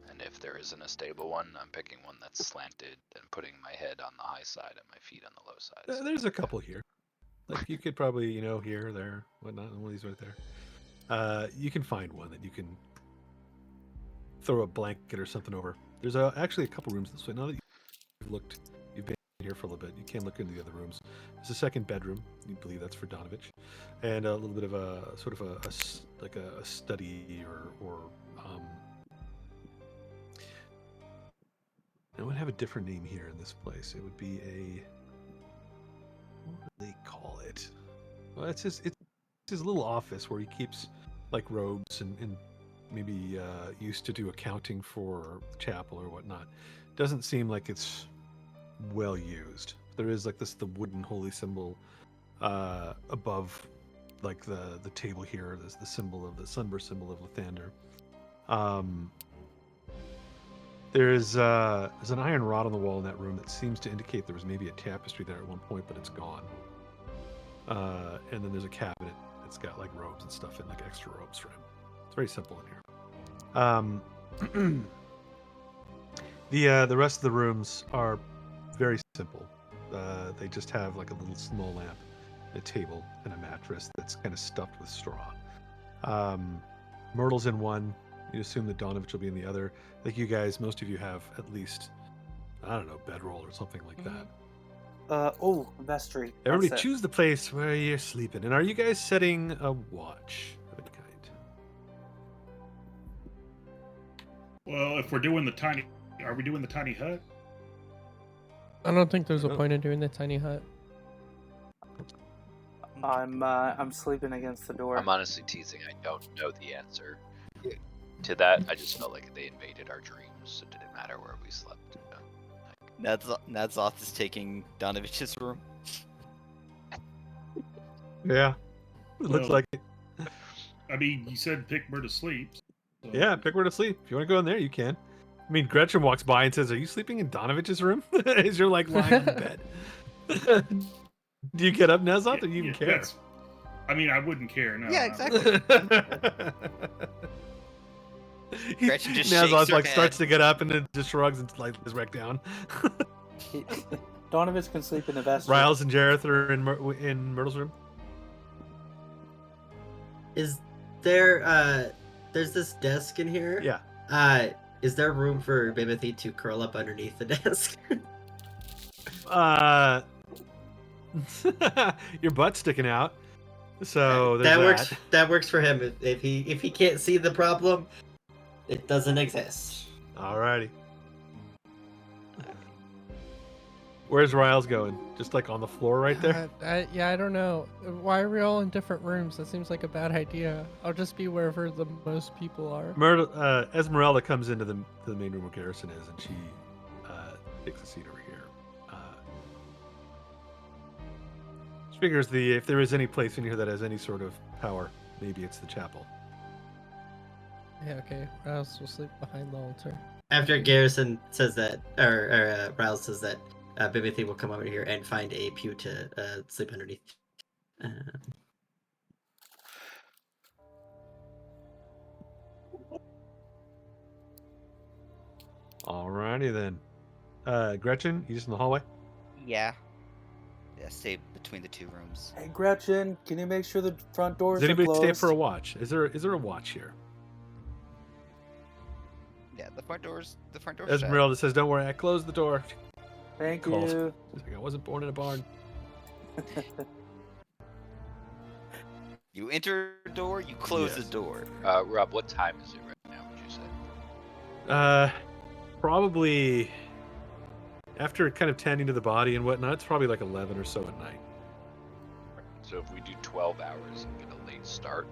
and if there isn't a stable one, I'm picking one that's slanted and putting my head on the high side and my feet on the low side. There's a couple here. Like you could probably, here, there, whatnot. One of these right there. You can find one that you can throw a blanket or something over. There's actually a couple rooms this way. Now that you've been here for a little bit, you can look into the other rooms. There's a second bedroom. You believe that's for Donovich, and a little bit of a sort of a study or it would have a different name here in this place. It would be what would they call it? Well, it's his little office where he keeps like robes and maybe used to do accounting for the chapel or whatnot. Doesn't seem like it's well used. There is like the wooden holy symbol above like the table here. There's the symbol of the sunburst symbol of Lathander. There's an iron rod on the wall in that room that seems to indicate there was maybe a tapestry there at one point, but it's gone. And then there's a cabinet that's got like robes and stuff in, like extra robes for him. It's very simple in here. The rest of the rooms are very simple. They just have like a little small lamp, a table, and a mattress that's kind of stuffed with straw. Myrtle's in one. You assume that Donovich will be in the other. I think you guys, most of you have at least, I don't know, bedroll or something like that. Vestry. Everybody That's it. choose the place where you're sleeping. And are you guys setting a watch of any kind? Well, if we're doing are we doing the tiny hut? I don't think there's a No. point in doing the tiny hut. I'm sleeping against the door. I'm honestly teasing. I don't know the answer to that. I just felt like they invaded our dreams, so it didn't matter where we slept. Nadzoth is taking Donovich's room. Yeah. It looks Well- like it. I mean, you said pick where to sleep. So. Yeah, pick where to sleep. If you want to go in there, you can. I mean, Gretchen walks by and says, "Are you sleeping in Donovich's room?" As you're like lying in bed. Do you get up, Nazoth, or do you even care? I mean, I wouldn't care. No. Yeah, exactly. Gretchen just shakes Nazoth her like head. starts to get up and then just shrugs and like is wrecked down. Donovich can sleep in the vestry. Riles and Jareth are in Myrtle's room. Is there there's this desk in here? Yeah. Is there room for Bimothy to curl up underneath the desk? Your butt's sticking out. So there's works. That works for him. If he can't see the problem, it doesn't exist. Alrighty. Where's Riles going? Just like on the floor right there? I don't know. Why are we all in different rooms? That seems like a bad idea. I'll just be wherever the most people are. Esmeralda comes into the main room where Garrison is, and she takes a seat over here. She figures if there is any place in here that has any sort of power, maybe it's the chapel. Yeah, okay. Rouse will sleep behind the altar. After Garrison says that, or Riles says that, Bimothy will come over here and find a pew to sleep underneath. Alrighty then. Gretchen, you just in the hallway? Yeah. Yeah, stay between the two rooms. Hey, Gretchen, can you make sure the front doors Does anybody are stay closed? for a watch? Is there a watch here? Yeah, the front door's shut. Esmeralda says, "Don't worry, I closed the door." Thank Calls. you. She's like, "I wasn't born in a barn." You enter the door, you close Yes. the door. Rob, what time is it right now? Would you say? Probably after kind of tending to the body and whatnot, it's probably like 11 or so at night. So if we do 12 hours and get a late start,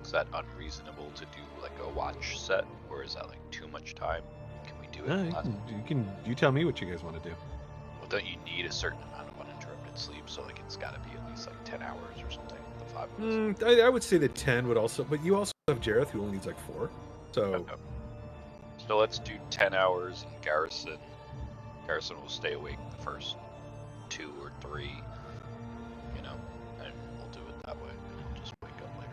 is that unreasonable to do like a watch set, or is that like too much time? Can we do it? No, in less? you tell me what you guys want to do. Well, don't you need a certain amount of uninterrupted sleep? So like it's got to be at least like 10 hours or something. The 5 minutes. I would say that 10 would also, but you also have Jareth who only needs like 4. So Okay. So let's do 10 hours, and Garrison will stay awake the first 2 or 3. You know, and we'll do it that way. We'll just wake up later.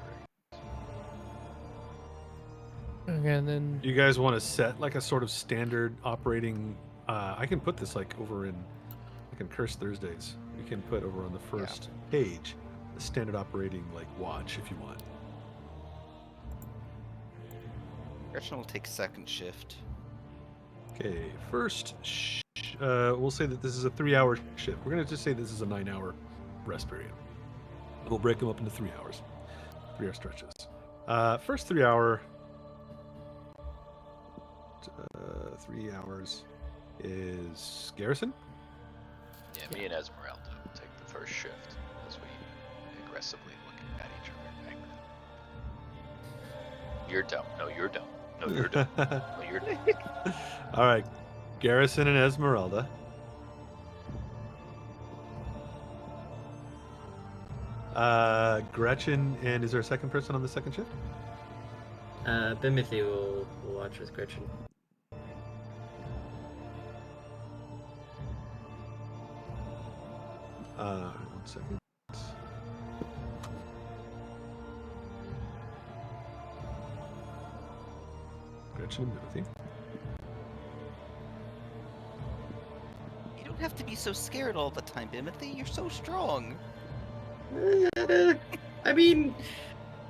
Okay, and then you guys want to set like a sort of standard operating. I can put this like over in, like in Cursed Thursdays. We can put over on the first page the standard operating like watch if you want. Gretchen will take second shift. Okay, we'll say that this is a 3-hour shift. We're gonna just say this is a 9-hour rest period. We'll break them up into 3 hours, 3-hour stretches. First 3 hour, 3 hours is Garrison. Yeah, me and Esmeralda will take the first shift as we aggressively look at each other angrily. You're dumb. No, you're dumb. No, you're dumb. No, you're dumb. All right, Garrison and Esmeralda. Gretchen, and is there a second person on the second shift? Bimothy will watch with Gretchen. 1 second. Gretchen and Timothy. You don't have to be so scared all the time, Bimothy. You're so strong. I mean,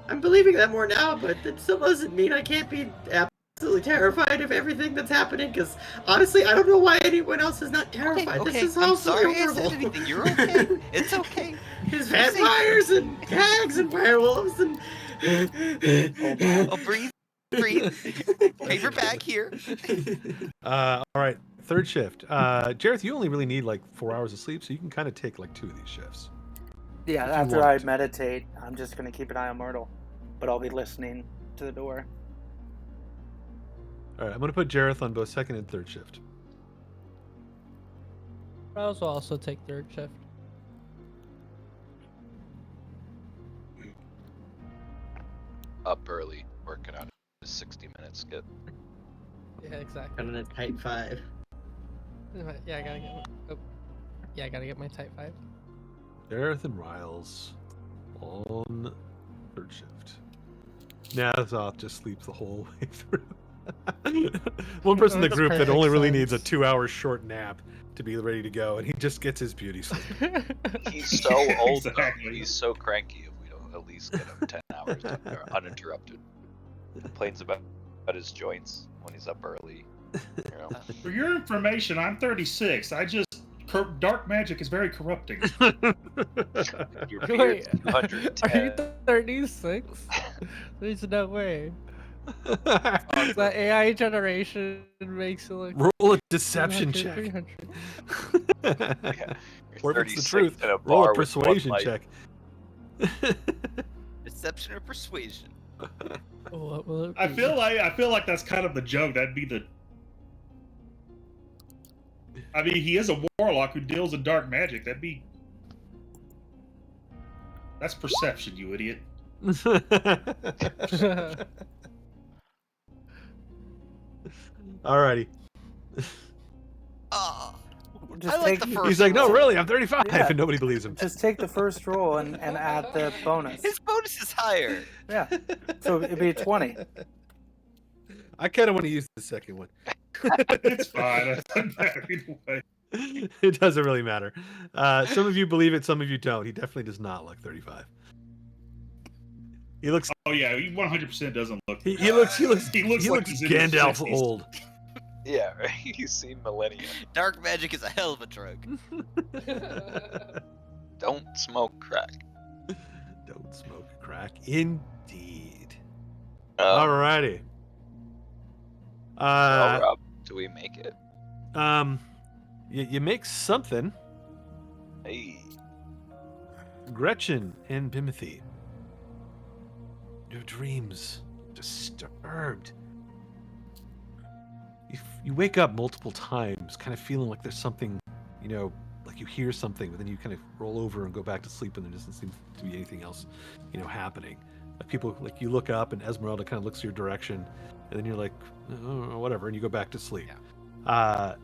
I'm believing that more now, but that still doesn't mean I can't be absolutely terrified of everything that's happening, because honestly, I don't know why anyone else is not terrified. Okay, This is I'm absolutely sorry I said horrible. anything. You're okay. It's okay. There's vampires and hags and werewolves and... Oh, breathe. Paper bag here. All right, third shift. Jareth, you only really need like 4 hours of sleep, so you can kind of take like 2 of these shifts. Yeah, If you after want I to. meditate, I'm just going to keep an eye on Myrtle. But I'll be listening to the door. All right, I'm going to put Jareth on both second and third shift. Rouse will also take third shift. Up early, working on a 60-minute skit. Yeah, exactly. Got in a tight 5. Yeah, I gotta get. Yeah, I gotta get my type 5. Jareth and Riles on third shift. Nazoth just sleeps the whole way through. One person in the That's group that perfect only really needs a sense. 2-hour short nap to be ready to go, and he just gets his beauty sleep. He's so old, though. Exactly. He's so cranky if we don't at least get him 10 hours uninterrupted. Complains about his joints when he's up early. You know? For your information, I'm 36. Dark magic is very corrupting. Your Wait, beard's are 210. you 36? There's no way. That AI generation makes it look. Roll a deception 300, check. 300. Yeah, Or you're if it's the 36 truth, in a roll bar a with one persuasion light. check. Deception or persuasion? What will it I be? feel like that's kind of the joke. That'd be the. I mean, he is a warlock who deals in dark magic. That's perception, you idiot. Alrighty. Oh, Just I like take- the first He's like, no, roll. really, I'm 35, Yeah. and nobody believes him. Just take the first roll and add the bonus. His bonus is higher. Yeah. So it'd be 20. I kind of want to use the second one. It's fine. Either way. It doesn't really matter. Some of you believe it, some of you don't. He definitely does not look 35. He looks. Oh yeah, he 100% doesn't look. He looks. He looks like he's in his Gandalf 60s. old. Yeah, right. He's seen millennia. Dark magic is a hell of a drug. Don't smoke crack. Don't smoke crack. Indeed. Um, Alrighty. well, Rob, do we make it? You make something. Hey. Gretchen and Bimothy. Your dreams disturbed. You wake up multiple times, kind of feeling like there's something, like you hear something, but then you kind of roll over and go back to sleep, and there doesn't seem to be anything else, happening. Like you look up, and Esmeralda kind of looks your direction, and then you're like, oh, whatever, and you go back to sleep. Yeah.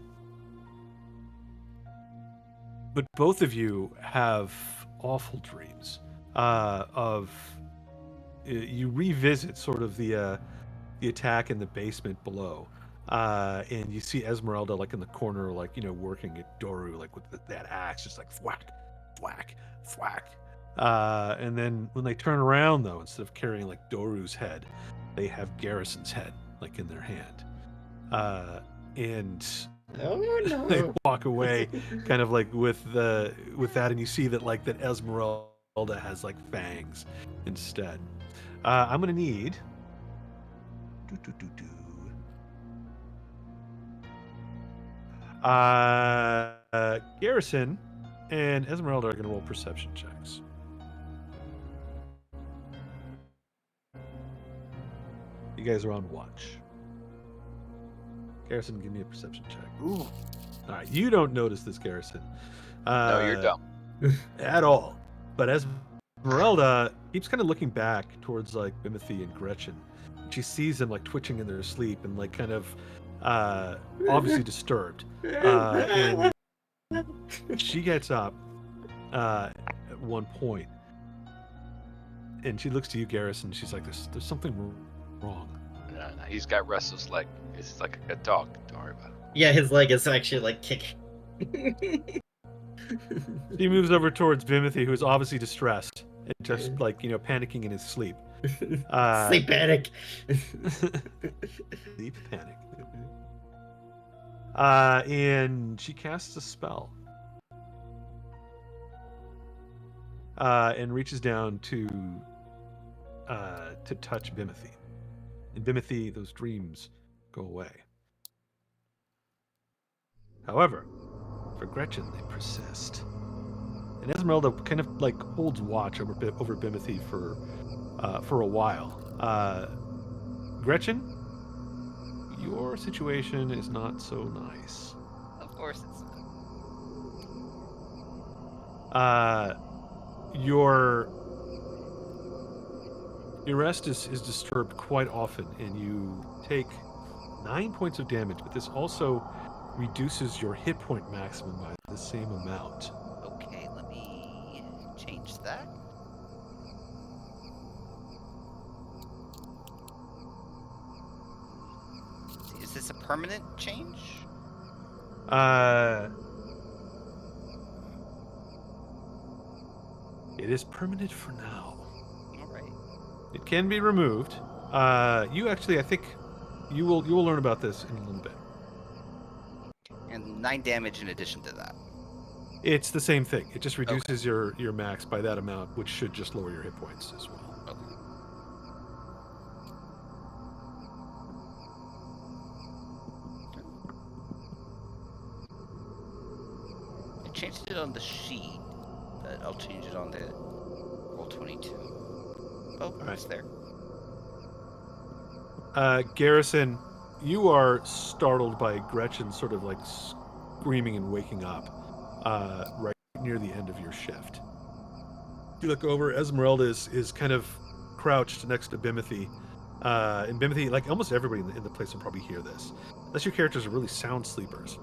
But both of you have awful dreams you revisit sort of the attack in the basement below, and you see Esmeralda like in the corner, like working at Doru, like with that axe, just like thwack, thwack, thwack. And then when they turn around, though, instead of carrying like Doru's head, they have Garrison's head like in their hand, and Oh no. they walk away, kind of like with that, and you see that like that Esmeralda has like fangs instead. I'm gonna need. Garrison and Esmeralda are gonna roll perception checks. You guys are on watch. Garrison, give me a perception check. Ooh. All right, you don't notice this, Garrison. No, you're dumb. At all. But Esmeralda keeps kind of looking back towards like Bimothy and Gretchen. She sees them like twitching in their sleep and like kind of obviously disturbed. And she gets up at one point and she looks to you, Garrison. She's like, "There's something wrong." No, he's got restless leg. It's like a dog. Don't worry about it. Yeah, his leg is actually like kicking. He moves over towards Bimothy, who is obviously distressed and just like panicking in his sleep. Sleep panic. Sleep panic. And she casts a spell. And reaches down to touch Bimothy. And Bimothy, those dreams go away. However, for Gretchen, they persist. And Esmeralda kind of like holds watch over Bimothy for a while. Gretchen, your situation is not so nice. Of course it's not. Your rest is disturbed quite often, and you take 9 points of damage, but this also reduces your hit point maximum by the same amount. Okay, let me change that. Is this a permanent change? It is permanent for now. Alright. It can be removed. You actually, I think, you will learn about this in a little bit. And 9 damage in addition to that. It's the same thing. It just reduces your max by that amount, which should just lower your hit points as well. Okay. I changed it on the sheet, but I'll change it on the Roll22. Oh, it's there. Garrison, you are startled by Gretchen sort of like screaming and waking up right near the end of your shift. You look over, Esmeralda is kind of crouched next to Bimothy. And Bimothy, like almost everybody in the place will probably hear this. Unless your characters are really sound sleepers.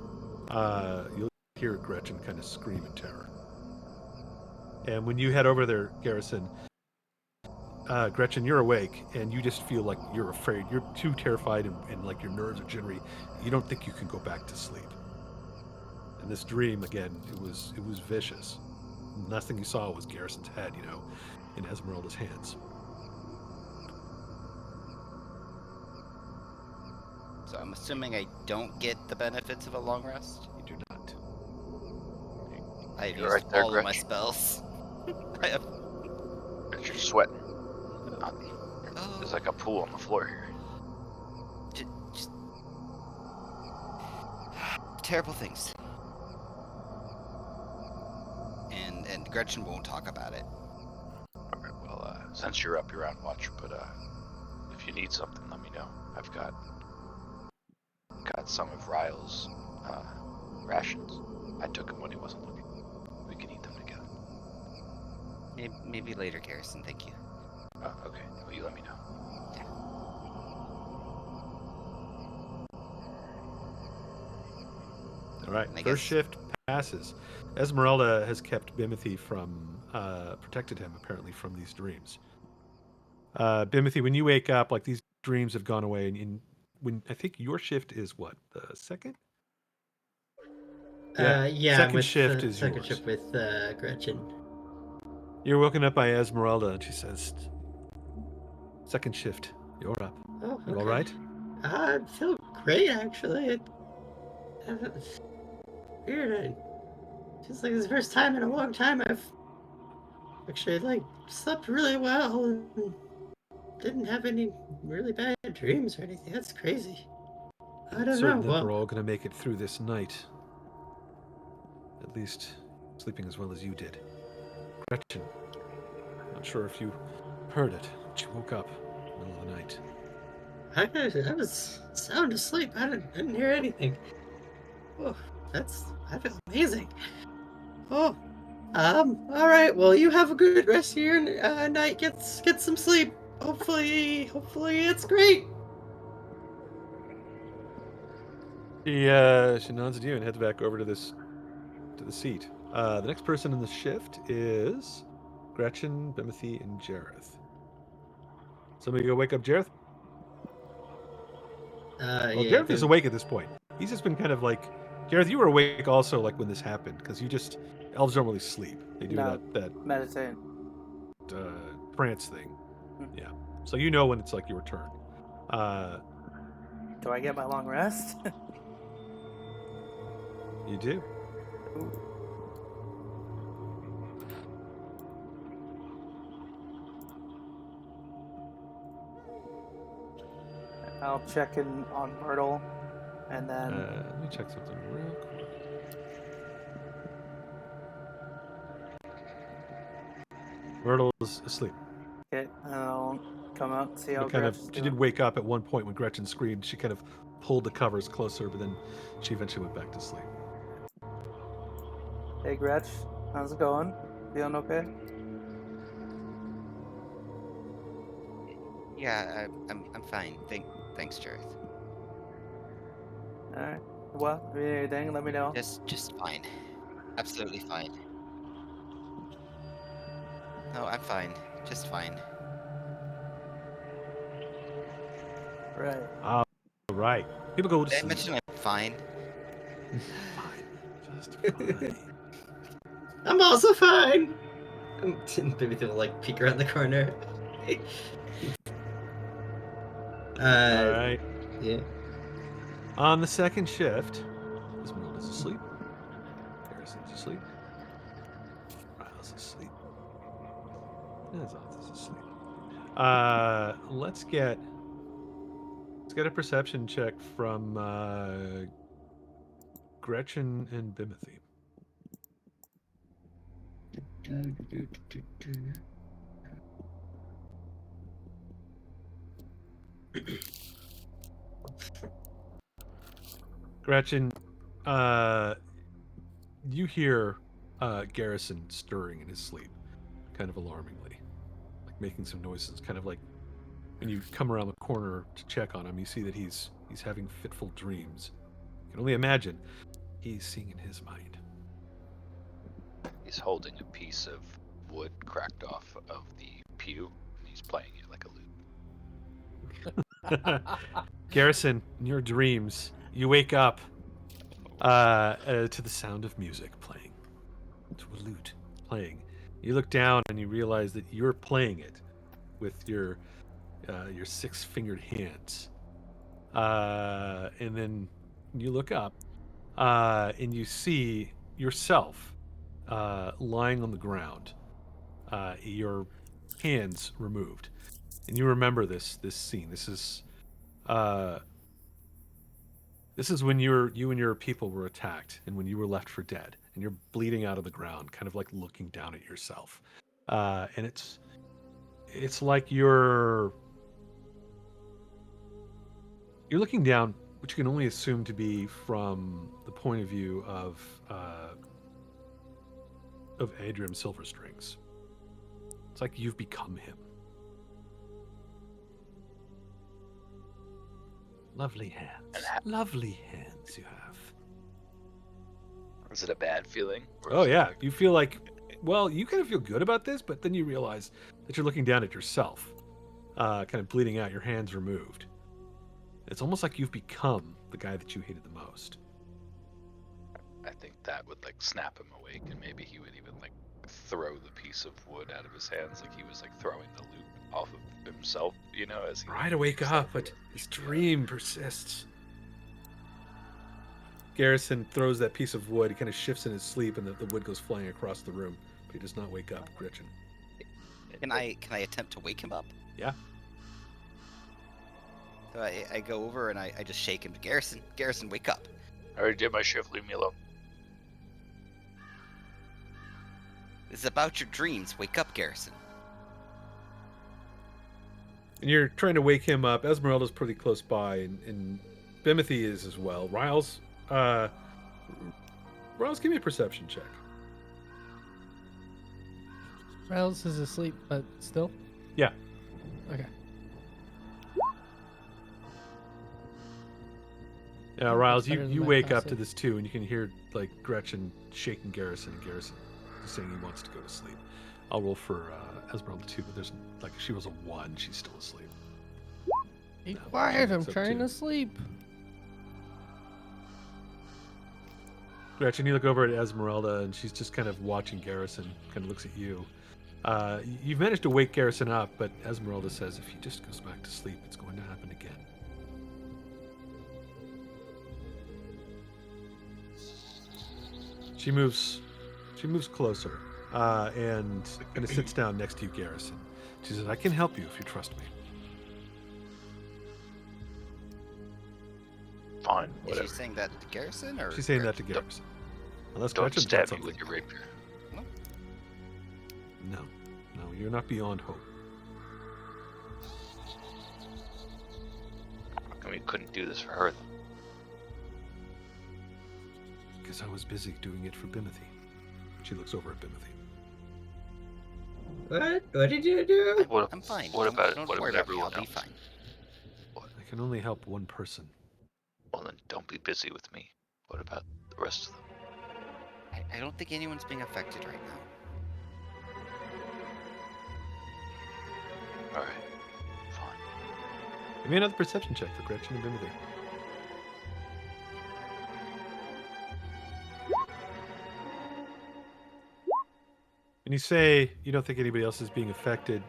You'll hear Gretchen kind of scream in terror. And when you head over there, Garrison, Gretchen, you're awake, and you just feel like you're afraid. You're too terrified, and like your nerves are jittery. You don't think you can go back to sleep. And this dream, again, it was vicious. The last thing you saw was Garrison's head, in Esmeralda's hands. So I'm assuming I don't get the benefits of a long rest. You do not. I've You're used right there, all of my Gretch. spells. I have. But you're sweating. Oh, There's like a pool on the floor here. just terrible things. And Gretchen won't talk about it. All right. Well, since you're up, you're on watch. But if you need something, let me know. I've got some of Ryle's rations. I took him when he wasn't looking. We can eat them together. Maybe later, Garrison. Thank you. Okay. Well, you let me know. Yeah. All right. And I First guess- shift passes. Esmeralda has kept Bimothy from, protected him apparently from these dreams. Bimothy, when you wake up, like these dreams have gone away, and when I think your shift is what, the second? Yeah, second with shift is second yours. shift with Gretchen. You're woken up by Esmeralda, and she says, "Second shift, you're up. Oh, You okay. all right?" I feel great, actually. Weird. Just like it's the first time in a long time I've actually like slept really well and didn't have any really bad dreams or anything. That's crazy. I don't Certain know. that we're Well, all going to make it through this night. At least sleeping as well as you did. Gretchen, not sure if you heard it, but you woke up in the middle of the night. I was sound asleep. I didn't hear anything. Oh, I feel amazing. Oh, all right. Well, you have a good rest of your night. Get some sleep. Hopefully it's great. She nods at you and heads back over to the seat. The next person in the shift is Gretchen, Bimothy, and Jareth. Somebody go wake up Jareth? Well, Yeah. Jareth is awake at this point. He's just been kind of like, Jareth, you were awake also like when this happened, because elves don't really sleep. They do No. that Meditate. trance thing. Hmm. Yeah. So you know when it's like your turn. Do I get my long rest? You do. I'll check in on Myrtle, and then Let me check something real quick. Myrtle's asleep. okay, and I'll come out and see how But kind of, Gretchen's she doing. did wake up at one point when Gretchen screamed. She kind of pulled the covers closer, but then she eventually went back to sleep. Hey Gretch, how's it going? Feeling okay? Yeah, I'm fine. Thanks, Jareth. Alright. Well, if you need anything, let me know. Just fine. Absolutely fine. No, I'm fine. Just fine. Right. All right. People go to Did I sleep. mention I'm fine? Fine. Just fine. I'm also fine. Maybe they'll like peek around the corner. All right. Yeah. On the second shift, Esmeralda's asleep. Harrison's asleep. Riles asleep. Nazoth is asleep. Let's get a perception check from Gretchen and Bimothy. Gretchen, you hear Garrison stirring in his sleep, kind of alarmingly, like making some noises, kind of like when you come around the corner to check on him, you see that he's having fitful dreams. You can only imagine he's seeing in his mind. He's holding a piece of wood cracked off of the pew, and he's playing it like a lute. Garrison, in your dreams, you wake up to the sound of music playing, to a lute playing. You look down and you realize that you're playing it with your 6-fingered hands. And then you look up, and you see yourself lying on the ground, your hands removed, and you remember this scene. This is when you and your people were attacked, and when you were left for dead, and you're bleeding out of the ground, kind of like looking down at yourself, and it's like you're looking down, which you can only assume to be from the point of view of Adrian Silverstrings. It's like you've become him. Lovely hands. Lovely hands you have. Is it a bad feeling? Or Oh is it yeah, like- you feel like, well, you kind of feel good about this, but then you realize that you're looking down at yourself, kind of bleeding out, your hands removed. It's almost like you've become the guy that you hated the most. I think that would like snap him awake, and maybe he would even like throw the piece of wood out of his hands, like he was like throwing the loot off of himself, you know, as he Try to wake up, but his dream persists. Garrison throws that piece of wood. He kind of shifts in his sleep, and the wood goes flying across the room. But he does not wake up, Gretchen. Can I attempt to wake him up? Yeah. So I go over and I just shake him. Garrison, wake up. I already did my shift. Leave me alone. This is about your dreams. Wake up, Garrison. And you're trying to wake him up. Esmeralda's pretty close by, and Bimothy is as well. Riles, give me a perception check. Riles is asleep, but still? Yeah. Okay. Yeah, Riles, That's better than you my wake up passive. to this too, and you can hear like Gretchen shaking Garrison, and Garrison is saying he wants to go to sleep. I'll roll for Esmeralda too, but there's like she was a 1, she's still asleep. Be No, quiet, she I'm wakes up trying too. to sleep. Gretchen, you look over at Esmeralda, and she's just kind of watching Garrison. Kind of looks at you. You've managed to wake Garrison up, but Esmeralda says if he just goes back to sleep, it's going to happen again. She moves closer, and kind of sits down next to you, Garrison. She says, "I can help you if you trust me." Fine, Is whatever. she saying that to Garrison or? She's saying that to Gretchen? Garrison. Unless Don't Gretchen's got stab me something. with your rapier. No, you're not beyond hope. How come you couldn't do this for her? Then? Because I was busy doing it for Bimothy. She looks over at Bimothy. What? What did you do? What, I'm fine. What Don't- about don't what worry about about me, everyone I'll be else? fine. I can only help one person. Well, then don't be busy with me. What about the rest of them? I don't think anyone's being affected right now. All right, fine. Give me another perception check for Gretchen and Bimothy. When you say you don't think anybody else is being affected,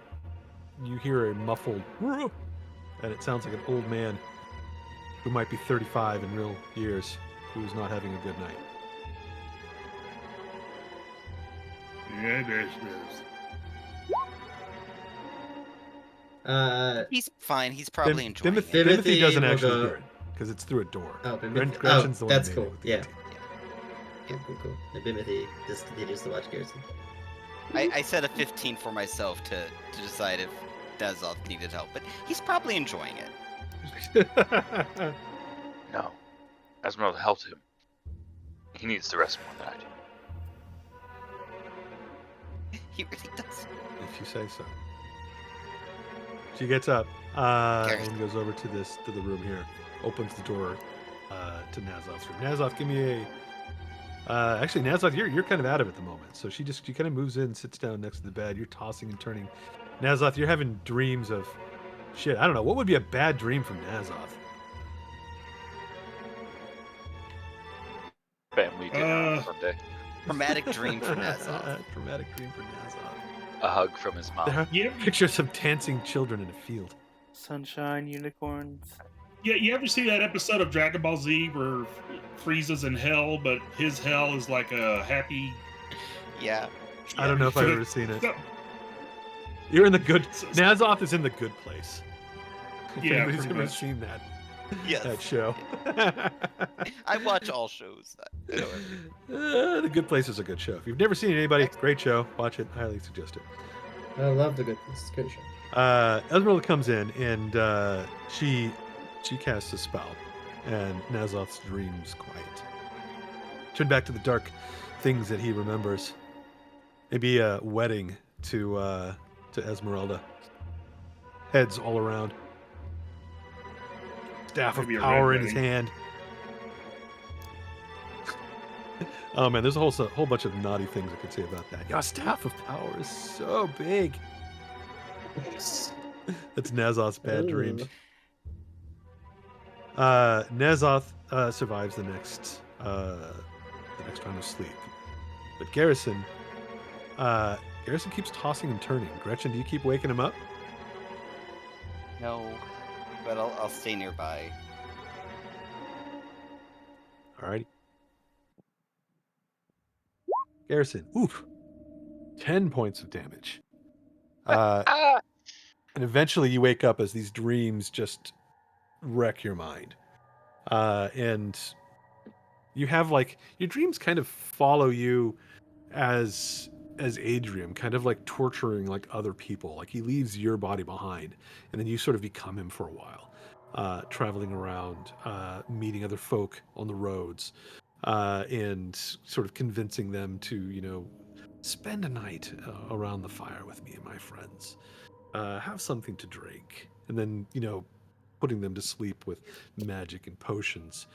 you hear a muffled "Whoa," and it sounds like an old man who might be 35 in real years, who's not having a good night. Yeah, He's fine. He's probably enjoying Bimothy, it. Bimothy doesn't will actually go- hear it because it's through a door. Oh, Bimothy. Gretchen's the one who that's made it cool. with the Yeah. 18. Cool. The Bimothy just continues to watch Garrison. I set a 15 for myself to decide if Dazov needed help, but he's probably enjoying it. No, Esmeralda helped him. He needs the rest more than I do. He really does. If you say so. She gets up and goes over to the room here, opens the door to Nazov's room. Nazov, give me a. Actually, Nazov, you're kind of out of it at the moment, so she kind of moves in, sits down next to the bed. You're tossing and turning. Nazov, you're having dreams of shit. I don't know what would be a bad dream from Nazov. Family dinner on Sunday. Traumatic dream for Nazov. Traumatic dream for Nazov. A hug from his mom. There are Yep. pictures of dancing children in a field. Sunshine, unicorns. Yeah, you ever see that episode of Dragon Ball Z where Frieza's in hell, but his hell is like a happy? Yeah. I don't know if I've ever seen it. So- You're in the good. So- Nazoth is in the good place. If Yeah, anybody's pretty ever much. seen that Yes. show. I watch all shows. I know everything. The Good Place is a good show. If you've never seen it, anybody, great show. Watch it. Highly suggest it. I love the good. It's a good show. Esmeralda comes in and she casts a spell, and Nazoth's dreams quiet. Turn back to the dark things that he remembers. Maybe a wedding to Esmeralda. Heads all around. Staff Maybe of a power red in his wedding. hand. Oh man, there's a whole bunch of naughty things I could say about that. Your staff of power is so big. That's Nazoth's bad dreams. Nazoth survives the next round of sleep, but Garrison keeps tossing and turning. Gretchen, do you keep waking him up? No, but I'll stay nearby. Alrighty. Garrison, oof, 10 points of damage. Ah! And eventually you wake up as these dreams just wreck your mind. And you have your dreams kind of follow you as Adrian, kind of like torturing other people. Like he leaves your body behind, and then you sort of become him for a while, traveling around, meeting other folk on the roads, and sort of convincing them to, spend a night around the fire with me and my friends. Have something to drink, and then putting them to sleep with magic and potions,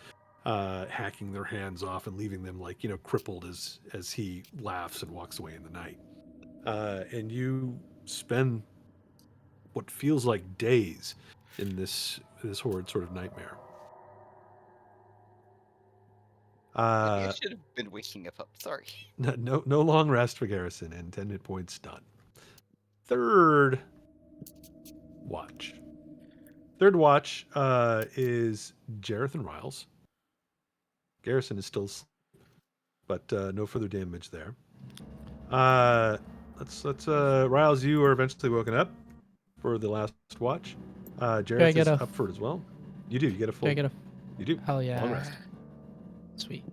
hacking their hands off and leaving them crippled as he laughs and walks away in the night. And you spend what feels like days in this horrid sort of nightmare. Maybe I should have been waking up. Sorry. No long rest for Garrison, and 10 hit points done. Third watch is Jareth and Riles. Garrison is still asleep, but no further damage there. Let's Riles, you are eventually woken up for the last watch. Jareth is up for it as well. You get a full. Do I get a? You do. Hell yeah. Long rest. Sweet.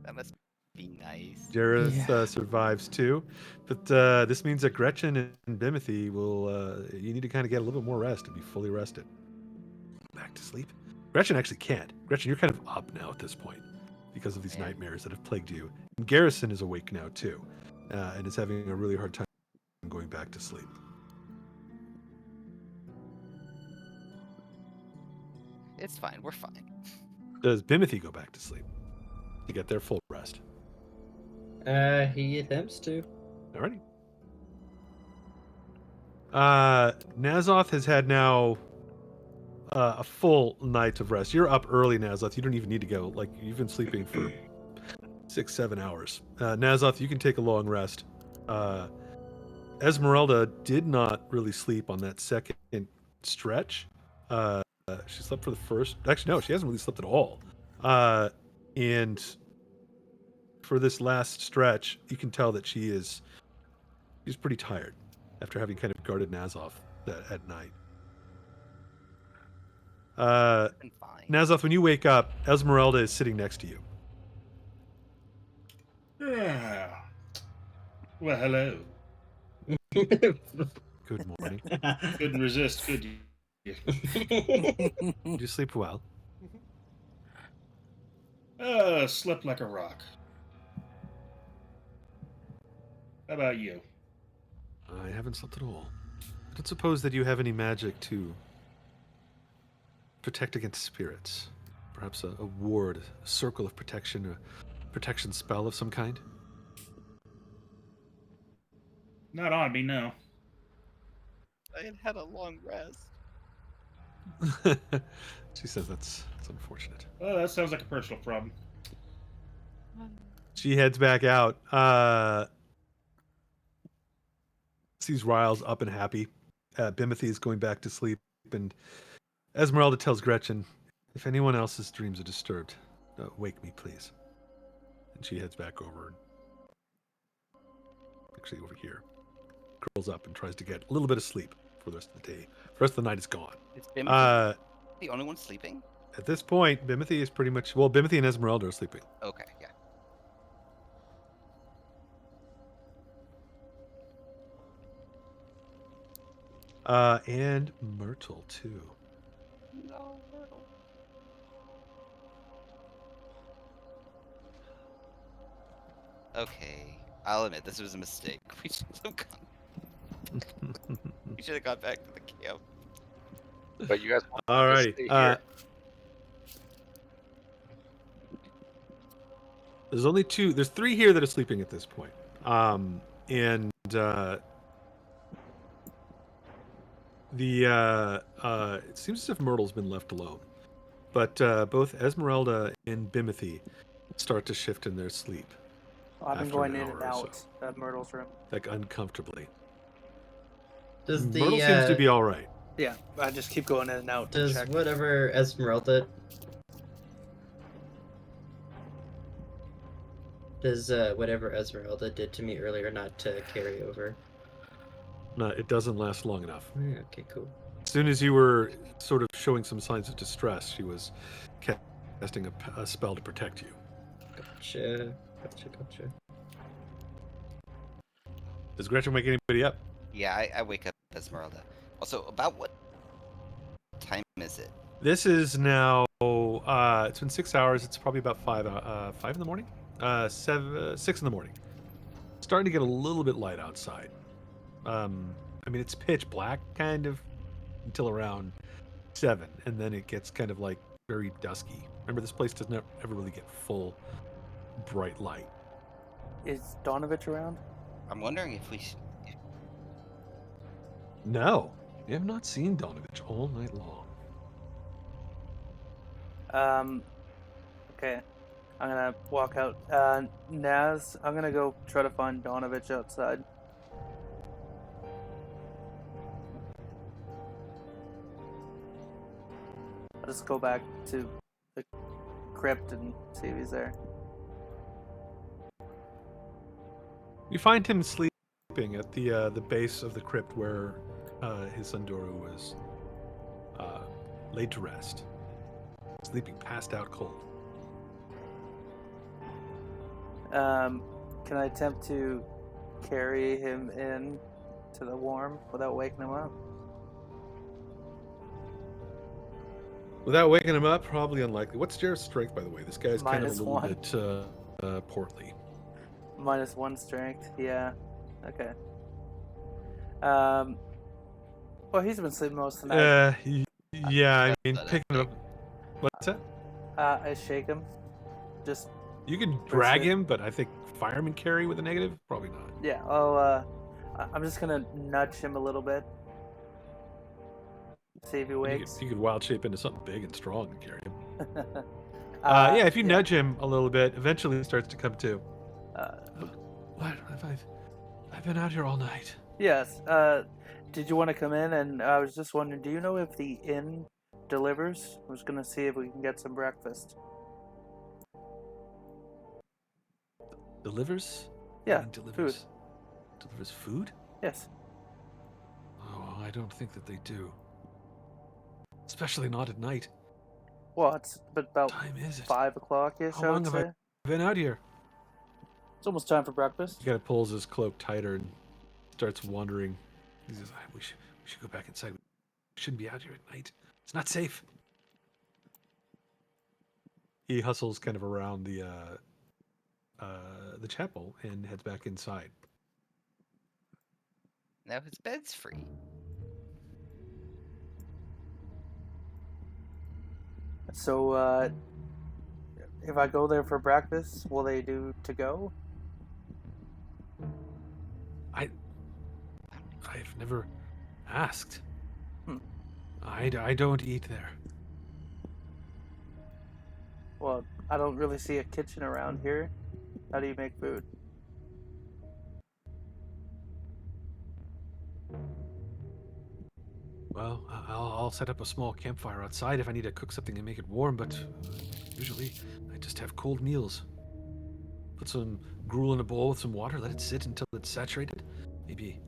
That must be nice. Jareth survives too, but this means that Gretchen and Bimothy will. You need to kind of get a little bit more rest to be fully rested. Back to sleep. Gretchen actually can't. Gretchen, you're kind of up now at this point because of these nightmares that have plagued you. And Garrison is awake now too, and is having a really hard time going back to sleep. It's fine. We're fine. Does Bimothy go back to sleep to get their full rest? He attempts to. Alrighty. Nazoth has had now a full night of rest. You're up early, Nazoth. You don't even need to go. You've been sleeping for 6-7 hours. Nazoth, you can take a long rest. Esmeralda did not really sleep on that second stretch. She slept for the first. Actually, no, she hasn't really slept at all. And for this last stretch, you can tell that she's pretty tired after having kind of guarded Nazoth at night. I'm fine. Nazoth, when you wake up, Esmeralda is sitting next to you. Yeah. Well, hello. Good morning. Couldn't resist, could you? Did you sleep well? Slept like a rock. How about you? I haven't slept at all. I don't suppose that you have any magic to protect against spirits. Perhaps a ward, a circle of protection, a protection spell of some kind? Not on me, no. I had a long rest. She says that's unfortunate. Oh, that sounds like a personal problem. She heads back out. Sees Riles up and happy. Bimothy is going back to sleep, and Esmeralda tells Gretchen, if anyone else's dreams are disturbed, wake me, please. And she heads back over. Actually, over here. Curls up and tries to get a little bit of sleep for the rest of the day. The rest of the night is gone. Is Bimothy the only one sleeping? At this point, Bimothy is pretty much... Well, Bimothy and Esmeralda are sleeping. Okay, yeah. And Myrtle, too. No, Myrtle. Okay, I'll admit this was a mistake. We should have gone. We should have gone back to the camp. But you guys want to Alrighty. stay here. There's only two. There's three here that are sleeping at this point. It seems as if Myrtle's been left alone. But both Esmeralda and Bimothy start to shift in their sleep. I've been after going an in hour and or out so. of Myrtle's room. Like uncomfortably. Does the Myrtle seems to be all right. Yeah, I just keep going in and out. to does check. whatever Esmeralda did to me earlier not to carry over? No, it doesn't last long enough. Yeah, okay, cool. As soon as you were sort of showing some signs of distress, she was casting a spell to protect you. Gotcha. Does Gretchen wake anybody up? Yeah, I wake up Esmeralda. Also, about what time is it? This is now. It's been 6 hours. It's probably about 5 in the morning. 6 in the morning. Starting to get a little bit light outside. I mean, it's pitch black kind of until around 7, and then it gets kind of like very dusky. Remember, this place doesn't ever really get full bright light. Is Donovich around? I'm wondering if we. No, you have not seen Donovich all night long. Okay. I'm gonna walk out. Naz, I'm gonna go try to find Donovich outside. I'll just go back to the crypt and see if he's there. You find him sleeping at the base of the crypt where his son Doru was laid to rest. Sleeping passed out cold. Can I attempt to carry him in to the warm without waking him up? Without waking him up, probably unlikely. What's Jared's strength, by the way? This guy's kind of a little -1. bit portly. -1 strength, yeah. Okay. Well, he's been sleeping most of the night. Yeah, I mean, picking him up. What's that? I shake him. Just You can drag it. him, but I think fireman carry with a negative? Probably not. yeah. I'm just gonna nudge him a little bit. See if he wakes. You could wild shape into something big and strong and carry him. Yeah, If you nudge him a little bit, eventually he starts to come to. What? I've been out here all night. Yes. Did you want to come in? And I was just wondering, do you know if the inn delivers? I was gonna see if we can get some breakfast. Delivers? Yeah, Delivers. Delivers food? Yes. Oh, I don't think that they do. Especially not at night. Well, it's about What time is it? 5 o'clock-ish, How I long would have say. I been out here? It's almost time for breakfast. He kind of pulls his cloak tighter and starts wandering. He says, we should go back inside. We shouldn't be out here at night. It's not safe. He hustles kind of around the chapel and heads back inside. Now his bed's free. So, if I go there for breakfast, will they do to go? I've never asked. Hmm. I don't eat there. Well, I don't really see a kitchen around here. How do you make food? Well, I'll set up a small campfire outside if I need to cook something and make it warm, but usually I just have cold meals. Put some gruel in a bowl with some water, let it sit until it's saturated. Maybe,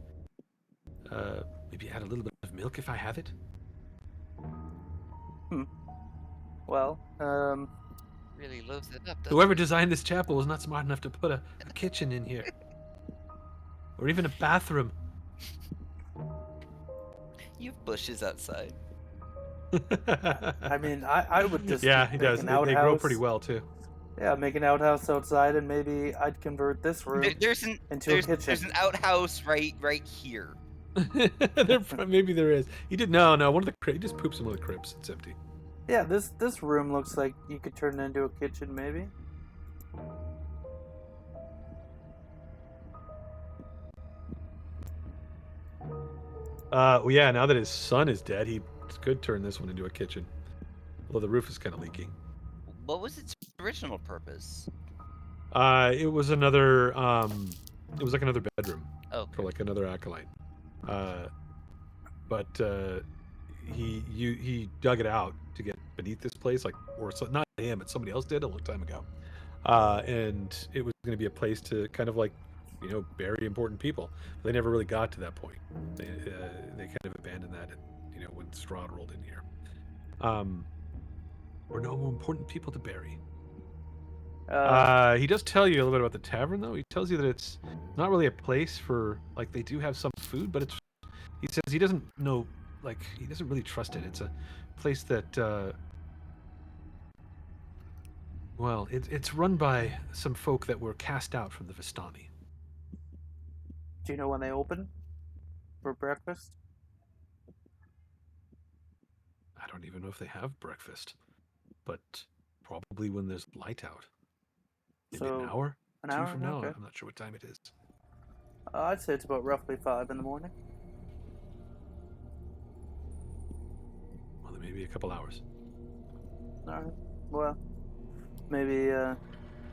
maybe add a little bit of milk if I have it. Well, Really loads it up. Whoever designed this chapel was not smart enough to put a kitchen in here. Or even a bathroom. You have bushes outside. I mean, I would just Yeah, he make does. an They grow outhouse. pretty well, too. Yeah, make an outhouse outside, and maybe I'd convert this room There's into a kitchen. There's an outhouse right here. Maybe there is. He did no. One of the he just poops in one of the crypts. It's empty. Yeah, this room looks like you could turn it into a kitchen, maybe. Well, yeah. Now that his son is dead, he could turn this one into a kitchen. Although the roof is kind of leaking. What was its original purpose? It was another. It was like another bedroom Oh, for like another acolyte. But he dug it out to get beneath this place, like, or so, not him, but somebody else did a long time ago. And it was going to be a place to kind of like, bury important people. But they never really got to that point. They kind of abandoned that, when Strahd rolled in here. Or no more important people to bury. He does tell you a little bit about the tavern, though. He tells you that it's not really a place for, like, they do have some food, but he says he doesn't know, like, he doesn't really trust it. It's a place that, well, it's run by some folk that were cast out from the Vistani. Do you know when they open for breakfast? I don't even know if they have breakfast, but probably when there's light out. Maybe So, an hour? An 2 hour? from now? Okay. I'm not sure what time it is. I'd say it's about roughly 5 in the morning. Well, then maybe a couple hours. All right. Well, maybe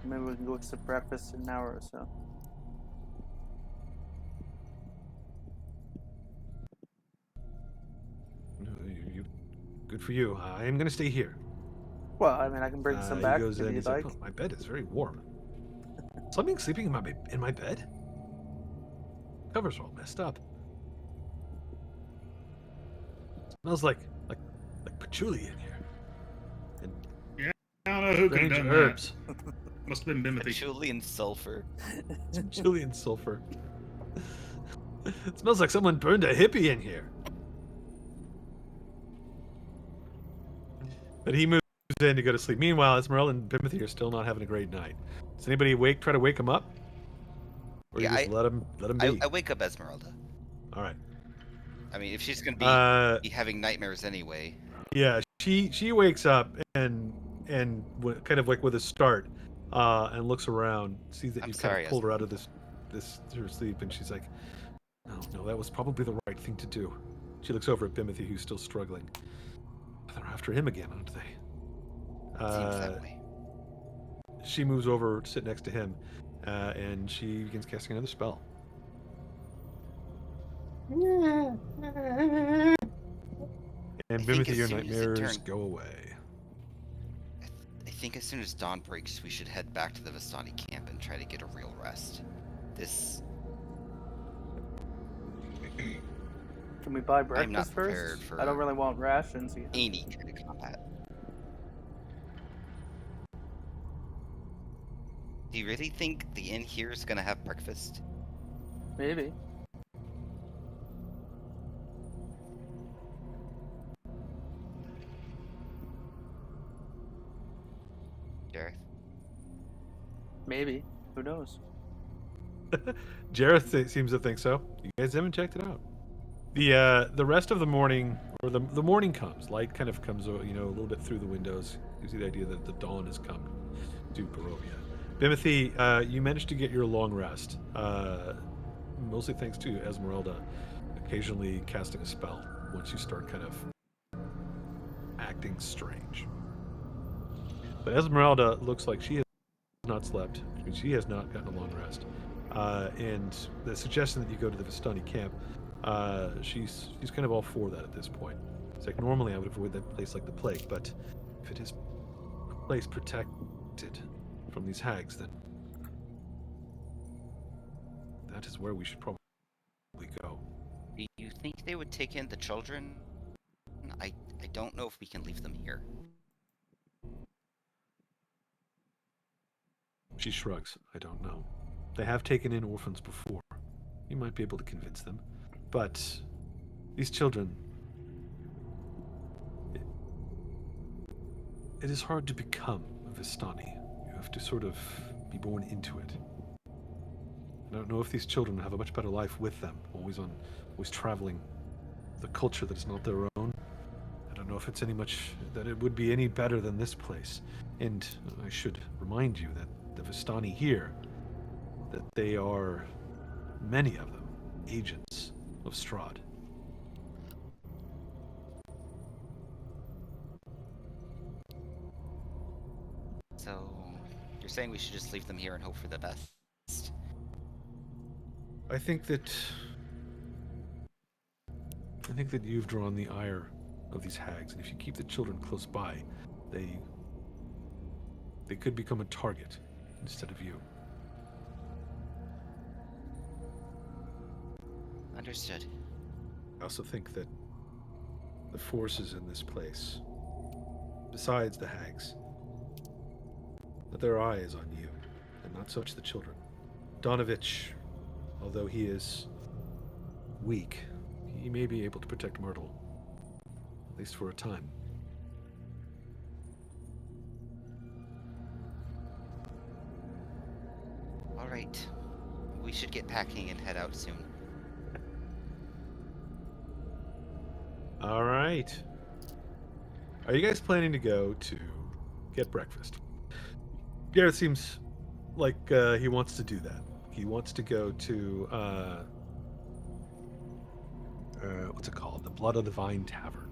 we can go to breakfast in an hour or so. Good for you. I am going to stay here. Well, I mean, I can bring some back He goes if in, you'd he's like. like, oh, my bed is very warm. Sleeping in my bed? Covers are all messed up. Smells like patchouli in here. And I don't know who could have strange done herbs. that. Must have been Bimothy. patchouli and sulfur. Patchouli and sulfur. It smells like someone burned a hippie in here. But he moves in to go to sleep. Meanwhile, Esmeralda and Bimothy are still not having a great night. Does anybody try to wake him up? Or Yeah, you just let him be? I wake up Esmeralda. All right. I mean, if she's gonna be having nightmares anyway. Yeah, she wakes up and kind of like with a start, and looks around, sees that I'm you've kind sorry, of pulled her out of this her sleep, and she's like, no, that was probably the right thing to do. She looks over at Bimothy, who's still struggling. They're after him again, aren't they? Seems that way. She moves over to sit next to him, and she begins casting another spell. And Bimothy, your nightmares go away. I think as soon as dawn breaks, we should head back to the Vistani camp and try to get a real rest. This... Can we buy I'm not breakfast prepared first? for I don't really want rations either. any kind of combat. Do you really think the inn here is gonna have breakfast? Maybe. Jareth? Maybe. Who knows? Jareth seems to think so. You guys haven't checked it out. The rest of the morning, or the morning comes. Light kind of comes, a little bit through the windows. You see the idea that the dawn has come to Barovia. Bimothy, you managed to get your long rest, mostly thanks to Esmeralda occasionally casting a spell once you start kind of acting strange. But Esmeralda looks like she has not slept. She has not gotten a long rest. And the suggestion that you go to the Vistani camp She's kind of all for that at this point. It's like normally I would avoid that place like the plague, but if it is a place protected from these hags, then that is where we should probably go. Do you think they would take in the children? I don't know if we can leave them here. She shrugs. I don't know. They have taken in orphans before. You might be able to convince them. But these children... It is hard to become a Vistani. You have to sort of be born into it. I don't know if these children have a much better life with them, always traveling the culture that is not their own. I don't know if it's that it would be any better than this place. And I should remind you that the Vistani here, that they are, many of them, agents of Strahd. So, you're saying we should just leave them here and hope for the best? I think that you've drawn the ire of these hags, and if you keep the children close by, they could become a target instead of you. Understood. I also think that the forces in this place, besides the hags, that their eye is on you, and not so much the children. Donovich, although he is weak, he may be able to protect Myrtle, at least for a time. All right. We should get packing and head out soon. All right. Are you guys planning to go to get breakfast? Garrett seems like he wants to do that. He wants to go to what's it called? The Blood of the Vine Tavern.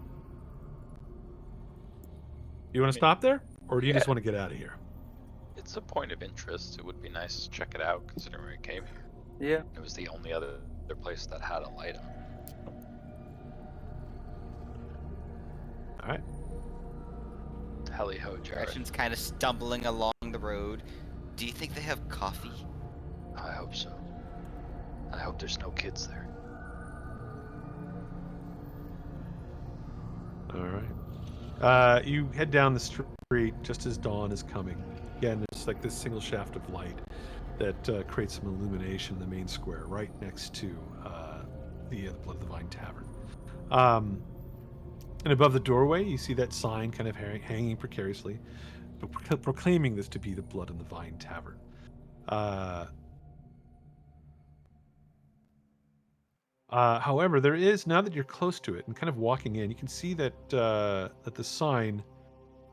You want to stop there, or do you just want to get out of here? It's a point of interest. It would be nice to check it out, considering we came here. Yeah. It was the only other place that had a light on. All right. Helly ho, Jared. Gretchen's kind of stumbling along the road. Do you think they have coffee? I hope so. I hope there's no kids there. All right. You head down the street just as dawn is coming. Again, there's like this single shaft of light that creates some illumination in the main square, right next to the Blood of the Vine Tavern. And above the doorway, you see that sign kind of hanging precariously, proclaiming this to be the Blood and the Vine Tavern. However, there is, now that you're close to it and kind of walking in, you can see that that the sign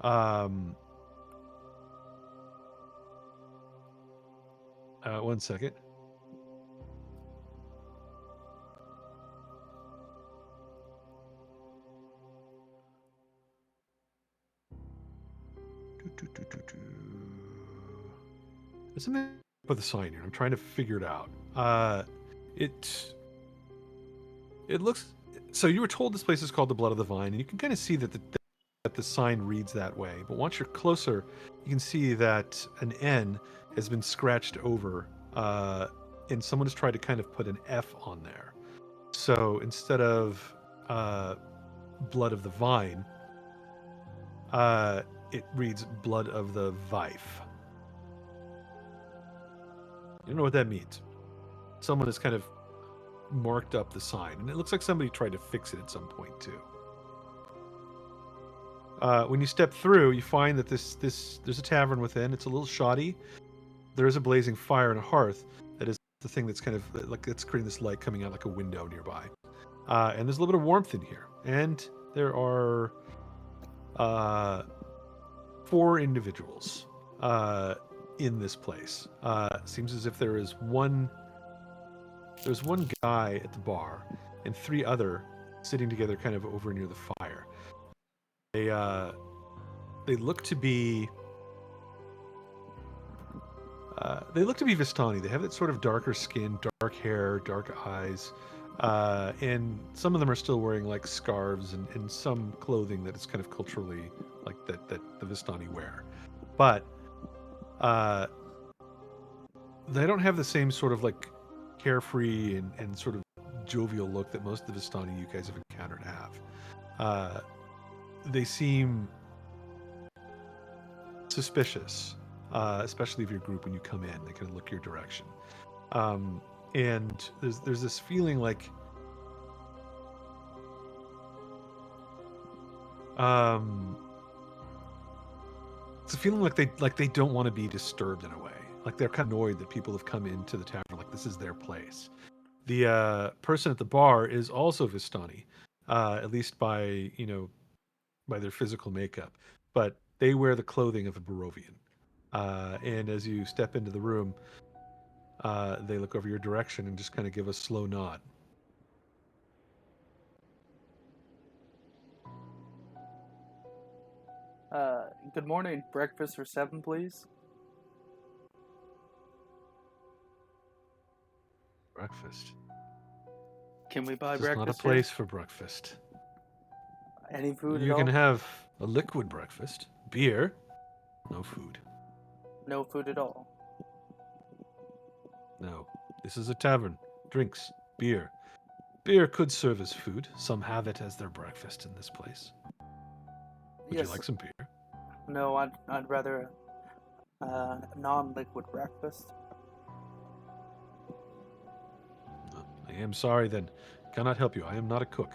one second. There's something about the sign here. I'm trying to figure it out. It looks... So you were told this place is called the Blood of the Vine, and you can kind of see that the sign reads that way. But once you're closer, you can see that an N has been scratched over, and someone has tried to kind of put an F on there. So instead of Blood of the Vine, it reads Blood of the Vife. You don't know what that means. Someone has kind of marked up the sign, and it looks like somebody tried to fix it at some point too. When you step through, you find that there's a tavern within. It's a little shoddy. There is a blazing fire and a hearth that is the thing that's kind of like it's creating this light coming out like a window nearby. And there's a little bit of warmth in here. And there are 4 individuals in this place. Seems as if there's one guy at the bar and 3 other sitting together kind of over near the fire. They look to be Vistani. They have that sort of darker skin, dark hair, dark eyes. And some of them are still wearing like scarves and some clothing that is kind of culturally like that the Vistani wear. But they don't have the same sort of like carefree and sort of jovial look that most of the Vistani you guys have encountered have. They seem suspicious, especially of your group when you come in. They kind of look your direction. And there's this feeling like it's a feeling like they don't want to be disturbed in a way. Like they're kind of annoyed that people have come into the tavern like this is their place. The person at the bar is also Vistani, at least by their physical makeup, but they wear the clothing of a Barovian. And as you step into the room, they look over your direction and just kind of give a slow nod. Good morning. Breakfast for 7, please. Breakfast. Can we buy This is breakfast? not a place for breakfast. Here? Any food You at can all? have a liquid breakfast, beer, no food. No food at all. No, this is a tavern. Drinks, beer. Beer could serve as food. Some have it as their breakfast in this place. Would Yes. you like some beer? No, I'd rather a non-liquid breakfast. I am sorry then. Cannot help you. I am not a cook,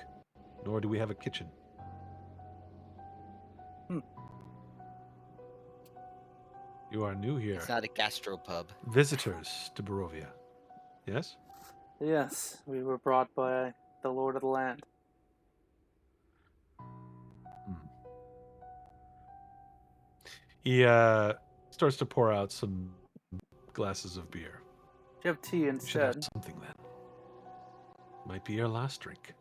nor do we have a kitchen. You are new here. It's not a gastropub. Visitors to Barovia. Yes? Yes, we were brought by the Lord of the Land. He starts to pour out some glasses of beer. Do you have tea You should have instead? something then. Might be your last drink.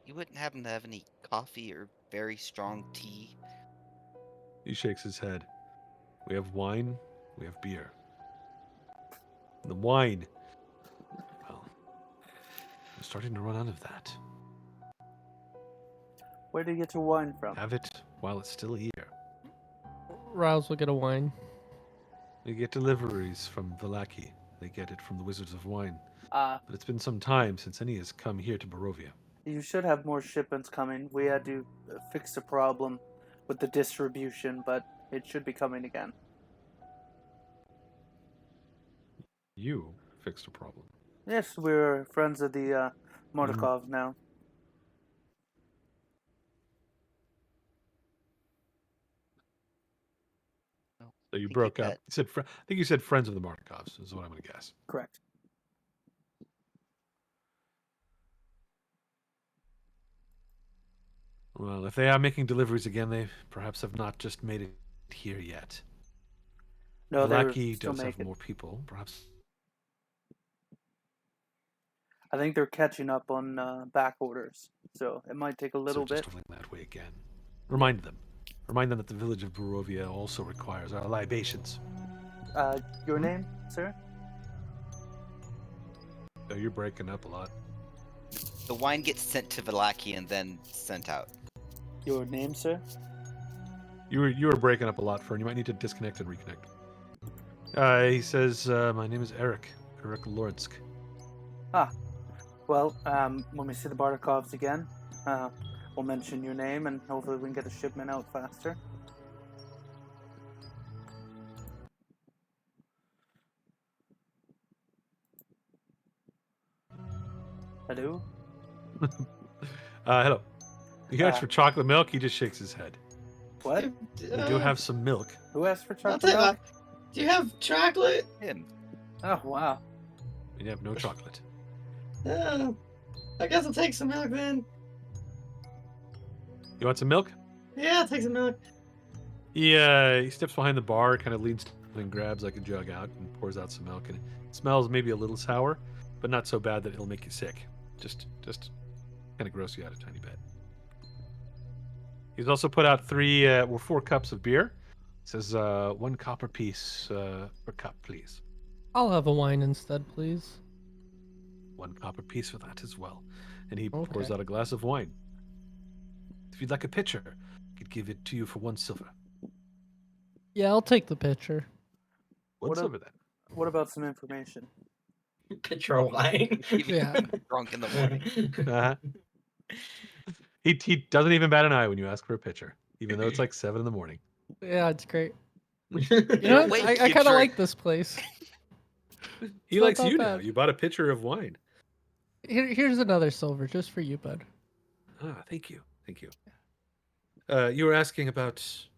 You wouldn't happen to have any coffee or very strong tea? He shakes his head. We have wine, we have beer. The wine, well, I'm starting to run out of that. Where do you get your wine from? Have it while it's still here. Riles will get a wine. We get deliveries from Vallaki. They get it from the Wizards of Wine. But But it's been some time since any has come here to Barovia. you should have more shipments coming. We had to fix a problem with the distribution, but it should be coming again. You fixed a problem. Yes, we're friends of the Mordakovs now. So you think broke you up. bet. You said, I think you said friends of the Markovs, is what I'm going to guess. Correct. Well, if they are making deliveries again, they perhaps have not just made it here yet. No, they were Vallaki still does have making. more people, perhaps. I think they're catching up on back orders, so it might take a little so just bit. traveling that way again. Remind them that the village of Barovia also requires our libations. Your name, sir? Oh, you're breaking up a lot. The wine gets sent to Vallaki and then sent out. Your name, sir? You were breaking up a lot, Fern. You might need to disconnect and reconnect. He says, my name is Eric Lorsk. Well, when we see the Bardakovs again, we'll mention your name and hopefully we can get a shipment out faster. Hello? Hello. You asked for chocolate milk? He just shakes his head. What? We do have some milk. Who asked for I'll chocolate take milk? Do you have chocolate? Him. Oh, wow. We have no chocolate. I guess I'll take some milk then. You want some milk? Yeah, I'll take some milk. He steps behind the bar, kind of leans and grabs like a jug out and pours out some milk. And it smells maybe a little sour, but not so bad that it'll make you sick. Just kind of gross you out a tiny bit. He's also put out 4 cups of beer. It says 1 copper piece per cup, please. I'll have a wine instead, please. 1 copper piece for that as well. And he Okay. pours out a glass of wine. If you'd like a pitcher, I could give it to you for 1 silver. Yeah, I'll take the picture. 1 What a- silver then. What about some information? Picture of wine. Give you Yeah. drunk in the morning. Uh-huh. He doesn't even bat an eye when you ask for a pitcher, even though it's like 7 in the morning. Yeah, it's great. You You're know what? awake, I you kind of drink. like this place. He It's not likes that you now. bad. You bought a pitcher of wine. Here's another silver just for you, bud. Ah, thank you. Thank you. You were asking about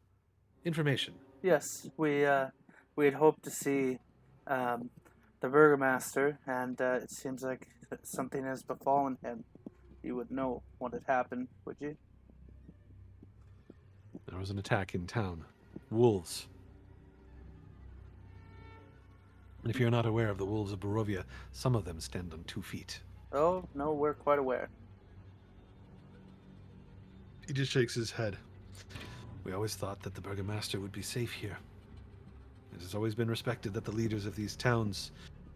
information. Yes, we had hoped to see the Burgomaster, and it seems like something has befallen him. You would know what had happened, would you? There was an attack in town. Wolves. And if you're not aware of the wolves of Barovia, some of them stand on 2 feet. Oh, no, we're quite aware. He just shakes his head. We always thought that the Burgomaster would be safe here. It has always been respected that the leaders of these towns,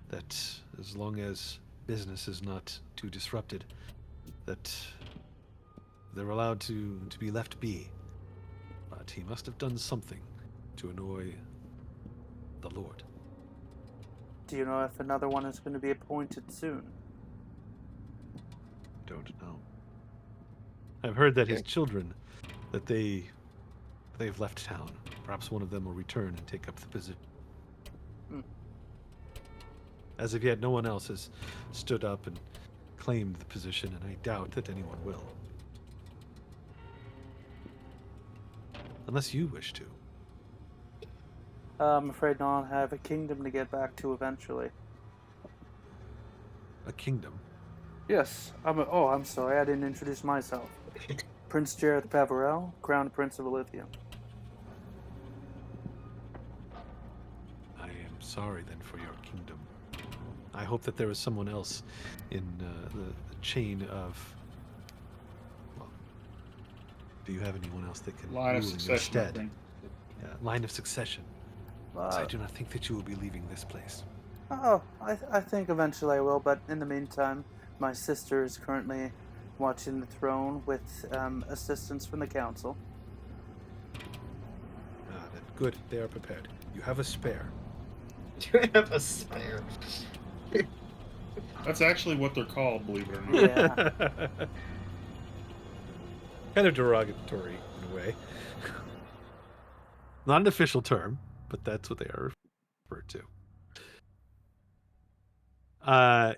that as long as business is not too disrupted, that they're allowed to be left be. But he must have done something to annoy the Lord. Do you know if another one is going to be appointed soon? Don't know. I've heard that his children, that they've left town. Perhaps one of them will return and take up the position. As of yet, no one else has stood up and claimed the position, and I doubt that anyone will. Unless you wish to. I'm afraid not. I have a kingdom to get back to eventually. A kingdom. Yes, I'm sorry, I didn't introduce myself. Prince Jareth Pavarel, Crown Prince of Elythium. I am sorry then for your kingdom. I hope that there is someone else in the chain of... Well, do you have anyone else that can Line of rule in your succession. I stead? think. Line of succession. I do not think that you will be leaving this place. I think eventually I will, but in the meantime, my sister is currently watching the throne with assistance from the council. Then good, they are prepared. You have a spare. You have a spare. That's actually what they're called, believe it or not. Yeah. Kind of derogatory in a way. Not an official term, but that's what they are referred to.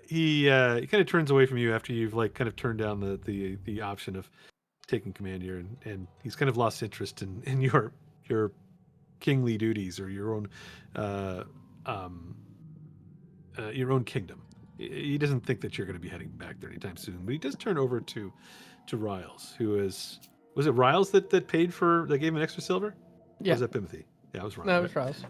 He kind of turns away from you after you've like kind of turned down the option of taking command here, and he's kind of lost interest in your kingly duties or your own kingdom. He doesn't think that you're going to be heading back there anytime soon, but he does turn over to Riles, who was it Riles that gave him an extra silver? Yeah. Or was that Bimothy? Yeah, it was Riles. No, right? it's Rouse.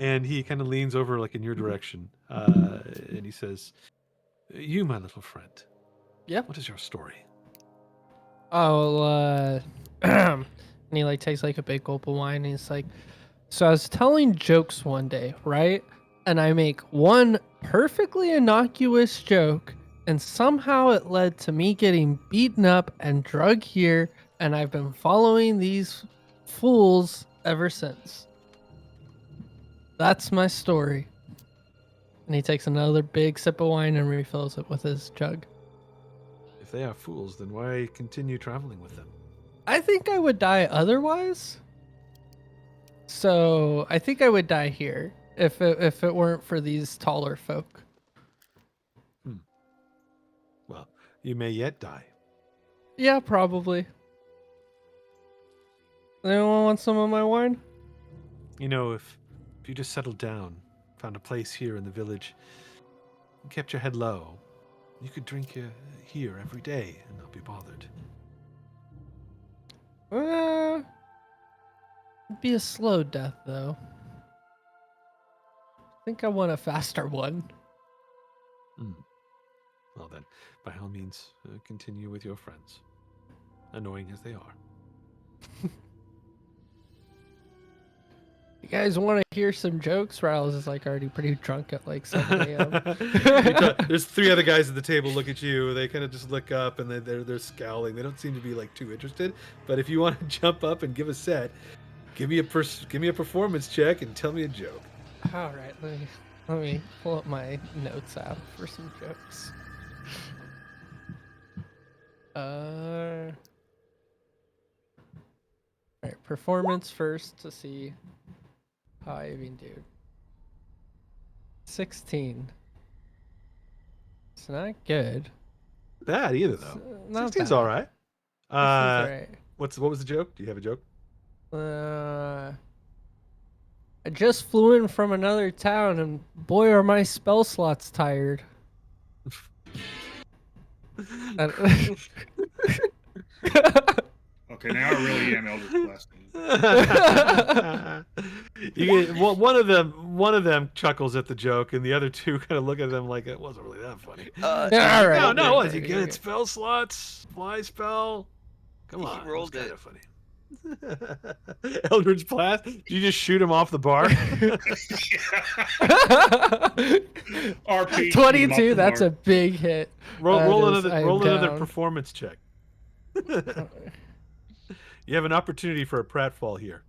And he kind of leans over like in your direction, and he says, "You, my little friend. Yep. What is your story?" Oh, and he like takes like a big gulp of wine and he's like, so I was telling jokes one day, right? And I make one perfectly innocuous joke and somehow it led to me getting beaten up and drug here, and I've been following these fools ever since. That's my story. And he takes another big sip of wine and refills it with his jug. If they are fools, then why continue traveling with them? I think I would die otherwise. So I think I would die here if it weren't for these taller folk. Well, you may yet die. Yeah, probably. Anyone want some of my wine? You know, if you just settled down, found a place here in the village, and kept your head low, you could drink here every day and not be bothered. It'd be a slow death, though. I think I want a faster one. Well then, by all means, continue with your friends, annoying as they are. guys want to hear some jokes? Riles is like already pretty drunk at like 7 a.m. There's 3 other guys at the table look at you. They kind of just look up and they're scowling. They don't seem to be like too interested. But if you want to jump up and give a set, give me a performance check and tell me a joke. All right, let me pull up my notes app for some jokes. All right, performance first to see how I even do. 16. It's not good. Bad either though. Not 16's bad. all right. 16's all right. What was the joke? Do you have a joke? I just flew in from another town, and boy, are my spell slots tired. Okay, now I really am Eldritch Blasting. You get one of them chuckles at the joke, and the other 2 kind of look at them like it wasn't really that funny. All right. No, was you good? Spell slots, fly spell. Come on, He rolled kind it. of funny. Eldritch Blast? Did you just shoot him off the bar? RP 22. That's a big hit. Roll That is- I am another down. performance check. You have an opportunity for a pratfall here.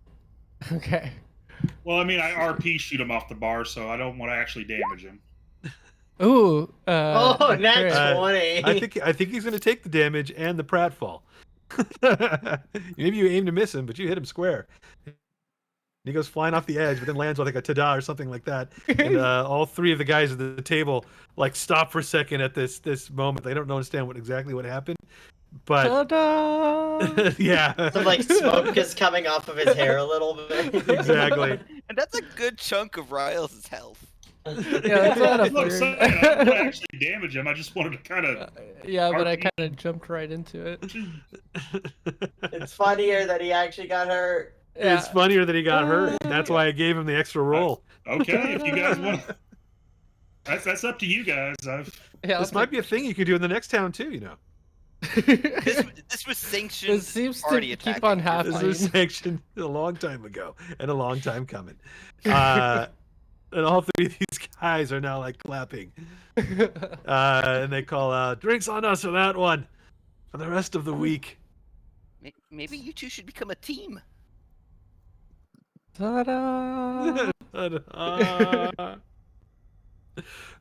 Okay. Well, I mean, I RP shoot him off the bar, so I don't want to actually damage him. Ooh. Oh, nat crit. 20. I think he's going to take the damage and the pratfall. Maybe you aim to miss him, but you hit him square. He goes flying off the edge, but then lands with like a ta-da or something like that. And all 3 of the guys at the table like stop for a second at this moment. They don't understand exactly what happened. But Ta-da! yeah, Some like smoke is coming off of his hair a little bit. exactly. And that's a good chunk of Riles' health. Yeah, that's not a That's what I'm saying. I don't want to actually damage him. I just wanted to kind of. Yeah, but I RP. kind of jumped right into it. It's funnier that he actually got hurt. Yeah. It's funnier that he got hurt. That's why I gave him the extra roll. Okay, if you guys want. That's up to you guys. Yeah, This might be a thing you could do in the next town too. You know, This was sanctioned. This seems to party keep attacking. on happening. this was sanctioned a long time ago and a long time coming. And all 3 of these guys are now like clapping, and they call out, "Drinks on us for that one, for the rest of the week." Maybe you 2 should become a team. Ta-da!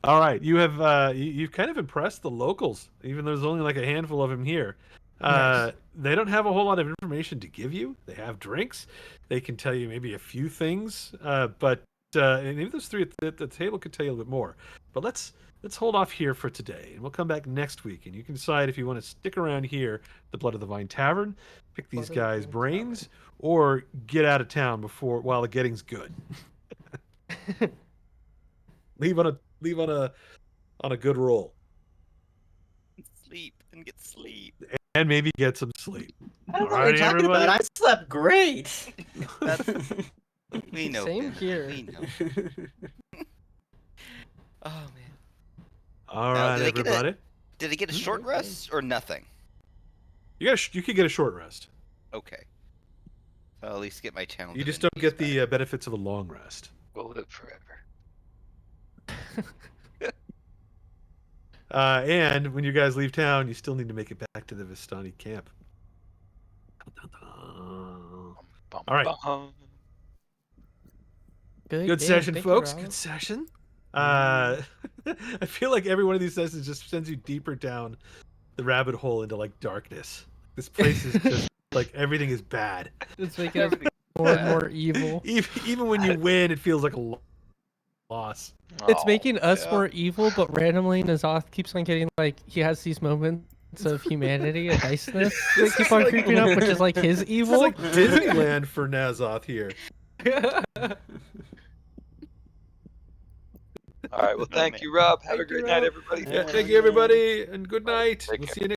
All right, you've kind of impressed the locals, even though there's only like a handful of them here. Nice. They don't have a whole lot of information to give you. They have drinks. They can tell you maybe a few things, but and maybe those 3 at the table could tell you a little bit more. But let's hold off here for today, and we'll come back next week, and you can decide if you want to stick around here, the Blood of the Vine Tavern, pick these Blood of the guys' Vine brains, or get out of town while the getting's good. leave on a good roll, Sleep and get sleep. and maybe get some sleep. I don't know what Alrighty, you're talking everybody. about. I slept great. We know. Same Ben. here. We know. Oh man. All Now, right, did I get a- everybody. Did he get a short rest or nothing? You could get a short rest. Okay. So I'll at least get my challenge. You just don't get the benefits of a long rest. We'll live forever. And when you guys leave town, you still need to make it back to the Vistani camp. Bum, All right. bum. Good game. session, Thank you, folks. Rob. Good session. I feel like every one of these sessions just sends you deeper down the rabbit hole into like darkness. This place is just like everything is bad. It's making us more and more evil. Even when you win, it feels like a loss. It's Oh, making us yeah. more evil, but randomly Nazoth keeps on getting like he has these moments of humanity and niceness that keep on creeping up, which is like his It's evil. like Disneyland for Nazoth here. All right. Well, thank man. you, Rob. Have a Thank you, great night, Rob. everybody. Yeah, thank you, everybody, and good night. Take We'll care. see you next